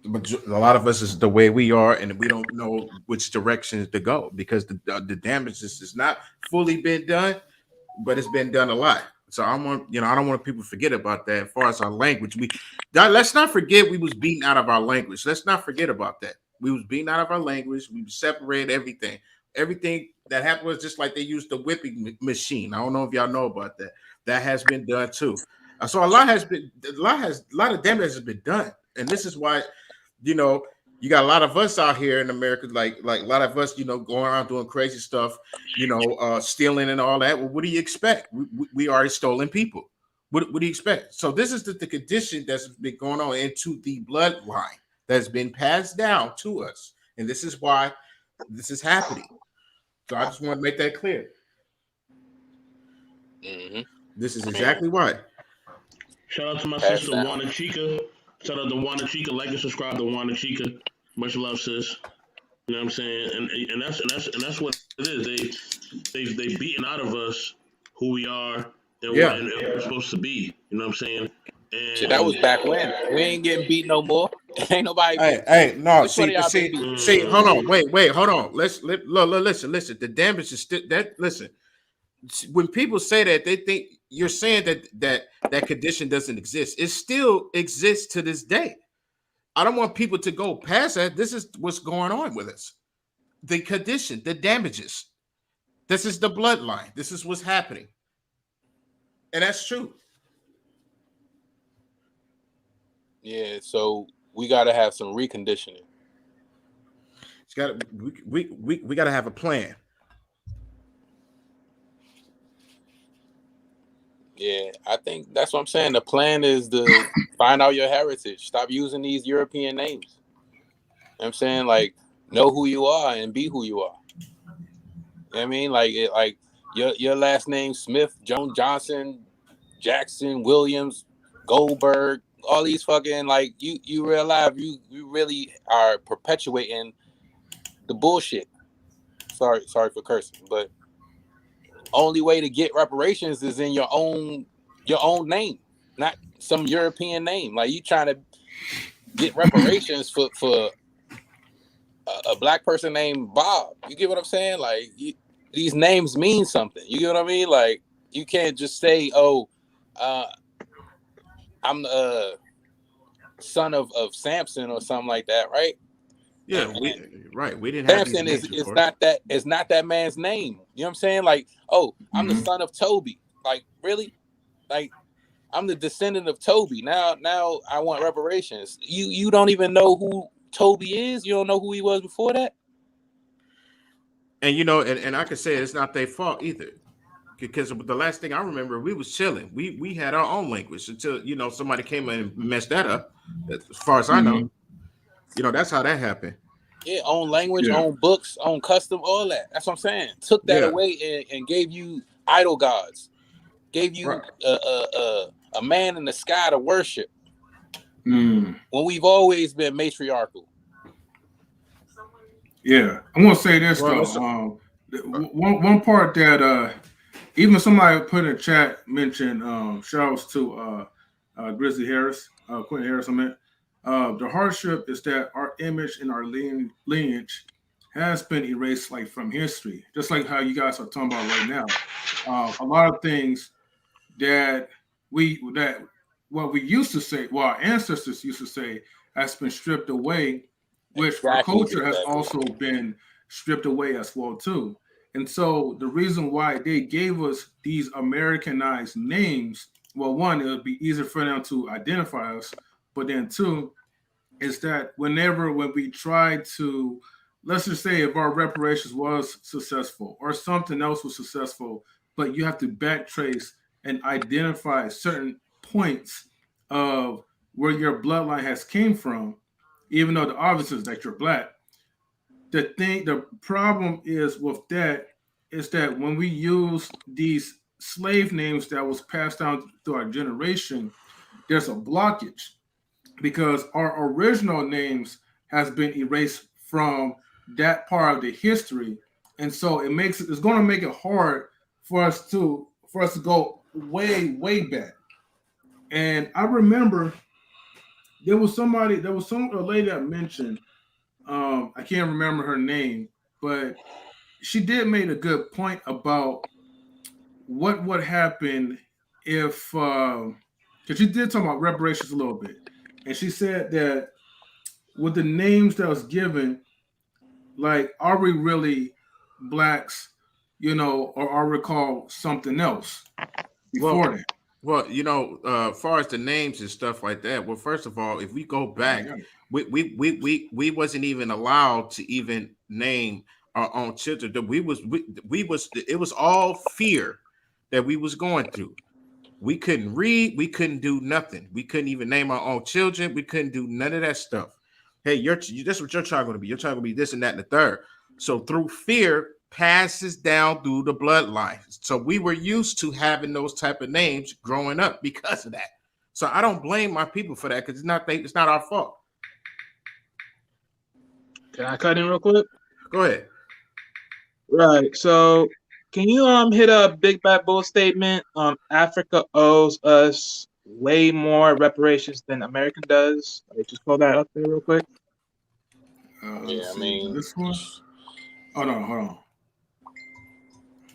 a lot of us is the way we are, and we don't know which direction to go because the damage is not fully been done, but it's been done a lot. So I don't want people to forget about that. As far as our language, let's not forget we was beaten out of our language. Let's not forget about that. We was beaten out of our language. We separated everything. Everything that happened was just like they used the whipping machine. I don't know if y'all know about that. That has been done too. So a lot of damage has been done, and this is why, you got a lot of us out here in America, like a lot of us, going around doing crazy stuff, stealing and all that. Well, what do you expect? We are stolen people. What do you expect? So this is the condition that's been going on into the bloodline that's been passed down to us, and this is why this is happening. So I just want to make that clear. Mm-hmm. This is exactly why. Shout out to my sister Wanda Chica. Shout out to Wanda Chica. Like and subscribe to Wanda Chica. Much love, sis. You know what I'm saying? And that's what it is. They've beaten out of us who we are and what we're supposed to be. You know what I'm saying? And shit, that was back when. We ain't getting beat no more. Ain't nobody. No. Which one of y'all been beat? Hold on. Wait. Hold on. Listen. The damage is still that. Listen. When people say that, they think you're saying that condition doesn't exist. It still exists to this day. I don't want people to go past that. This is what's going on with us. The condition, the damages. This is the bloodline. This is what's happening. And that's true. Yeah, so we got to have some reconditioning. We got to have a plan. Yeah, I think that's what I'm saying. The plan is to find out your heritage. Stop using these European names. You know what I'm saying? Like, know who you are and be who you are. You know what I mean? Like your last name Smith, Jones, Johnson, Jackson, Williams, Goldberg, all these fucking like you realize you really are perpetuating the bullshit. Sorry for cursing, but only way to get reparations is in your own name, not some European name. Like you trying to get reparations for a black person named Bob. You get what I'm saying? Like these names mean something. You get what I mean? Like you can't just say, "Oh, I'm the son of Samson" or something like that, right? Yeah, And we didn't have these Samson names is recorded. not that man's name. You know what I'm saying? Like, oh, I'm the son of Toby. Like, really? Like, I'm the descendant of Toby. Now I want reparations. You don't even know who Toby is. You don't know who he was before that. And you know, and I can say it's not their fault either. Because the last thing I remember, we was chilling. We had our own language until somebody came in and messed that up. As far as I know, that's how that happened. Yeah, own language, own books, own custom, all that. That's what I'm saying. Took that away and gave you idol gods. Gave you a man in the sky to worship. When we've always been matriarchal. Yeah, I'm gonna say this though. One part that even somebody put in chat mentioned shouts to Grizzly Harris, Quentin Harris. I meant the hardship is that our image and our lineage has been erased like from history, just like how you guys are talking about right now. A lot of things that what we used to say, well, our ancestors used to say, has been stripped away, which our culture has also been stripped away as well too. And so the reason why they gave us these Americanized names, well, one, it would be easier for them to identify us, but then two, is that when we try to, let's just say if our reparations was successful or something else was successful, but you have to backtrace and identify certain points of where your bloodline has came from, even though the obvious is that you're black. The problem is with that is that when we use these slave names that was passed down through our generation, there's a blockage because our original names has been erased from that part of the history, and so it's going to make it hard for us to go way back. And I remember there was a lady that mentioned, I can't remember her name, but she did make a good point about what would happen if, because she did talk about reparations a little bit, and she said that with the names that was given, like, are we really blacks, or are we called something else before that? Well, as far as the names and stuff like that, well, first of all, if we go back, we wasn't even allowed to even name our own children. It was all fear that we was going through. We couldn't read, we couldn't do nothing. We couldn't even name our own children. We couldn't do none of that stuff. Hey, this what your child going to be. Your child going to be this and that and the third. So through fear passes down through the bloodline. So we were used to having those type of names growing up because of that. So I don't blame my people for that because it's not our fault. Can I cut in real quick? Go ahead. Right. So can you hit a big bad bull statement? Africa owes us way more reparations than America does. I just pull that up there real quick. Yeah, I mean this one. Oh no, hold on.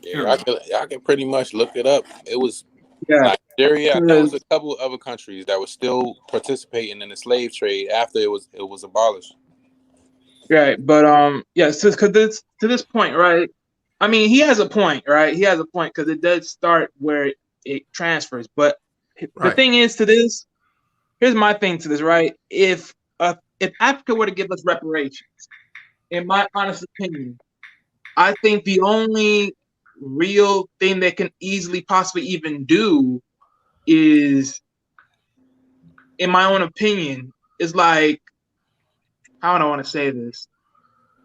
Yeah, I can pretty much look it up. It was Nigeria. I think it was a couple of other countries that were still participating in the slave trade after it was abolished. Right, but so because to this point, right? I mean, he has a point, right? He has a point because it does start where it transfers. But the thing is to this, here's my thing to this, right? If Africa were to give us reparations, in my honest opinion, I think the only real thing they can easily possibly even do is, in my own opinion, is like, how do I want to say this?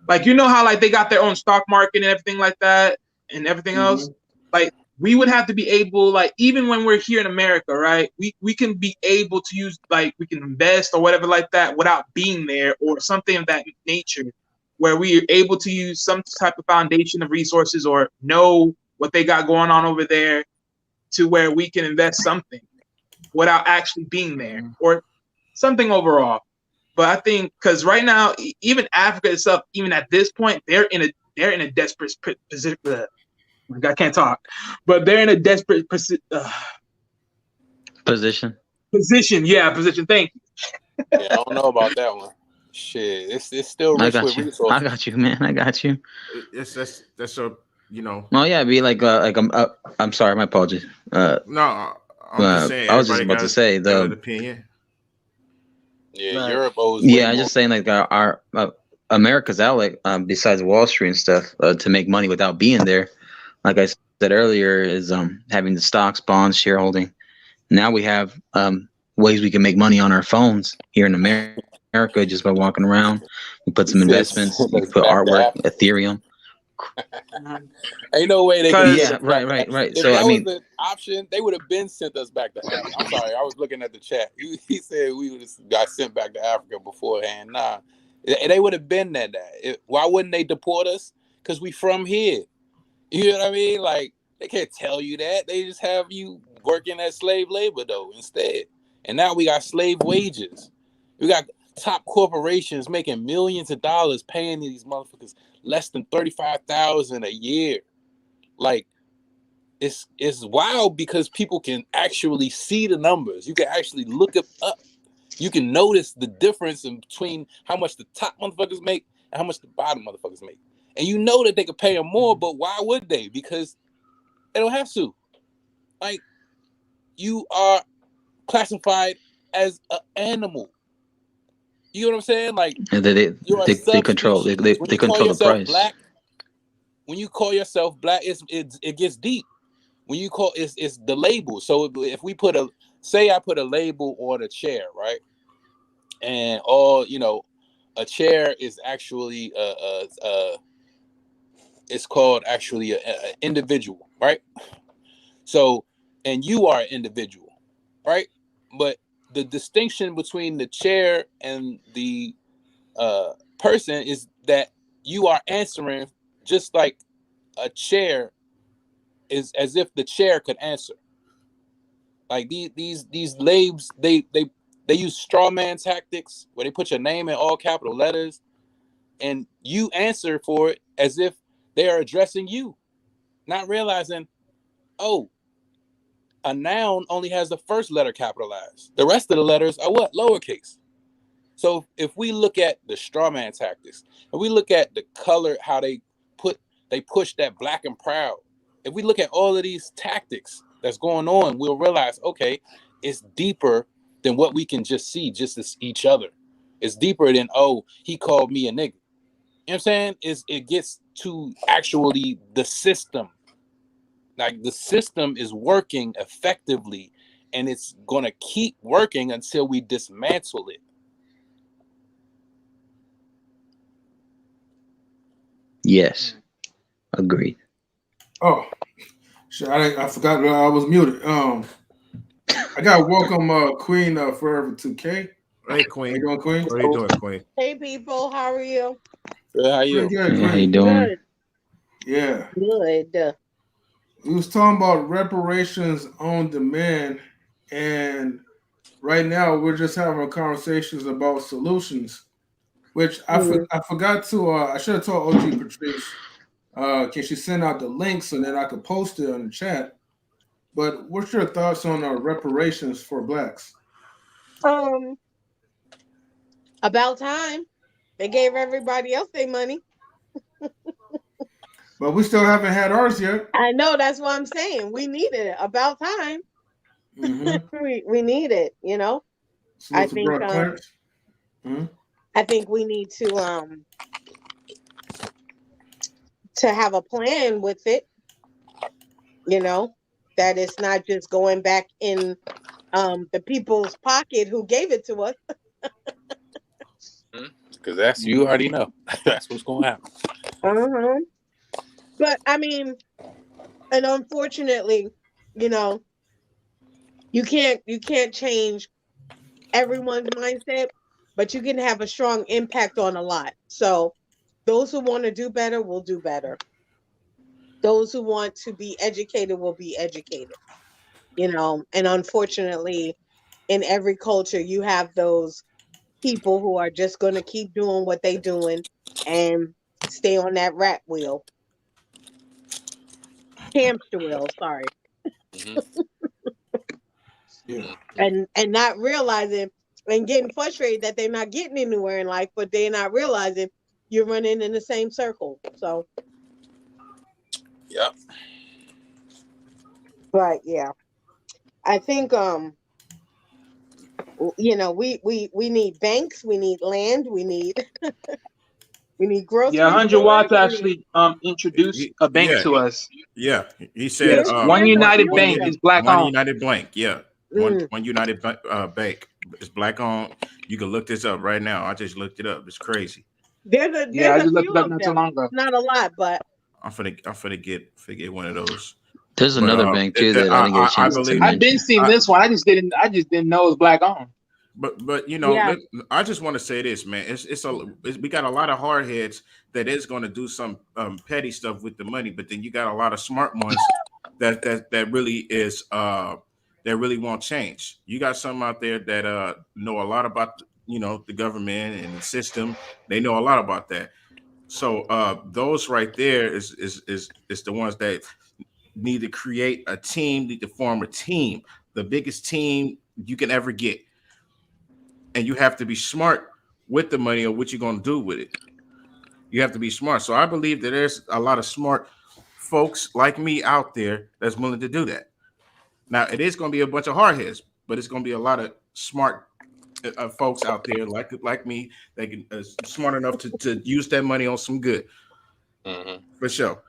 Like, how like they got their own stock market and everything like that and everything else? like we would have to be able, like, even when we're here in America, right? We can be able to use, like, we can invest or whatever like that without being there, or something of that nature, where we are able to use some type of foundation of resources or know what they got going on over there, to where we can invest something without actually being there, or something overall. But I think, because right now, even Africa itself, even at this point, they're in a desperate position. I can't talk, but they're in a desperate Position. position. Position. Thank you. Yeah, I don't know about that one. Shit, it's still I rich got with you. resources. I got you, man. I got you. That's a you know. Oh yeah, be like I'm sorry, my apologies. No, I'm just saying. I was just Everybody about to say got an the opinion. Yeah, Right. Europe owes way yeah. I'm more. just saying like our America's out like besides Wall Street and stuff to make money without being there. Like I said earlier, is having the stocks, bonds, shareholding. Now we have ways we can make money on our phones here in America just by walking around. We put He some says investments. send You us can put back to artwork, Africa. Ethereum. Ain't no way they can Because send Yeah, us back to right. Africa. If So I that was mean, an option, they would have been sent us back to Africa. I'm sorry, I was looking at the chat. He said we would have got sent back to Africa beforehand. Nah, they would have been that. Why wouldn't they deport us? Because we from here. You know what I mean? Like, they can't tell you that. They just have you working as slave labor though instead. And now we got slave wages. We got top corporations making millions of dollars paying these motherfuckers less than $35,000 a year. Like, it's wild because people can actually see the numbers. You can actually look it up. You can notice the difference in between how much the top motherfuckers make and how much the bottom motherfuckers make. And you know that they could pay them more, but why would they? Because they don't have to. Like, you are classified as an animal. You know what I'm saying? Like, you're a they control subspecies. When they you call control the yourself price. black, it gets deep. When you call it's the label. So if we put I put a label on a chair, right? And a chair is actually it's called actually a individual, right? So, and you are an individual, right? But the distinction between the chair and the person is that you are answering just like a chair is, as if the chair could answer. Like these labels, they use straw man tactics where they put your name in all capital letters, and you answer for it as if they are addressing you, not realizing, oh, a noun only has the first letter capitalized. The rest of the letters are what? Lowercase. So if we look at the straw man tactics, and we look at the color, how they push that black and proud. If we look at all of these tactics that's going on, we'll realize, okay, it's deeper than what we can just see, just as each other. It's deeper than, oh, he called me a nigga. You know what I'm saying? It gets to actually the system. Like, the system is working effectively, and it's going to keep working until we dismantle it. Yes, agreed. Oh, shit, I forgot I was muted. I got welcome Queen Forever 2K. Hey, How Queen. you doing, Queen? How you doing, Queen? Hey people, how are you? How are you? Pretty good, Hey, how you Queen. doing? Good, Yeah. good. We was talking about reparations on demand, and right now we're just having conversations about solutions, which Mhm. I forgot to I should have told OG Patrice can she send out the links and then I could post it on the chat. But what's your thoughts on reparations for blacks? Um, about time. They gave everybody else their money. But we still haven't had ours yet. I know, that's what I'm saying. We needed it. About time. Mm-hmm. we need it, you know. I Salute to think brother Clarence. Mm-hmm. I think we need to have a plan with it, you know, that it's not just going back in the people's pocket who gave it to us. Because that's, you already know. That's what's going to happen. Uh-huh. But I mean, And unfortunately, you know, you can't change everyone's mindset, but you can have a strong impact on a lot. So those who want to do better will do better. Those who want to be educated will be educated, and unfortunately in every culture you have those people who are just going to keep doing what they doing and stay on that rat wheel, hamster wheel, sorry. Mhm. Yeah. And not realizing and getting frustrated that they're not getting anywhere in life, but they're not realizing you're running in the same circle. So, Yep. but yeah, I think we need banks, we need land, we need Yeah, grocery 100 stores, Watts actually introduced a bank Yeah, to us. yeah. He said Yes, One There's a United few of Bank them. is black One owned. United Bank. Yeah, Mm. One United Bank is black owned. You can look this up right now. I just looked it up. It's crazy. Yeah, There's I a just looked few it up of not too them. long ago. Not a lot, but I'm finna get one of those. There's But another bank too that I didn't get a I chance to believe. I've been mention. seeing this one. I just didn't know it was black owned. But yeah. I just want to say this, man. We got a lot of hard heads that is going to do some petty stuff with the money, but then you got a lot of smart ones that really is that really won't change. You got some out there that know a lot about the government and the system. They know a lot about that. So those right there is the ones that need to create a team, need to form a team, the biggest team you can ever get, and you have to be smart with the money or what you're going to do with it. You have to be smart. So I believe that there's a lot of smart folks like me out there that's willing to do that. Now it is going to be a bunch of hardheads, but it's going to be a lot of smart folks out there like me that can smart enough to use that money on some good. Mhm. For sure.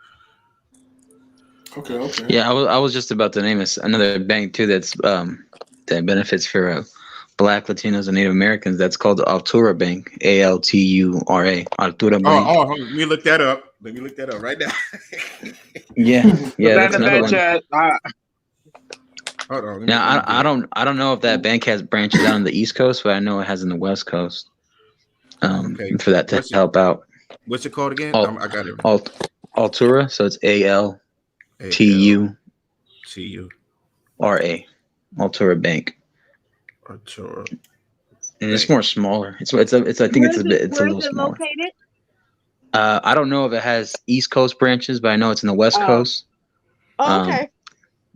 Okay. Yeah, I was just about to name another bank too that benefits for Black, Latinos, and Native Americans. That's called the Altura Bank, Altura, Altura Bank. Let me look that up. Let me look that up right now. Yeah, Put that that's in the another bad one. chat. Hold on. Now I don't know if that bank has branches out on the East Coast, but I know it has in the West Coast. Okay. For that to help out. What's it called again? I got it. Altura, so it's ALTURA, Altura Bank. Altura. And it's more smaller. I think it's a little smaller. Located? I don't know if it has East Coast branches, but I know it's in the West Coast. Oh, okay.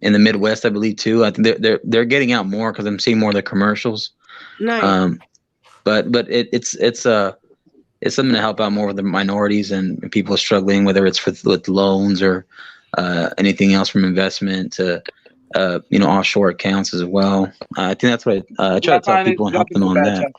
In the Midwest, I believe too. I think they're getting out more because I'm seeing more of the commercials. Nice. But it's something to help out more with the minorities and people struggling, whether it's with loans or anything else from investment to offshore accounts as well. I think that's what I try to tell people and help them on that.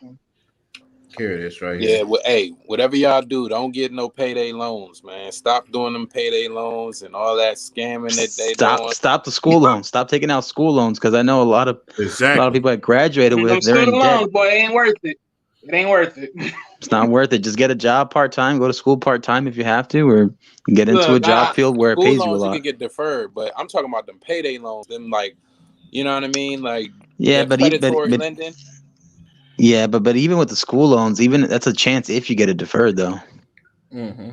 Here it is, right Yeah, here. well, hey, whatever y'all do, don't get no payday loans, man. Stop doing them payday loans and all that scamming that they doing. Stop the school loans. Stop taking out school loans because I know a lot of people I graduated with, they're in debt. Loans, boy, it ain't worth it. It ain't worth it. It's not worth it. Just get a job part-time, go to school part-time if you have to, or get into a job field where it pays you a lot. You can get deferred, but I'm talking about them payday loans. Them you know what I mean? Like predatory lending. Yeah, but even with the school loans, even that's a chance if you get it deferred though. Mm-hmm.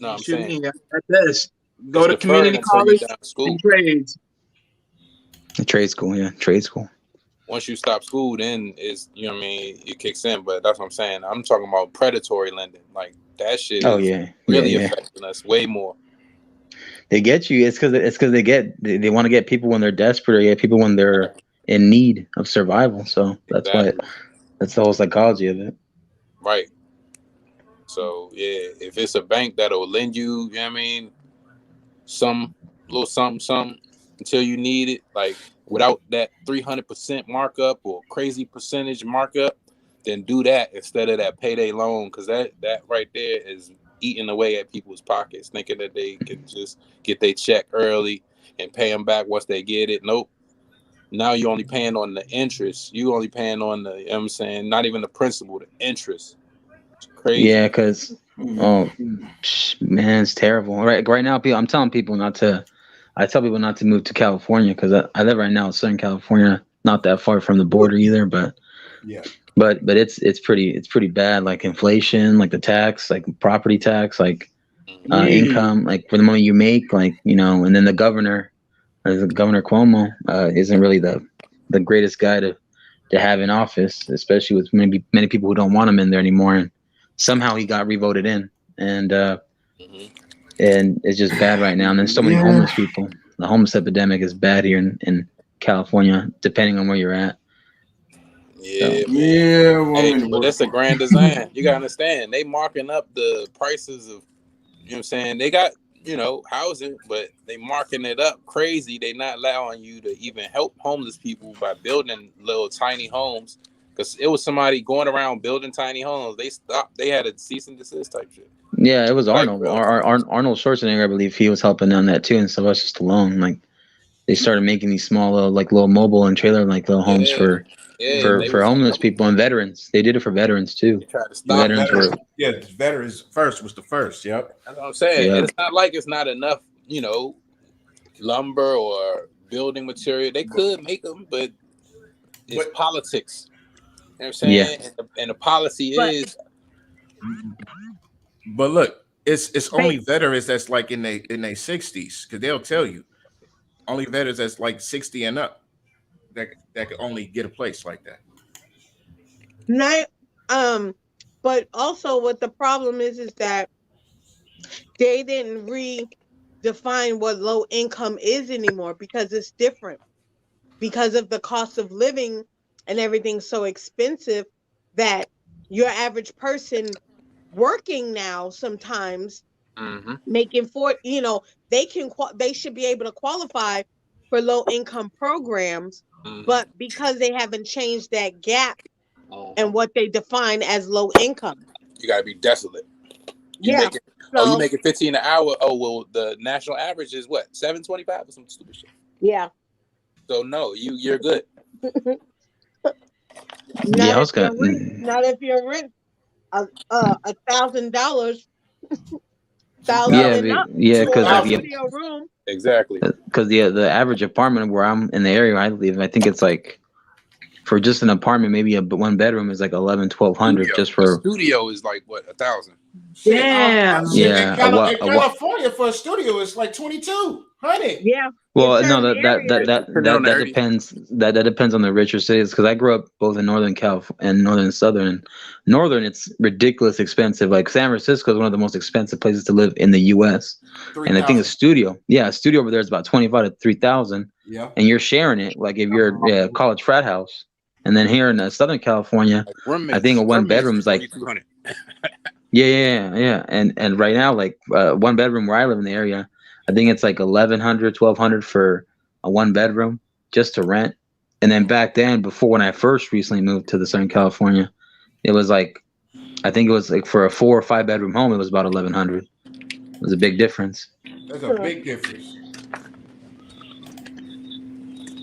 No, I'm saying at best, go to community college and trades. Trade school. Once you stop school, then it's it kicks in. But that's what I'm saying. I'm talking about predatory lending. Like that shit is really affecting us way more. They get you. It's because they want to get people when they're desperate, or get people when they're in need of survival. So that's why that's the whole psychology of it. Right. So yeah, if it's a bank that'll lend you, some little something until you need it, like without that 300% markup or crazy percentage markup, then do that instead of that payday loan, because that right there is eating away at people's pockets, thinking that they can just get their check early and pay them back once they get it. Nope. Now you're only paying on the interest. You only paying on the, not even the principal, the interest. It's crazy. Yeah, because man, it's terrible. Right now, I'm telling people not to I tell people not to move to California because I live right now in Southern California, not that far from the border either, but Yeah. but it's pretty bad. Like inflation, like the tax, like property tax, like income, like for the money you make, like and then the governor Cuomo isn't really the greatest guy to have in office, especially with many people who don't want him in there anymore. And somehow he got re-voted in, and it's just bad right now. And then so many homeless people. The homeless epidemic is bad here in California, depending on where you're at. Yeah, So, man. Yeah, well, Hey, but it's a grand design. You gotta understand, they marking up the prices of, what I'm saying? They got, housing, but they marking it up crazy. They not allowing you to even help homeless people by building little tiny homes. Because it was somebody going around building tiny homes. They stopped. They had a cease and desist type shit. yeah, it was Like, Arnold. bro. Arnold Schwarzenegger, I believe he was helping on that too, and Sylvester Stallone. Like they started making these small little mobile and trailer little homes for homeless people and veterans. They did it for veterans too. They tried to stop Veterans first was the first. Yep. That's what I'm saying. Yeah. And it's not like it's not enough, lumber or building material. They could make them, but it's politics. You know what I'm saying? Yeah. And the policy is. But look, it's only veterans that's like in their 60s, because they'll tell you only veterans that's like 60 and up that can only get a place like that. But also what the problem is that they didn't redefine what low income is anymore, because it's different because of the cost of living and everything's so expensive that your average person working now sometimes making they should be able to qualify for low income programs, but because they haven't changed that gap and what they define as low income, you gotta be desolate. You making 15 an hour. Oh well, the national average is what, $7.25 or some stupid shit. Yeah. So no, you're good. Not if you're rich. $1,000. Because exactly. Because the average apartment where I'm in the area I live, I think it's like for just an apartment, maybe one bedroom is like $1,100-$1,200 just for. A studio is like what, $1,000. Yeah. In California for a studio it's like $2,200. Yeah. Well, no, that depends. That depends on the richer cities. Because I grew up both in Northern California and Northern and Southern. Northern, it's ridiculous expensive. Like San Francisco is one of the most expensive places to live in the U.S. And I think a studio over there is about $25,000 to $3,000. Yeah. And you're sharing it, like if you're a college frat house. And then here in Southern California, I think a one bedroom is like. Yeah. And right now, like one bedroom where I live in the area, I think it's like $1,100, $1,200 for a one bedroom just to rent. And then back then, before when I first recently moved to the Southern California, it was like, I think it was like for a 4 or 5 bedroom home, it was about $1,100. It was a big difference. That's a big difference.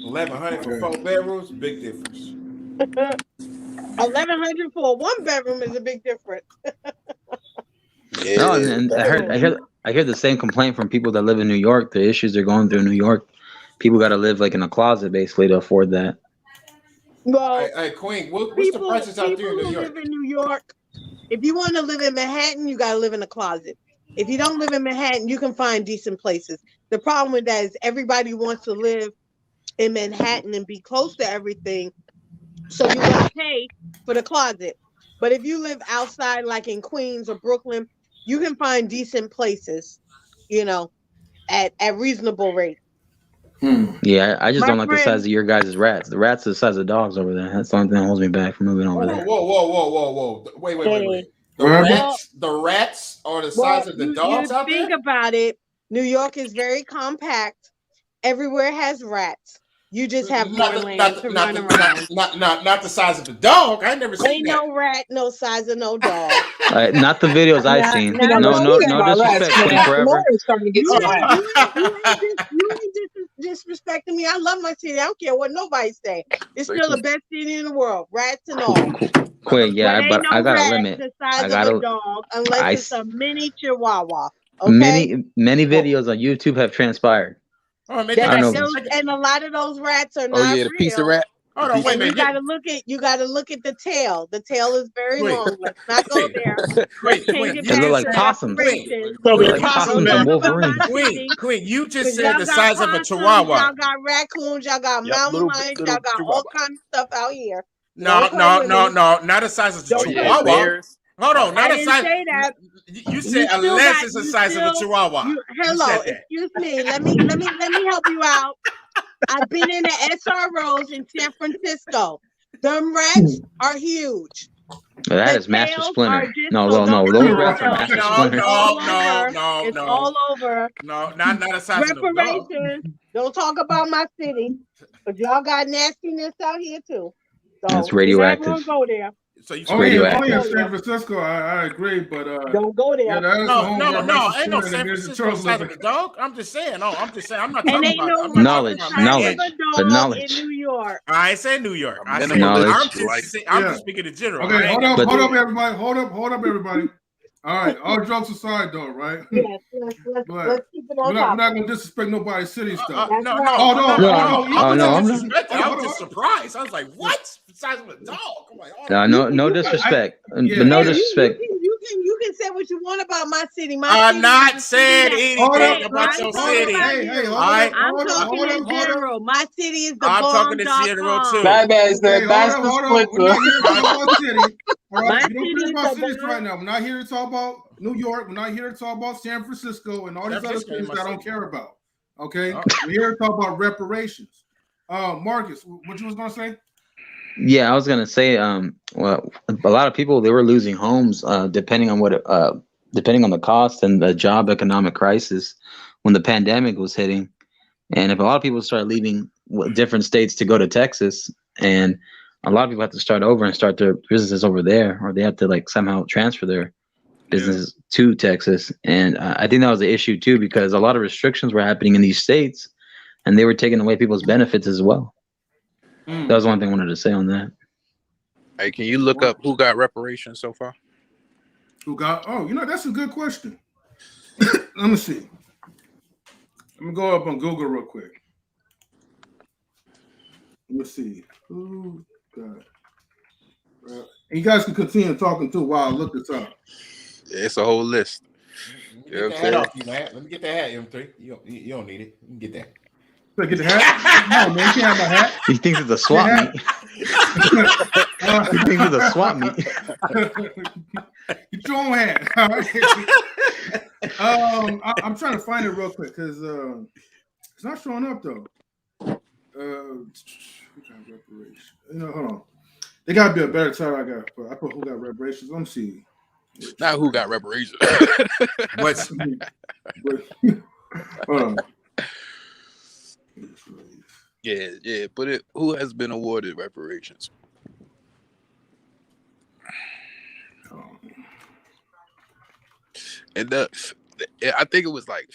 $1,100 for 4 bedrooms, big difference. $1,100 for a 1 bedroom is a big difference. No, and I hear the same complaint from people that live in New York. The issues they're going through in New York, people got to live like in a closet basically to afford that. Well, hey Queen, what's the prices out there in New York? Live in New York, if you want to live in Manhattan, you got to live in a closet. If you don't live in Manhattan, you can find decent places. The problem with that is everybody wants to live in Manhattan and be close to everything, so you got to pay for the closet. But if you live outside, like in Queens or Brooklyn, you can find decent places, at reasonable rates. Yeah, I just don't like the size of your guys' rats. The rats are the size of dogs over there. That's the only thing that holds me back from moving over there. Whoa. Wait. The rats are the size of the dogs out there? Think about it. New York is very compact. Everywhere has rats. You just have more land to run around. Not the size of the dog. I never seen that. Ain't no rat, no size of no dog. Not the videos I've seen. No disrespect. Forever. You ain't disrespecting me. I love my city. I don't care what nobody say. It's still the best city in the world, rats and all. Quick, yeah, but I got a limit. The size of a dog, unless it's a mini Chihuahua. Okay? Many videos on YouTube have transpired. Oh, man, That, I know. and a lot of those rats are Oh not yeah, the piece of real. rat. Hold on, wait a And you minute. gotta look at the tail. The tail is very Wait. long. Let's not go Wait. there. Queen, Let's change Queen, it They look back like to possums. reparations. So They're we like Don't possums talk and about Wolverine. my Queen, city. Queen, you just 'Cause said y'all the got size of a possums, chihuahua. y'all got raccoons, y'all got Yep, mountain little lions, y'all got all chihuahua. kinds of stuff out here. No, Don't play with me. not the size of a Don't Oh play yeah, with me. chihuahua. bears. Hold on, I not the didn't size. say that. You said still unless got- it's the you size of a still- chihuahua. Hello, said that. excuse me. Let me help you out. I've been in the SROs in San Francisco. Them rats are huge. That The is Master tails Splinter. are just No, so no, don't those no, rats are no, Master it's Splinter. all over. No, It's no. all over. No, not the size of the dog. Reparations. Don't talk about my city, but y'all got nastiness out here too. So That's we're not radioactive. gonna go there. So you Oh yeah, radioactive. San Francisco. I agree, but Don't go there. yeah, that's the home no, where Master ain't no Splinter and San Ninja Francisco Turtles size of living. the dog. I'm just saying. I'm not And talking ain't about. no I'm not Knowledge, talking about knowledge, of a but dog knowledge. in New York. I ain't saying New York. I said Minimalist Knowledge. I'm Yeah. just speaking in general. Okay, hold up, But- hold up, everybody. Hold up, everybody. All right, all jokes aside, though, right? Yes, But let's keep it We're on not topic. going to disrespect nobody's city stuff. That's No, right. no, No, no, I'm not not. disrespecting. I Hold was on. just surprised. I was like, "What? The size of a dog?" I'm like, "Oh." No disrespect, yeah. but no Hey, disrespect. you can say what you want about my city. My I'm city not is a saying city Hold anything up, about I'm your talking city. about Hey, you. hold All up, right? I'm hold up, talking in general. My city is the I'm talking in general bomb.com. too. That man Okay, said that's the hold up. We're not here to splinter. talk about city. All My right, we don't city care is about the cities bomb. right now. We're not here to talk about New York. We're not here to talk about San Francisco and all San these other Francisco ain't cities my that I don't city. care about. Okay, Oh. we're here to talk about reparations. Marcus, what you was gonna say? Yeah, I was gonna say, well, a lot of people they were losing homes, depending on depending on the cost and the job economic crisis when the pandemic was hitting, and if a lot of people start leaving different states to go to Texas, and a lot of people have to start over and start their businesses over there, or they have to like somehow transfer their businesses to Texas, and I think that was the issue too because a lot of restrictions were happening in these states, and they were taking away people's benefits as well. That was one thing I wanted to say on that. Hey, can you look up who got reparations so far? Who got? Oh, that's a good question. Let me see. Let me go up on Google real quick. Let me see. Who got? And you guys can continue talking too while I look this up. Yeah, it's a whole list. Get the hat off you, man. Let me get that hat, M3. You don't need it. You can get that. So get the hat? No, man, you can't have my hat. He thinks it's a swap meet. He thinks it's a swap meet. Get your own hat. All right. I'm trying to find it real quick because it's not showing up though. Reparations. Hold on. There gotta be a better title I got. I put who got reparations. Let me see. Not who got reparations. What's Hold on. Yeah. But who has been awarded reparations? And I think it was like,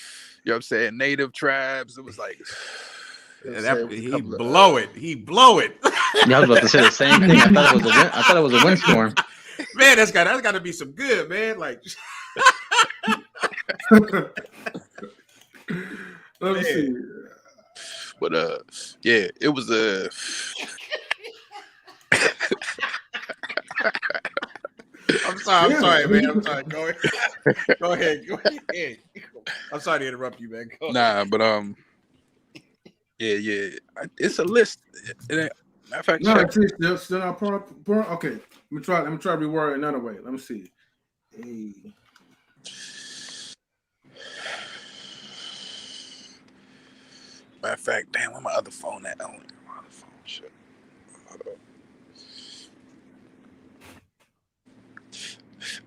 you know what I'm saying, native tribes. It was like, he blow it. He blow it. Yeah, I was about to say the same thing. I thought it was a windstorm. Man, that's got to be some good, man. Like, let me see. But yeah, it was a. I'm sorry, man. I'm sorry. Go ahead. I'm sorry to interrupt you, man. Nah, but yeah, it's a list. Matter of fact, No, check. it's still not okay. Let me try to reword it another way. Let me see. Hey. Matter of fact, damn, where my other phone at? Shit.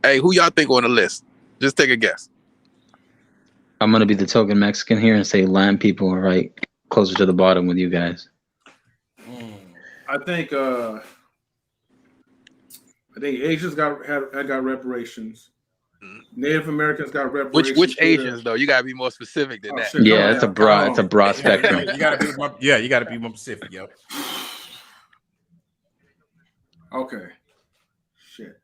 Hey, who y'all think on the list? Just take a guess. I'm gonna be the token Mexican here and say Latin people are right closer to the bottom with you guys. I think Asians got reparations. Native Americans got reparations. Which Asians though? You gotta be more specific than that. Shit, Yeah, it's a broad spectrum. You gotta be more specific, yo. Okay. Shit.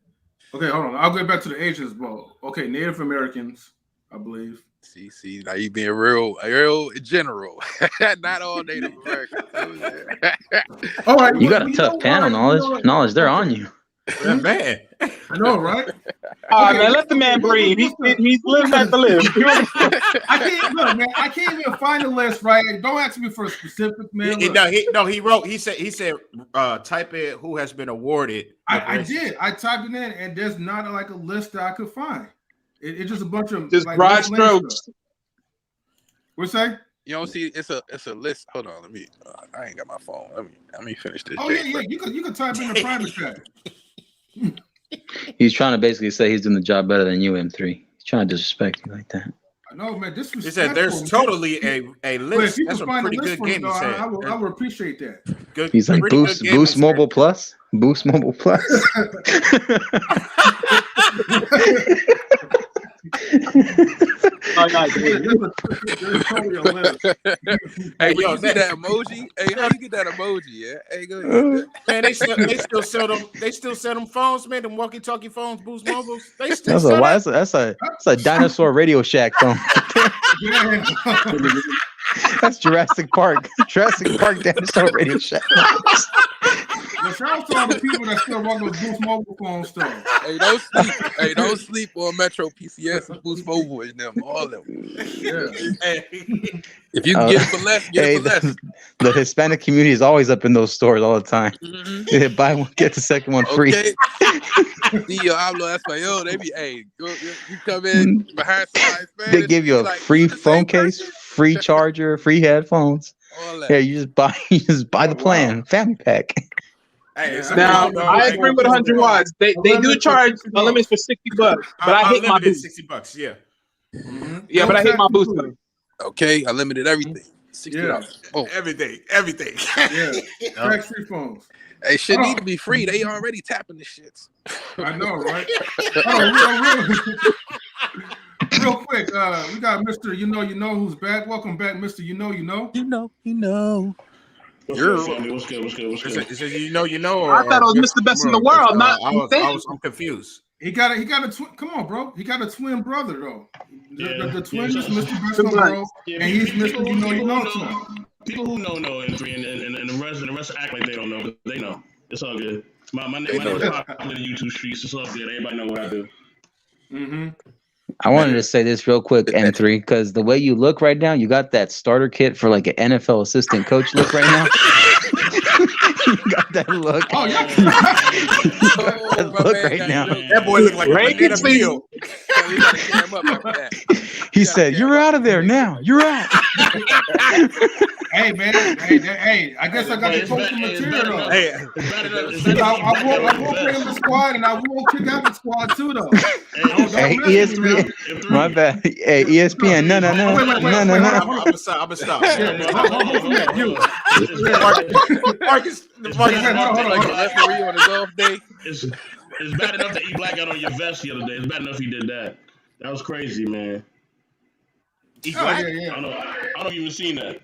Okay, hold on. I'll get back to the Asians, bro. Okay, Native Americans, I believe. See, now you being real general, not all Native Americans. All right, You got a tough panel, knowledge. They're on you. Yeah, man. I know, right? Man, let the man breathe. He's living at the list. I can't even find the list, right? Don't ask me for a specific, man. He said type in who has been awarded. I did. I typed it in, and there's not like a list that I could find. It's just a bunch of just like, broad strokes. What's that? You don't see it's a list. Hold on, let me. I ain't got my phone. Let me finish this. Oh yeah. You could type in the private chat. He's trying to basically say he's doing the job better than you, M3. He's trying to disrespect you like that. I know, man. This was. He said there's totally a list. That's a pretty good game. I would appreciate that. Good. He's like Boost Mobile Plus. Boost Mobile Plus. Oh, no, hey, yo, see that emoji? Hey, how you get that emoji? Yeah, hey, go ahead. Man, they still sell them. They still sell them phones, man. Them walkie-talkie phones, Boost Mobiles. They still sell that's a dinosaur Radio Shack phone. That's Jurassic Park. Jurassic Park dinosaur Radio Shack. Well, shout out to all the people that still run those Boost Mobile phone stuff. Hey, don't sleep on Metro PCS and Boost Mobile and them. All of them. Yeah. If you can get it for less, get it for less. The Hispanic community is always up in those stores all the time. They buy one, get the second one free. Okay. Yo, hablo español. They be, hey, you come in behind somebody's Spanish. They give you a free phone case, free charger, free headphones. Yeah, you just buy the plan, family pack. Hey, now I agree with 100 watts. They do charge unlimited for $60, but I hate my boost. $60, yeah. Mm-hmm. Yeah, but I hate my boost. Okay, I limited everything. $60. Oh, everything. Yeah, tax-free phones. Hey, shit need to be free. They already tapping the shits. I know, right? Real quick, we got Mr. You know who's back. Welcome back, Mr. You know. What's good? It says you know. I thought it was Mr. Best in the world. I'm confused. He got a twin. Come on, bro. He got a twin brother though. The twin is Mr. Best in the world, and he's Mr. You know too. People who know and the rest act like they don't know. They know. It's all good. My name is popular in the YouTube streets. It's all good. Everybody know what I do. Mm-hmm. I wanted to say this real quick, M3, because the way you look right now, you got that starter kit for like an NFL assistant coach look right now. You got that look. Oh, yeah. That look right now. That boy look like a banana peel. He said, "You're out of there now. You're out." Hey, man. Hey, I guess I got the coaching material though. Hey, I won't bring him the squad, and I won't kick out the squad too though. Hey, ESPN. My bad. Hey, ESPN. No. I'm gonna stop. Marcus, like a referee on a golf day. It's bad enough that he blacked out on your vest the other day. It's bad enough he did that. That was crazy, man. Yeah. I don't even seen that.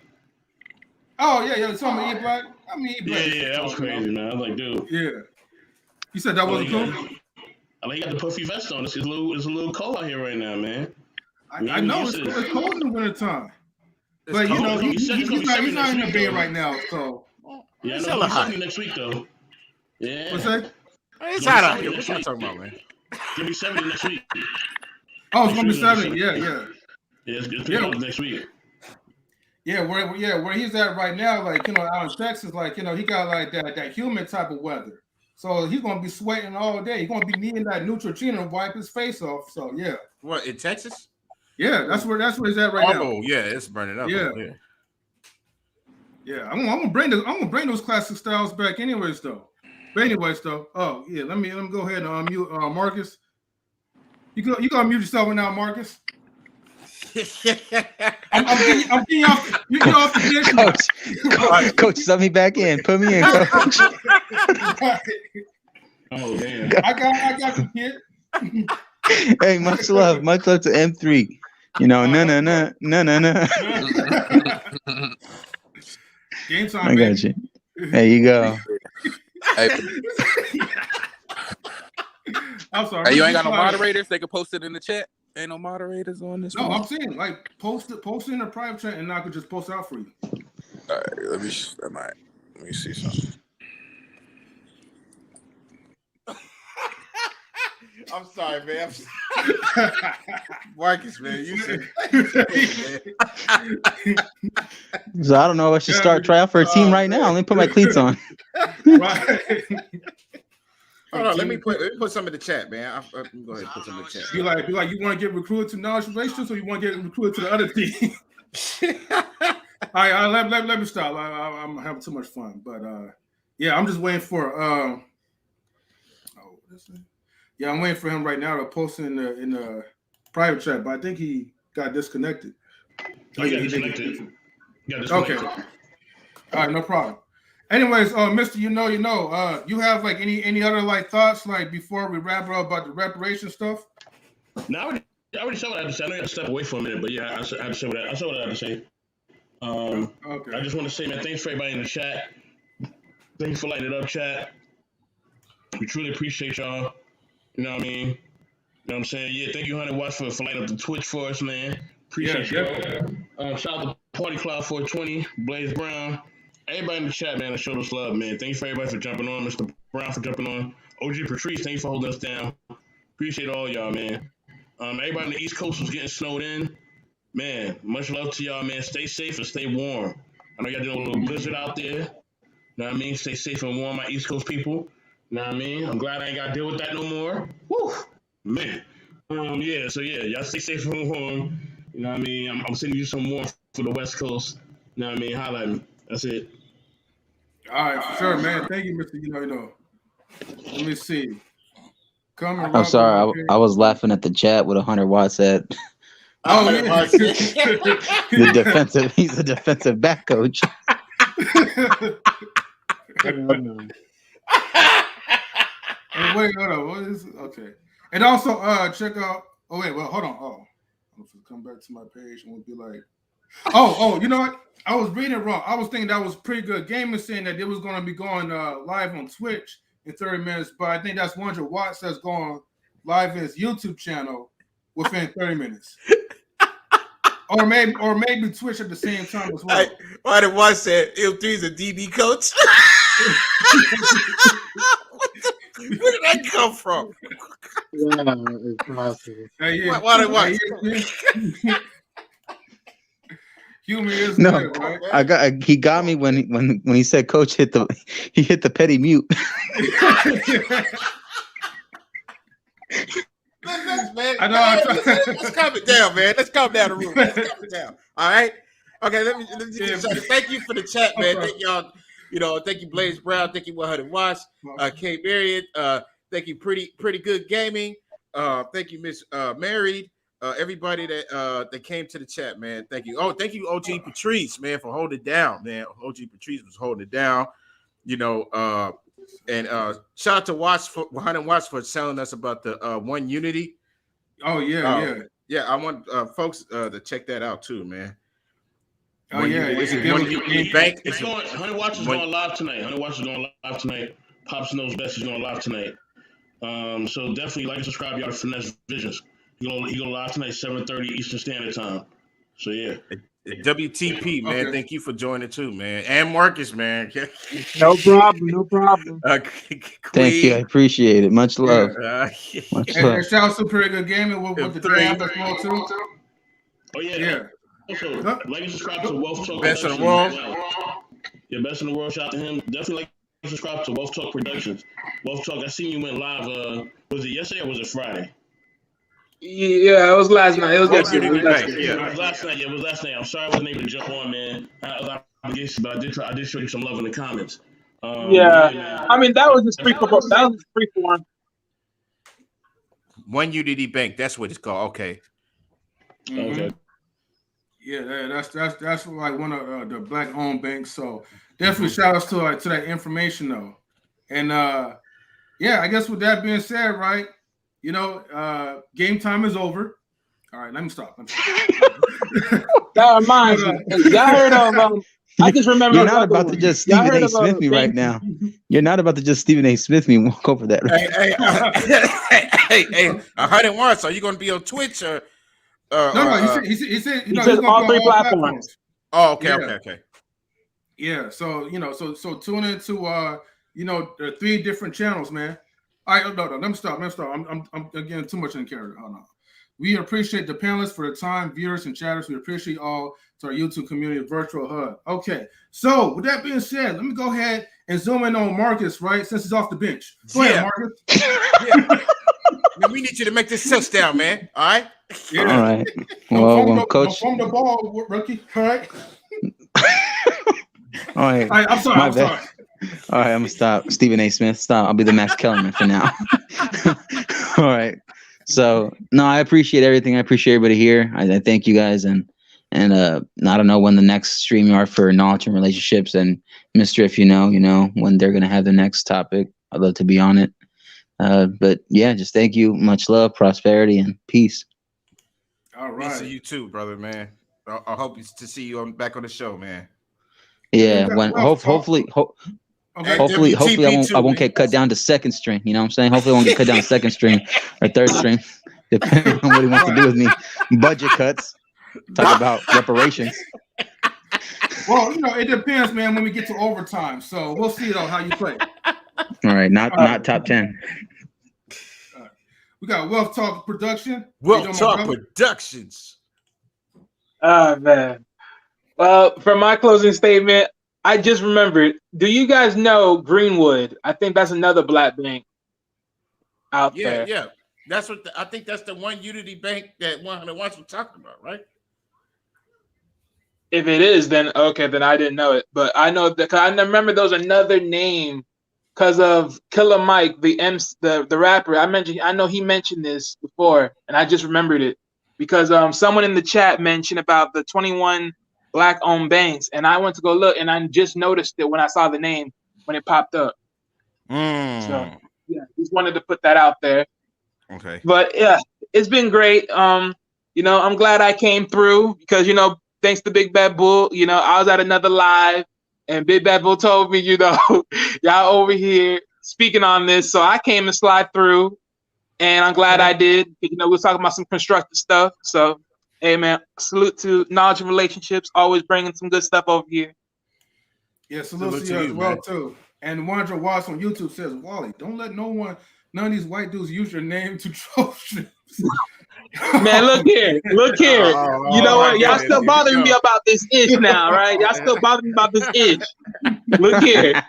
Oh yeah. So I'm E black. E black. Yeah, that was crazy, man. I was like, dude. Yeah. You said that wasn't cool. He got the puffy vest on. It's a little cold out here right now, man. I know it's cold in the wintertime. But you know, he's not in the bed right now, so. Yeah, it's hella hot next week though. Yeah. What's that? It's hot out here. What you talking about, man? It's gonna be 70 next week. Oh, it's gonna be 70. Yeah. Yeah, it's gonna be next week. Yeah, where he's at right now, like out in Texas, like he got like that humid type of weather. So he's gonna be sweating all day. He's gonna be needing that Neutrogena to wipe his face off. So yeah. What, in Texas? Yeah, that's where he's at right now. Oh yeah, it's burning up. Yeah. Yeah, I'm gonna bring those classic styles back anyways though. Oh yeah, let me go ahead and unmute Marcus. You gotta mute yourself now, Marcus. I'm getting off the Coach, let me back in. Put me in, Coach. Oh man, I got the kid. Hey, much love to M3. No. Game time, I got you. There you go. Hey. I'm sorry. Hey, you ain't got no moderators? They can post it in the chat. Ain't no moderators on this No, one. I'm saying like post it in a private chat, and I could just post it out for you. All right, let me see something. I'm sorry, man. Marcus, man, you said. So I don't know if I should start try out for a team right now. Let me put my cleats on. Right. Hold on, let me put some in the chat, man. I'm go ahead and put some in the chat. Be like, you want to get recruited to knowledge relations, or you want to get recruited to the other team? All right, let me stop. I'm having too much fun, but yeah, I'm just waiting for yeah, I'm waiting for him right now to post in the private chat, but I think he got disconnected. He got disconnected. Okay. All right, no problem. Anyways, Mr. You have like any other like thoughts like before we wrap up about the reparation stuff? No, I already said what I had to say. I know you have to step away for a minute, but yeah, I had to say what I had to say. Okay. I just want to say, man, thanks for everybody in the chat. Thanks for lighting it up, chat. We truly appreciate y'all. You know what I mean? You know what I'm saying? Yeah, thank you, 100 Watts, for lighting up the Twitch for us, man. Appreciate y'all. Shout out to Party Cloud 420, Blaze Brown. Everybody in the chat, man, that showed us love, man. Thanks for everybody for jumping on. Mr. Brown for jumping on. OG Patrice, thanks for holding us down. Appreciate all y'all, man. Everybody on the East Coast was getting snowed in. Man, much love to y'all, man. Stay safe and stay warm. I know y'all doing a little blizzard out there. You know what I mean? Stay safe and warm, my East Coast people. You know what I mean? I'm glad I ain't got to deal with that no more. Woo! Man. Yeah, so yeah, y'all stay safe and warm. You know what I mean? I'm sending you some more for the West Coast. You know what I mean? Holla at me. That's it. All right, for sure, man. Thank you, Mr. You know. Let me see. I'm sorry, I was laughing at the chat with 100 Watts said. Oh, yeah. He's a defensive back coach. Wait, hold on. What is it? Okay. And also check out hold on. Oh, I'm gonna come back to my page and we'll be like, you know what? I was reading it wrong. I was thinking that was pretty good. Game is saying that it was gonna be going live on Twitch in 30 minutes, but I think that's 100 Watts that's going live in his YouTube channel within 30 minutes. Or maybe Twitch at the same time as well. Why did one say M3 is a DB coach? Where did that come from? Yeah, it's possible. Why did one? Humor is no, good, right? He got me when he said coach hit the petty mute. Man, let's calm it down, man. Let's calm down the room. Let's calm it down. All right. Okay. Let me thank you for the chat, man. Thank y'all. Thank you, Blaze Brown. Thank you, 100 Watts. K Marion. Thank you, pretty good gaming. Thank you, Miss Married. Everybody that came to the chat, man. Thank you. Oh, thank you, OG Patrice, man, for holding it down, man. OG Patrice was holding it down. And shout out to 100 Watts for telling us about the One Unity. Oh yeah. I want folks to check that out too, man. Oh yeah, it's One Unity Bank. 100 Watts is going live tonight. 100 Watts is going live tonight. Pops Knows Best is going live tonight. So definitely like and subscribe, y'all, to Finesse Visions. He go live tonight, 7:30 Eastern Standard Time. So yeah. WTP, man. Okay. Thank you for joining too, man. And Marcus, man. No problem. Thank you. I appreciate it. Much love. Much love. And shout out to Pretty Good Gaming with the draft as well too. Oh yeah. Also, like and subscribe to Wealth Talk. Best in the world. Yeah, Best in the world. Shout out to him. Definitely like and subscribe to Wealth Talk Productions. Wealth Talk. I seen you went live. Was it yesterday or was it Friday? Yeah, it was last night. It was yesterday. It was last night. Yeah, it was last night. I'm sorry I wasn't able to jump on, man. But I did show you some love in the comments. Yeah, I mean that was just free form. One Unity Bank. That's what it's called. Okay. Mm-hmm. Okay. Yeah, that's like one of the black-owned banks. So definitely shout outs to that information though. And I guess with that being said, right. Game time is over. All right, let me stop. That reminds me. Y'all heard of I just remember You're not another about to one. just Y'all Stephen heard A. of Smith me right thank now. You're not about to just Stephen A. Smith me and walk over that. Hey, 101. So you gonna be on Twitch or? No, he said He he's says gonna be all on three all platforms. platforms. Oh, okay, Yeah. okay. Yeah, so so tune into the 3 different channels, man. All right, no, let me stop. I'm getting too much in the character. Hold on. We appreciate the panelists for the time, viewers and chatters. We appreciate all to our YouTube community virtual hub. Okay, so with that being said, let me go ahead and zoom in on Marcus, right? Since he's off the bench. Go ahead, Marcus. Man, we need you to make this touchdown, man. All right. Yeah. All right. Well, when Coach. Don't the ball, rookie. All right. All right. I'm sorry. All right, I'm gonna stop. Stephen A. Smith, stop. I'll be the Max Kellerman for now. All right. So no, I appreciate everything. I appreciate everybody here. I thank you guys, and I don't know when the next stream you are for knowledge and relationships, and Mr. If you know when they're gonna have the next topic. I'd love to be on it. But yeah, just thank you. Much love, prosperity, and peace. All right. Peace to you too, brother, man. I hope to see you back on the show, man. Yeah, when hopefully I won't get cut down to second string. You know what I'm saying? Hopefully I won't get cut down to second string or third string, depending on what he wants to do with me. Budget cuts. Talk about reparations. Well, it depends, man, when we get to overtime. So we'll see though how you play. All right, not top 10. We got Wealth Talk Production. Wealth Talk Productions. Oh man. Well, for my closing statement, I just remembered. Do you guys know Greenwood? I think that's another black bank out there. Yeah. That's what I think. That's the one Unity Bank that 101 was talking about, right? If it is, then okay, then I didn't know it. But I know that I remember there was another name because of Killer Mike, the rapper. I know he mentioned this before, and I just remembered it because someone in the chat mentioned about the 21 black-owned banks, and I went to go look, and I just noticed it when I saw the name when it popped up. So yeah, just wanted to put that out there. Okay. But yeah, it's been great. I'm glad I came through because thanks to Big Bad Bull, I was at another live, and Big Bad Bull told me, y'all over here speaking on this, so I came and slide through, and I'm glad I did. We were talking about some constructive stuff, so. Hey man, salute to knowledge and relationships. Always bringing some good stuff over here. Yeah, salute to you as well too. And Wandra Watts on YouTube says, Wally, don't let none of these white dudes use your name to troll strips. Man, look here. You know what? Y'all still bothering me about this ish now, right? Y'all still bothering me about this ish. Look here.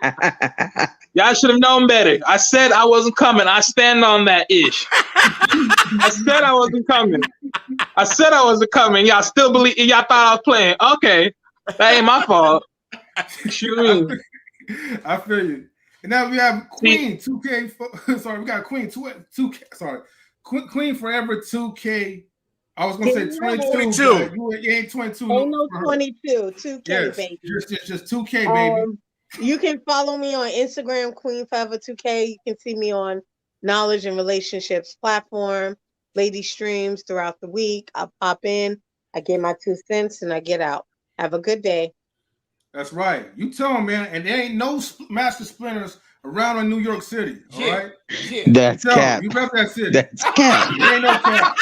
Y'all should have known better. I said I wasn't coming. I stand on that ish. I said I wasn't coming. Y'all still believe? Y'all thought I was playing? Okay, that ain't my fault. Shoot. I feel you. And now we have Queen 2K. Sorry, we got Queen 2K. Sorry, Queen Forever 2K. I was gonna say 22. You ain't 22. Ain't no 22. 2K, yes, baby. Just 2K, baby. You can follow me on Instagram, Queen Forever 2K. You can see me on Knowledge and Relationships platform, Lady Streams throughout the week. I pop in, I get my 2 cents, and I get out. Have a good day. That's right. You tell them, man. And there ain't no master splinters around in New York City. All right. Yeah. That's cap. You rep that city. That's cap. There ain't no cap.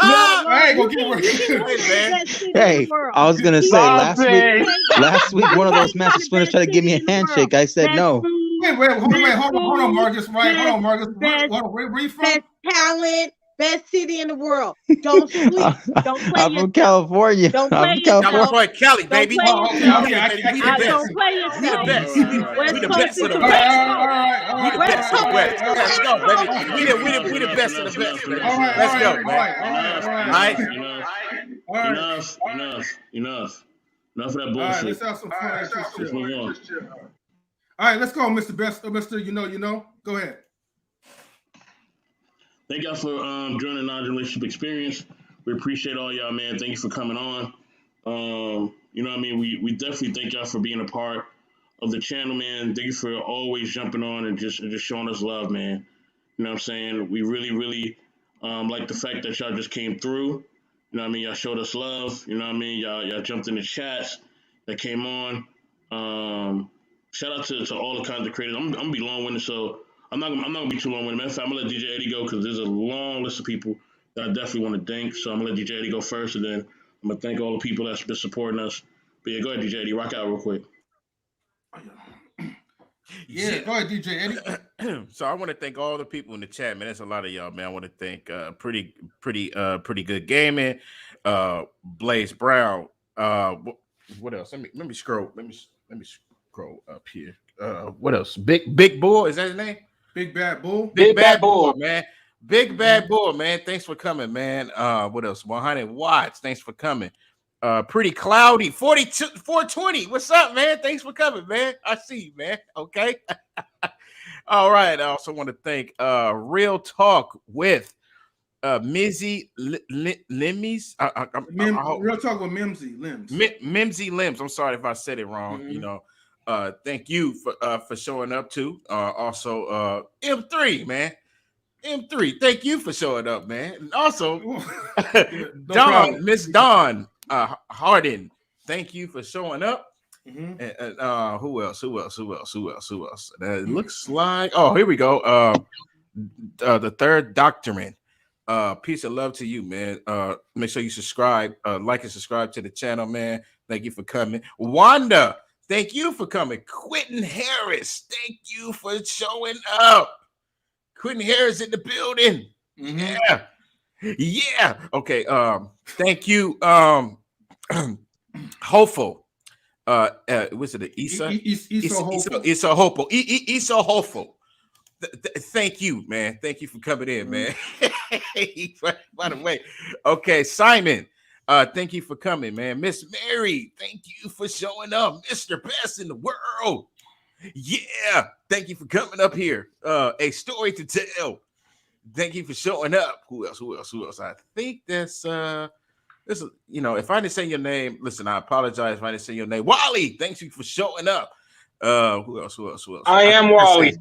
I ain't gonna get Hey, I was gonna say last week one of those master splinters tried to give me a handshake. I said no. Wait, hold on, Marcus. Right, hold on, Marcus. Where you from? Best talent, best city in the world. Don't sleep. Don't play I'm from California. Don't I'm play from California, Cali, baby. Don't play Don't play yourself. We the best. We the best of the best. We the best of the best. Let's go, baby. We the best of the best. Let's go, man. Enough of that bullshit. All right, let's have some fun. Let's move on. All right, let's go, Mr. Best, Mr. You know. Go ahead. Thank y'all for joining the Knowledge Relationship Experience. We appreciate all y'all, man. Thank you for coming on. We definitely thank y'all for being a part of the channel, man. Thank you for always jumping on and just showing us love, man. You know what I'm saying? We really, really like the fact that y'all just came through. You know what I mean? Y'all showed us love. You know what I mean? Y'all jumped in the chats that came on. Shout out to all the content creators. I'm gonna be long winded, so I'm not gonna be too long winded. Matter of fact, I'm gonna let DJ Eddie go because there's a long list of people that I definitely want to thank. So I'm gonna let DJ Eddie go first, and then I'm gonna thank all the people that's been supporting us. But yeah, go ahead, DJ Eddie, rock out real quick. Yeah, go ahead, DJ Eddie. So I want to thank all the people in the chat, man. There's a lot of y'all, man. I want to thank pretty good gaming, Blaze Brown. What else? Let me scroll. Let me scroll up here. What else? Big Bull, is that his name? Big Bad Bull. Big Bad Bull, man. Big Bad Bull, man. Thanks for coming, man. What else? 100 watts. Thanks for coming. Pretty cloudy. 420. What's up, man? Thanks for coming, man. I see you, man. Okay. All right. I also want to thank Real Talk with Mizzy Limmies. Real Talk with Mimsy Limbs. Mimsy Limbs. I'm sorry if I said it wrong. Mm-hmm. You know, thank you for showing up too. Also, M3, man. M3, thank you for showing up, man. And also, Miss Dawn Harden, thank you for showing up. Mm-hmm. And who else? It looks like, oh, here we go. The third Doctorman. Peace and love to you, man. Make sure you subscribe, like and subscribe to the channel, man. Thank you for coming. Wanda, thank you for coming. Quentin Harris, thank you for showing up. Quentin Harris in the building. Mm-hmm. Yeah. Okay. Thank you. Hopeful. Was it Issa Hopeful? Issa Hopeful. Thank you, man. Thank you for coming in, man. By the way, okay, Simon. Thank you for coming, man. Miss Mary, thank you for showing up. Mr. Best in the world. Yeah, thank you for coming up here. A story to tell. Thank you for showing up. Who else? I think that's this is, you know, if I didn't say your name, listen, I apologize if I didn't say your name. Wally, thank you for showing up. Who else? I am Wally.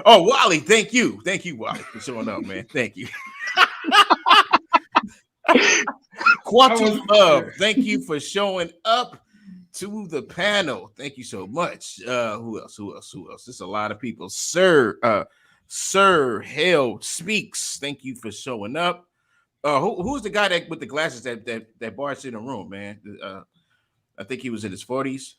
Oh, Wally, thank you, Wally, for showing up, man. Thank you. Quantum Love, thank you for showing up to the panel. Thank you so much. Who else? There's a lot of people. Sir Hell Speaks. Thank you for showing up. Who's the guy that with the glasses that barged in the room, man? I think he was in his 40s.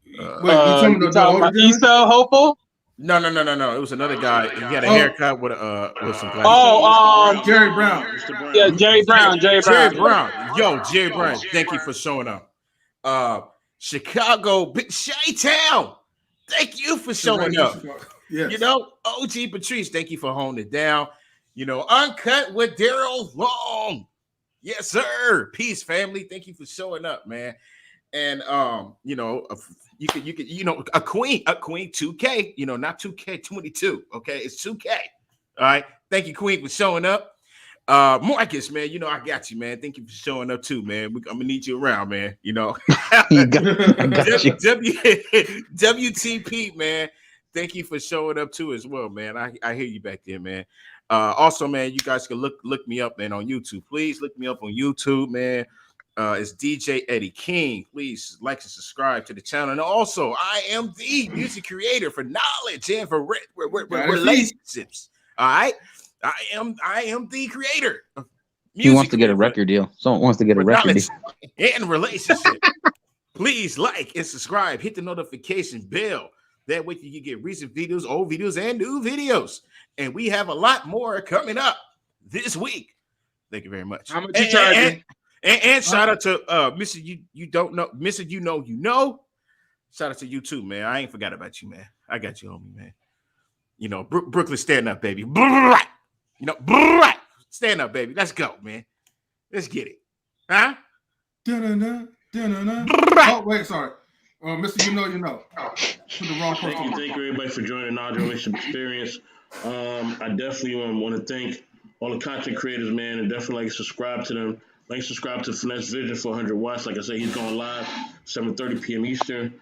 Wait, you talking about Issa Hopeful? No. It was another guy. He had a haircut with some glasses. Jerry Brown. Yeah, Jerry Brown. Jerry Brown. Yo, Jerry Brown. Thank you for showing up. Chicago, Chi-Town. Thank you for showing up. Yes. You know, OG Patrice, thank you for holding it down. You know, Uncut with Daryl Long. Yes, sir. Peace, family. Thank you for showing up, man. And you know, you could, you know, a queen 2K, you know, not 2K22. Okay, it's 2K. All right. Thank you, Queen, for showing up. Marcus, man, you know, I got you, man. Thank you for showing up too, man. I'm gonna need you around, man. You know, I got you. WTP, man. Thank you for showing up too, as well, man. I hear you back there, man. Also, man, you guys can look me up, man, on YouTube. Please look me up on YouTube, man. It's DJ Eddie King. Please like and subscribe to the channel. And also, I am the music creator for knowledge and for relationships. All right, I am the creator of music. He wants to get a record deal. Someone wants to get a record deal. And relationship. Please like and subscribe. Hit the notification bell. That way you can get recent videos, old videos, and new videos. And we have a lot more coming up this week. Thank you very much. How much you charging? And shout out to Mr. You don't know, Mr. You know. Shout out to you too, man. I ain't forgot about you, man. I got you, homie, man. You know, Brooklyn, stand up, baby. You know, stand up, baby. Let's go, man. Let's get it. Huh? Oh, wait, sorry. Mr. You know. Put the wrong person. Thank you everybody for joining our Relationship Experience. I definitely want to thank all the content creators, man, and definitely subscribe to them. Subscribe to Finesse Vision for 100 watts. Like I said, he's going live 7:30 p.m. Eastern.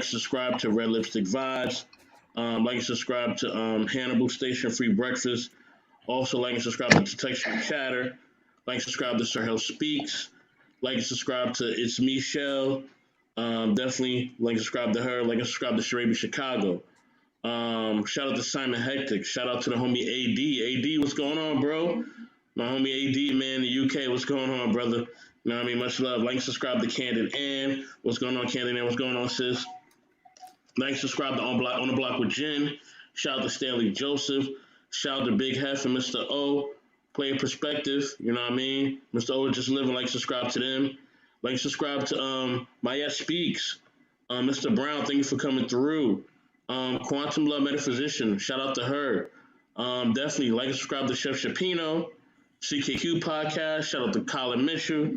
Subscribe to Red Lipstick Vibes. Subscribe to Hannibal Station Free Breakfast. Also, and subscribe to Texture Chatter. Like and subscribe to Sir Hell Speaks. Like and subscribe to It's Michelle. Definitely like and subscribe to her. Like and subscribe to Sharabi Chicago. Shout out to Simon Hectic. Shout out to the homie AD. AD, what's going on, bro? My homie AD, man, in the UK, what's going on, brother? You know what I mean? Much love. Like and subscribe to Candid Ann. What's going on, Candid Ann? What's going on, sis? Like and subscribe to On the Block with Jen. Shout out to Stanley Joseph. Shout out to Big Hef and Mr. O. Player Perspective, you know what I mean? Mr. O just living, like subscribe to them. Like subscribe to Maya Speaks. Mr. Brown, thank you for coming through. Quantum Love Metaphysician, shout out to her. Definitely like and subscribe to Chef Shapino. CKQ Podcast, shout out to Colin Mitchell.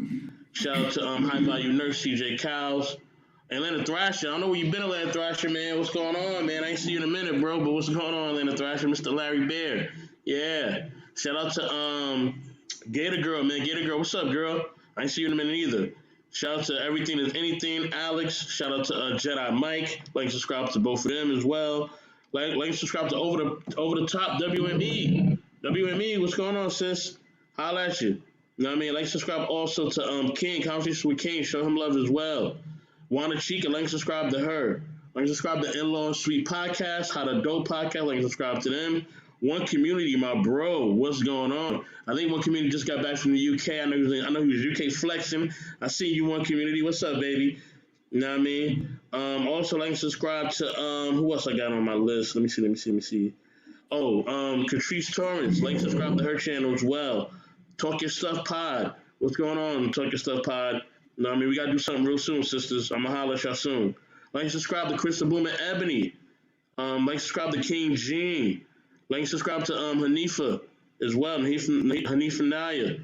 Shout out to High Value Nurse CJ Cows. Atlanta Thrasher, I don't know where you been, Atlanta Thrasher, man. What's going on, man? I ain't see you in a minute, bro, but what's going on, Atlanta Thrasher? Mr. Larry Bear. Yeah. Shout out to Gator Girl, man. Gator Girl, what's up, girl? I ain't see you in a minute either. Shout out to Everything Is Anything, Alex. Shout out to Jedi Mike. Like and subscribe to both of them as well. Like and subscribe to Over the Top WME. WME, what's going on, sis? Holla at you. You know what I mean? Like and subscribe also to King, Conversation with King. Show him love as well. Wanda Chica, like and subscribe to her. Like and subscribe to In-Law Suite Podcast, How to Dope Podcast. Like and subscribe to them. One Community, my bro, what's going on? I think One Community just got back from the UK. I know he was UK flexing. I see you, One Community. What's up, baby? You know what I mean? Also, like and subscribe to who else I got on my list? Let me see. Oh, Catrice Torrance. Like and subscribe to her channel as well. Talk Your Stuff Pod. What's going on? Talk Your Stuff Pod. You know what I mean? We gotta do something real soon, sisters. I'ma holler at y'all soon. Like and subscribe to Krista Bloom and Ebony. Like and subscribe to King Jean. Like and subscribe to Hanifa as well. Hanifa Naya.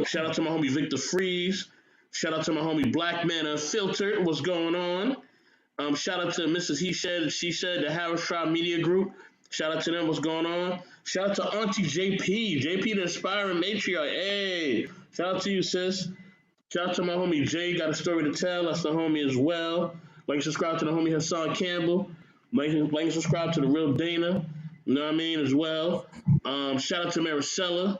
Shout out to my homie Victor Freeze. Shout out to my homie Black Man Unfiltered. What's going on? Shout out to Mrs. He Said, She Said, the Harris Tribe Media Group. Shout out to them. What's going on? Shout out to Auntie JP. JP, the Inspiring Matriarch. Hey, shout out to you, sis. Shout out to my homie Jay. Got a story to tell. That's the homie as well. Like and subscribe to the homie Hassan Campbell. Like and subscribe to the Real Dana. You know what I mean, as well. Shout out to Maricela.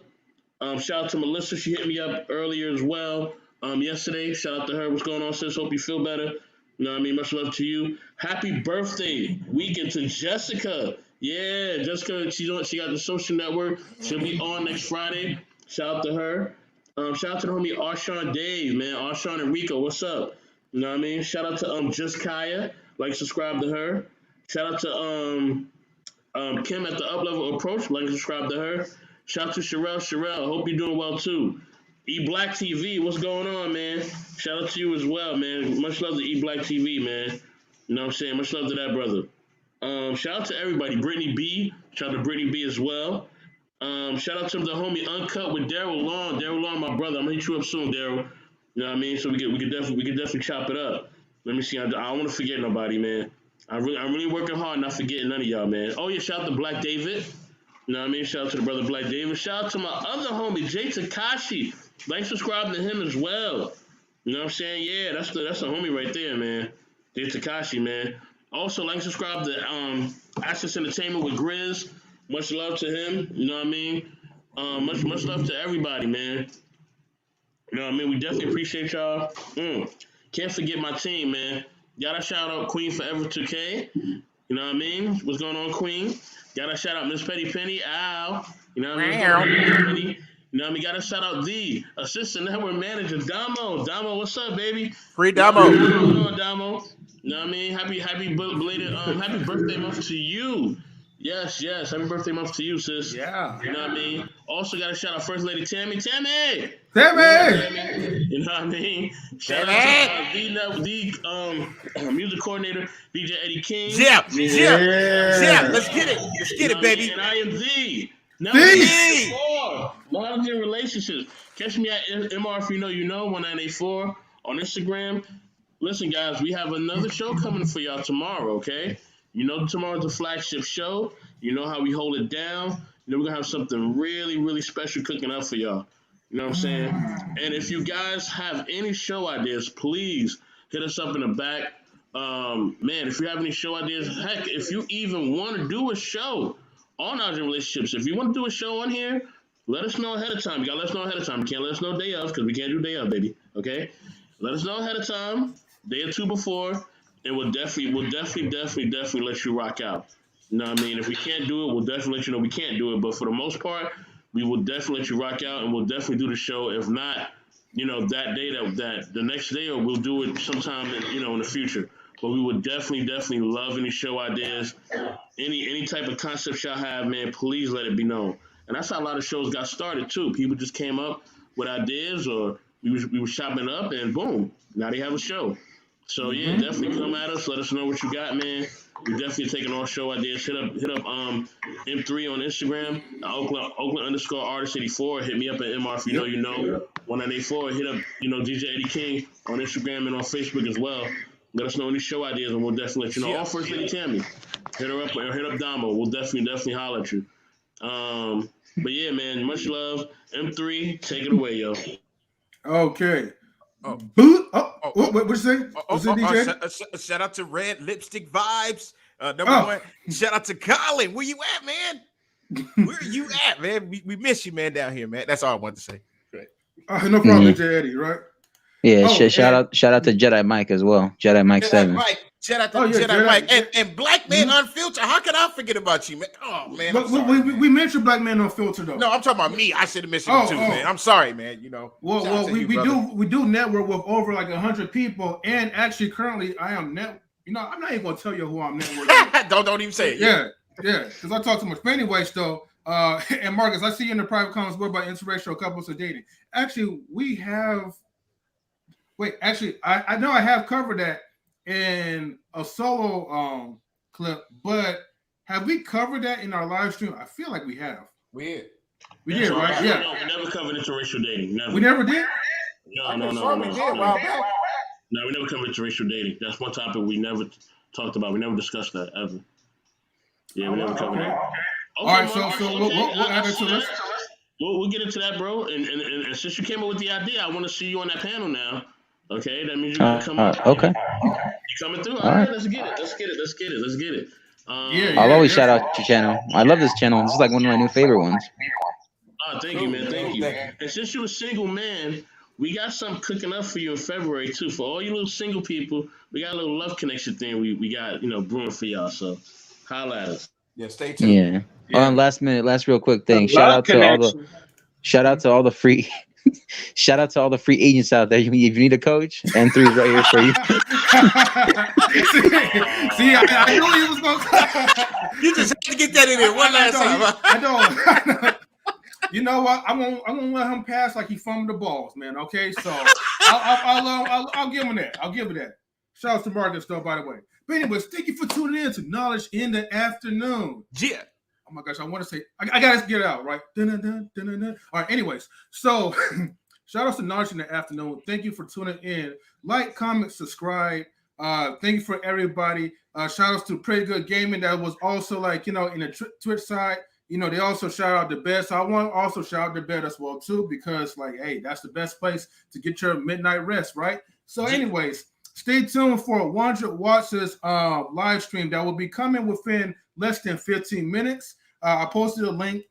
Shout out to Melissa. She hit me up earlier as well yesterday. Shout out to her. What's going on, sis? Hope you feel better. You know what I mean? Much love to you. Happy birthday weekend to Jessica. Yeah, Jessica, she got the social network. She'll be on next Friday. Shout out to her. Shout out to the homie Arshawn Dave, man. Arshawn and Rico, what's up? You know what I mean? Shout out to Just Kaya. Like, subscribe to her. Shout out to Kim at the Up Level Approach. Like and subscribe to her. Shout out to Sherelle. Sherelle, hope you're doing well too. E Black TV, what's going on, man? Shout out to you as well, man. Much love to E Black TV, man. You know what I'm saying? Much love to that brother. Shout out to everybody. Brittany B. Shout out to Brittany B as well. Shout out to the homie Uncut with Daryl Long. Daryl Long, my brother. I'm gonna hit you up soon, Daryl. You know what I mean? So we could definitely chop it up. Let me see. I don't want to forget nobody, man. I'm really working hard, not forgetting none of y'all, man. Oh yeah, shout out to Black David. You know what I mean? Shout out to the brother Black David. Shout out to my other homie Jay Takashi. Like subscribe to him as well. You know what I'm saying? Yeah, that's the homie right there, man. Jay Takashi, man. Also, like subscribe to Access Entertainment with Grizz. Much love to him. You know what I mean? Much love to everybody, man. You know what I mean? We definitely appreciate y'all. Can't forget my team, man. Gotta shout out Queen Forever 2K. You know what I mean? What's going on, Queen? Gotta shout out Miss Petty Penny, Al. You know what I mean? You know what I mean? Gotta shout out the Assistant Network Manager, Damo. Damo, what's up, baby? Free Damo. What's going on, Damo? You know what I mean? Happy belated happy birthday month to you. Yes. Happy birthday month to you, sis. Yeah. You know what I mean? Also got to shout out First Lady Tammy. Tammy! Tammy! You know what I mean? Shout out to the music coordinator, DJ Eddie King. Yeah. Let's get it. Let's get it, baby. And I am the number 4 Modern Relationships. Catch me at MR if you know, 1984 on Instagram. Listen, guys, we have another show coming for y'all tomorrow, okay? You know tomorrow's the flagship show. You know how we hold it down. You know we're going to have something really, really special cooking up for y'all. You know what I'm saying? And if you guys have any show ideas, please hit us up in the back. Man, if you have any show ideas, heck, if you even want to do a show on our relationships, if you want to do a show on here, let us know ahead of time. You gotta let us know ahead of time. You can't let us know day of because we can't do day of, baby. Okay? Let us know ahead of time, day or two before, and we'll definitely let you rock out. You know what I mean? If we can't do it, we'll definitely let you know we can't do it. But for the most part, we will definitely let you rock out, and we'll definitely do the show. If not, that day, that the next day, or we'll do it sometime, in the future. But we would definitely love any show ideas, any type of concept y'all have, man. Please let it be known. And that's how a lot of shows got started too. People just came up with ideas, or we were shopping up, and boom, now they have a show. So yeah, definitely come at us. Let us know what you got, man. We definitely taking all show ideas. Hit up M3 on Instagram, Oakland_artist84. Hit me up at MR if you know. 1984. Hit up DJ Eddie King on Instagram and on Facebook as well. Let us know any show ideas, and we'll definitely let you know. Or First Lady Tammy, hit her up or hit up Damo. We'll definitely holler at you. But yeah, man, much love. M3, take it away, yo. Okay. Oh. What you say? DJ? Shout out to Red Lipstick Vibes. Number one. Shout out to Colin. Where you at, man? Where you at, man? We miss you, man, down here, man. That's all I wanted to say. Great. No problem, DJ Eddie, right? Yeah, shout out to Jedi Mike as well. Jedi Mike 7. Mike. Shout out to Jedi Mike and Black Man Unfiltered. How can I forget about you, man? Oh man, we mentioned Black Man Unfiltered though. No, I'm talking about me. I should have mentioned you too, man. I'm sorry, man. Well, we do network with over like 100 people, and actually currently I am I'm not even gonna tell you who I'm networking. don't even say it. Yeah, because I talk too much. But anyways, though, and Marcus, I see you in the private comments. What about interracial couples of dating? Actually, we have. Wait, actually, I know I have covered that in a solo clip, but have we covered that in our live stream? I feel like we have. We did. We did, right? Yeah. No, we never covered interracial dating. Never. We never did? No. We did a while back. No, we never covered interracial dating. That's one topic we never talked about. We never discussed that ever. Yeah, we never covered that. Okay, all right, so we'll add it to this. We'll get into that, bro. And since you came up with the idea, I want to see you on that panel now. Okay, that means you're gonna come up. Okay. You coming through? All right, let's get it. I'll always shout out your channel. I love this channel. This is like one of my new favorite ones. Thank you, man. Thank you. And since you're a single man, we got something cooking up for you in February too. For all you little single people, we got a little love connection thing we got brewing for y'all. So holla at us. Yeah, stay tuned. Yeah. On last real quick thing. Shout out to all the free. Shout out to all the free agents out there. If you need a coach, M3 is right here for you. See, I knew he was going. You just had to get that in there one last time. I know. You know what? I won't let him pass like he fumbled the balls, man. Okay, so I'll give him that. I'll give it that. Shout out to Marcus, though, by the way. But anyways, thank you for tuning in to Knowledge in the Afternoon. Yeah. Oh my gosh, I want to say I gotta get it out, right? All right, anyways, so shout out to Knowledge in the Afternoon. Thank you for tuning in. Like, comment, subscribe. Thank you for everybody. Shout outs to Pretty Good Gaming that was also in the Twitch side. They also shout out the bed. So I want to also shout out the bed as well too, because hey, that's the best place to get your midnight rest, right? So anyways, stay tuned for 100 Watts' live stream that will be coming within less than 15 minutes. I posted a link,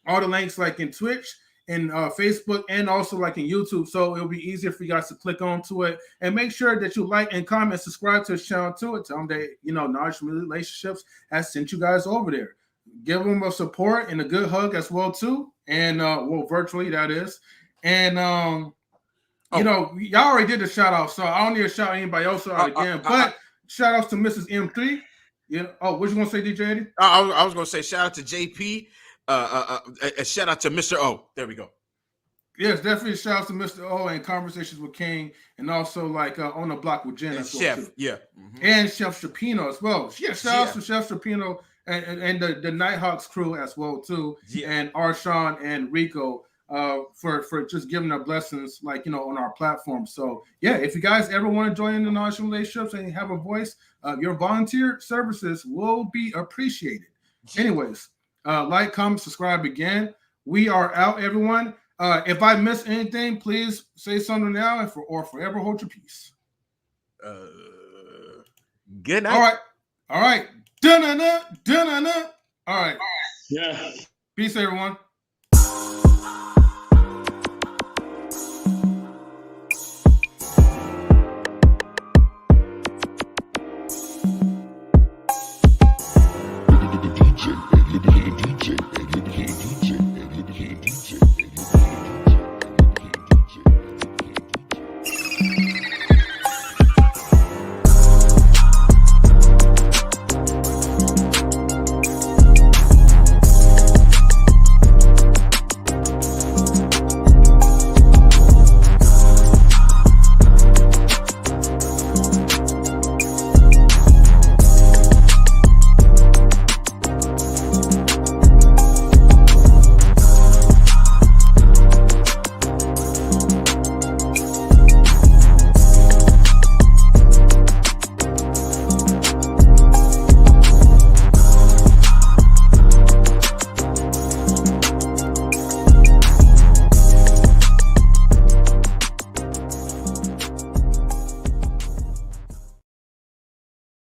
all the links like in Twitch and Facebook, and also like in YouTube. So it'll be easier for you guys to click onto it, and make sure that you like and comment, subscribe to his channel too. Tell them that Knowledge Relationships has sent you guys over there. Give them a support and a good hug as well too, and virtually that is. And y'all already did the shout out, so I don't need to shout anybody else out again. But shout outs to Mrs. M3. What you gonna say, DJ Eddie? I was gonna say shout out to JP. A shout out to Mr. O. There we go. Yes, definitely shout out to Mr. O and Conversations with King, and also On the Block with Jen as well, Chef, too. yeah, and Chef Shapino as well. Yeah, shout out to Chef Shapino and the Nighthawks crew as well too, and Arshawn and Rico for just giving their blessings on our platform. So yeah, if you guys ever want to join in the Knowledge Relationships and have a voice, your volunteer services will be appreciated. Anyways, like, comment, subscribe again. We are out, everyone. If I miss anything, please say something now or forever hold your peace. Good night. All right. Dun-na-na. All right. Yeah. Peace, everyone.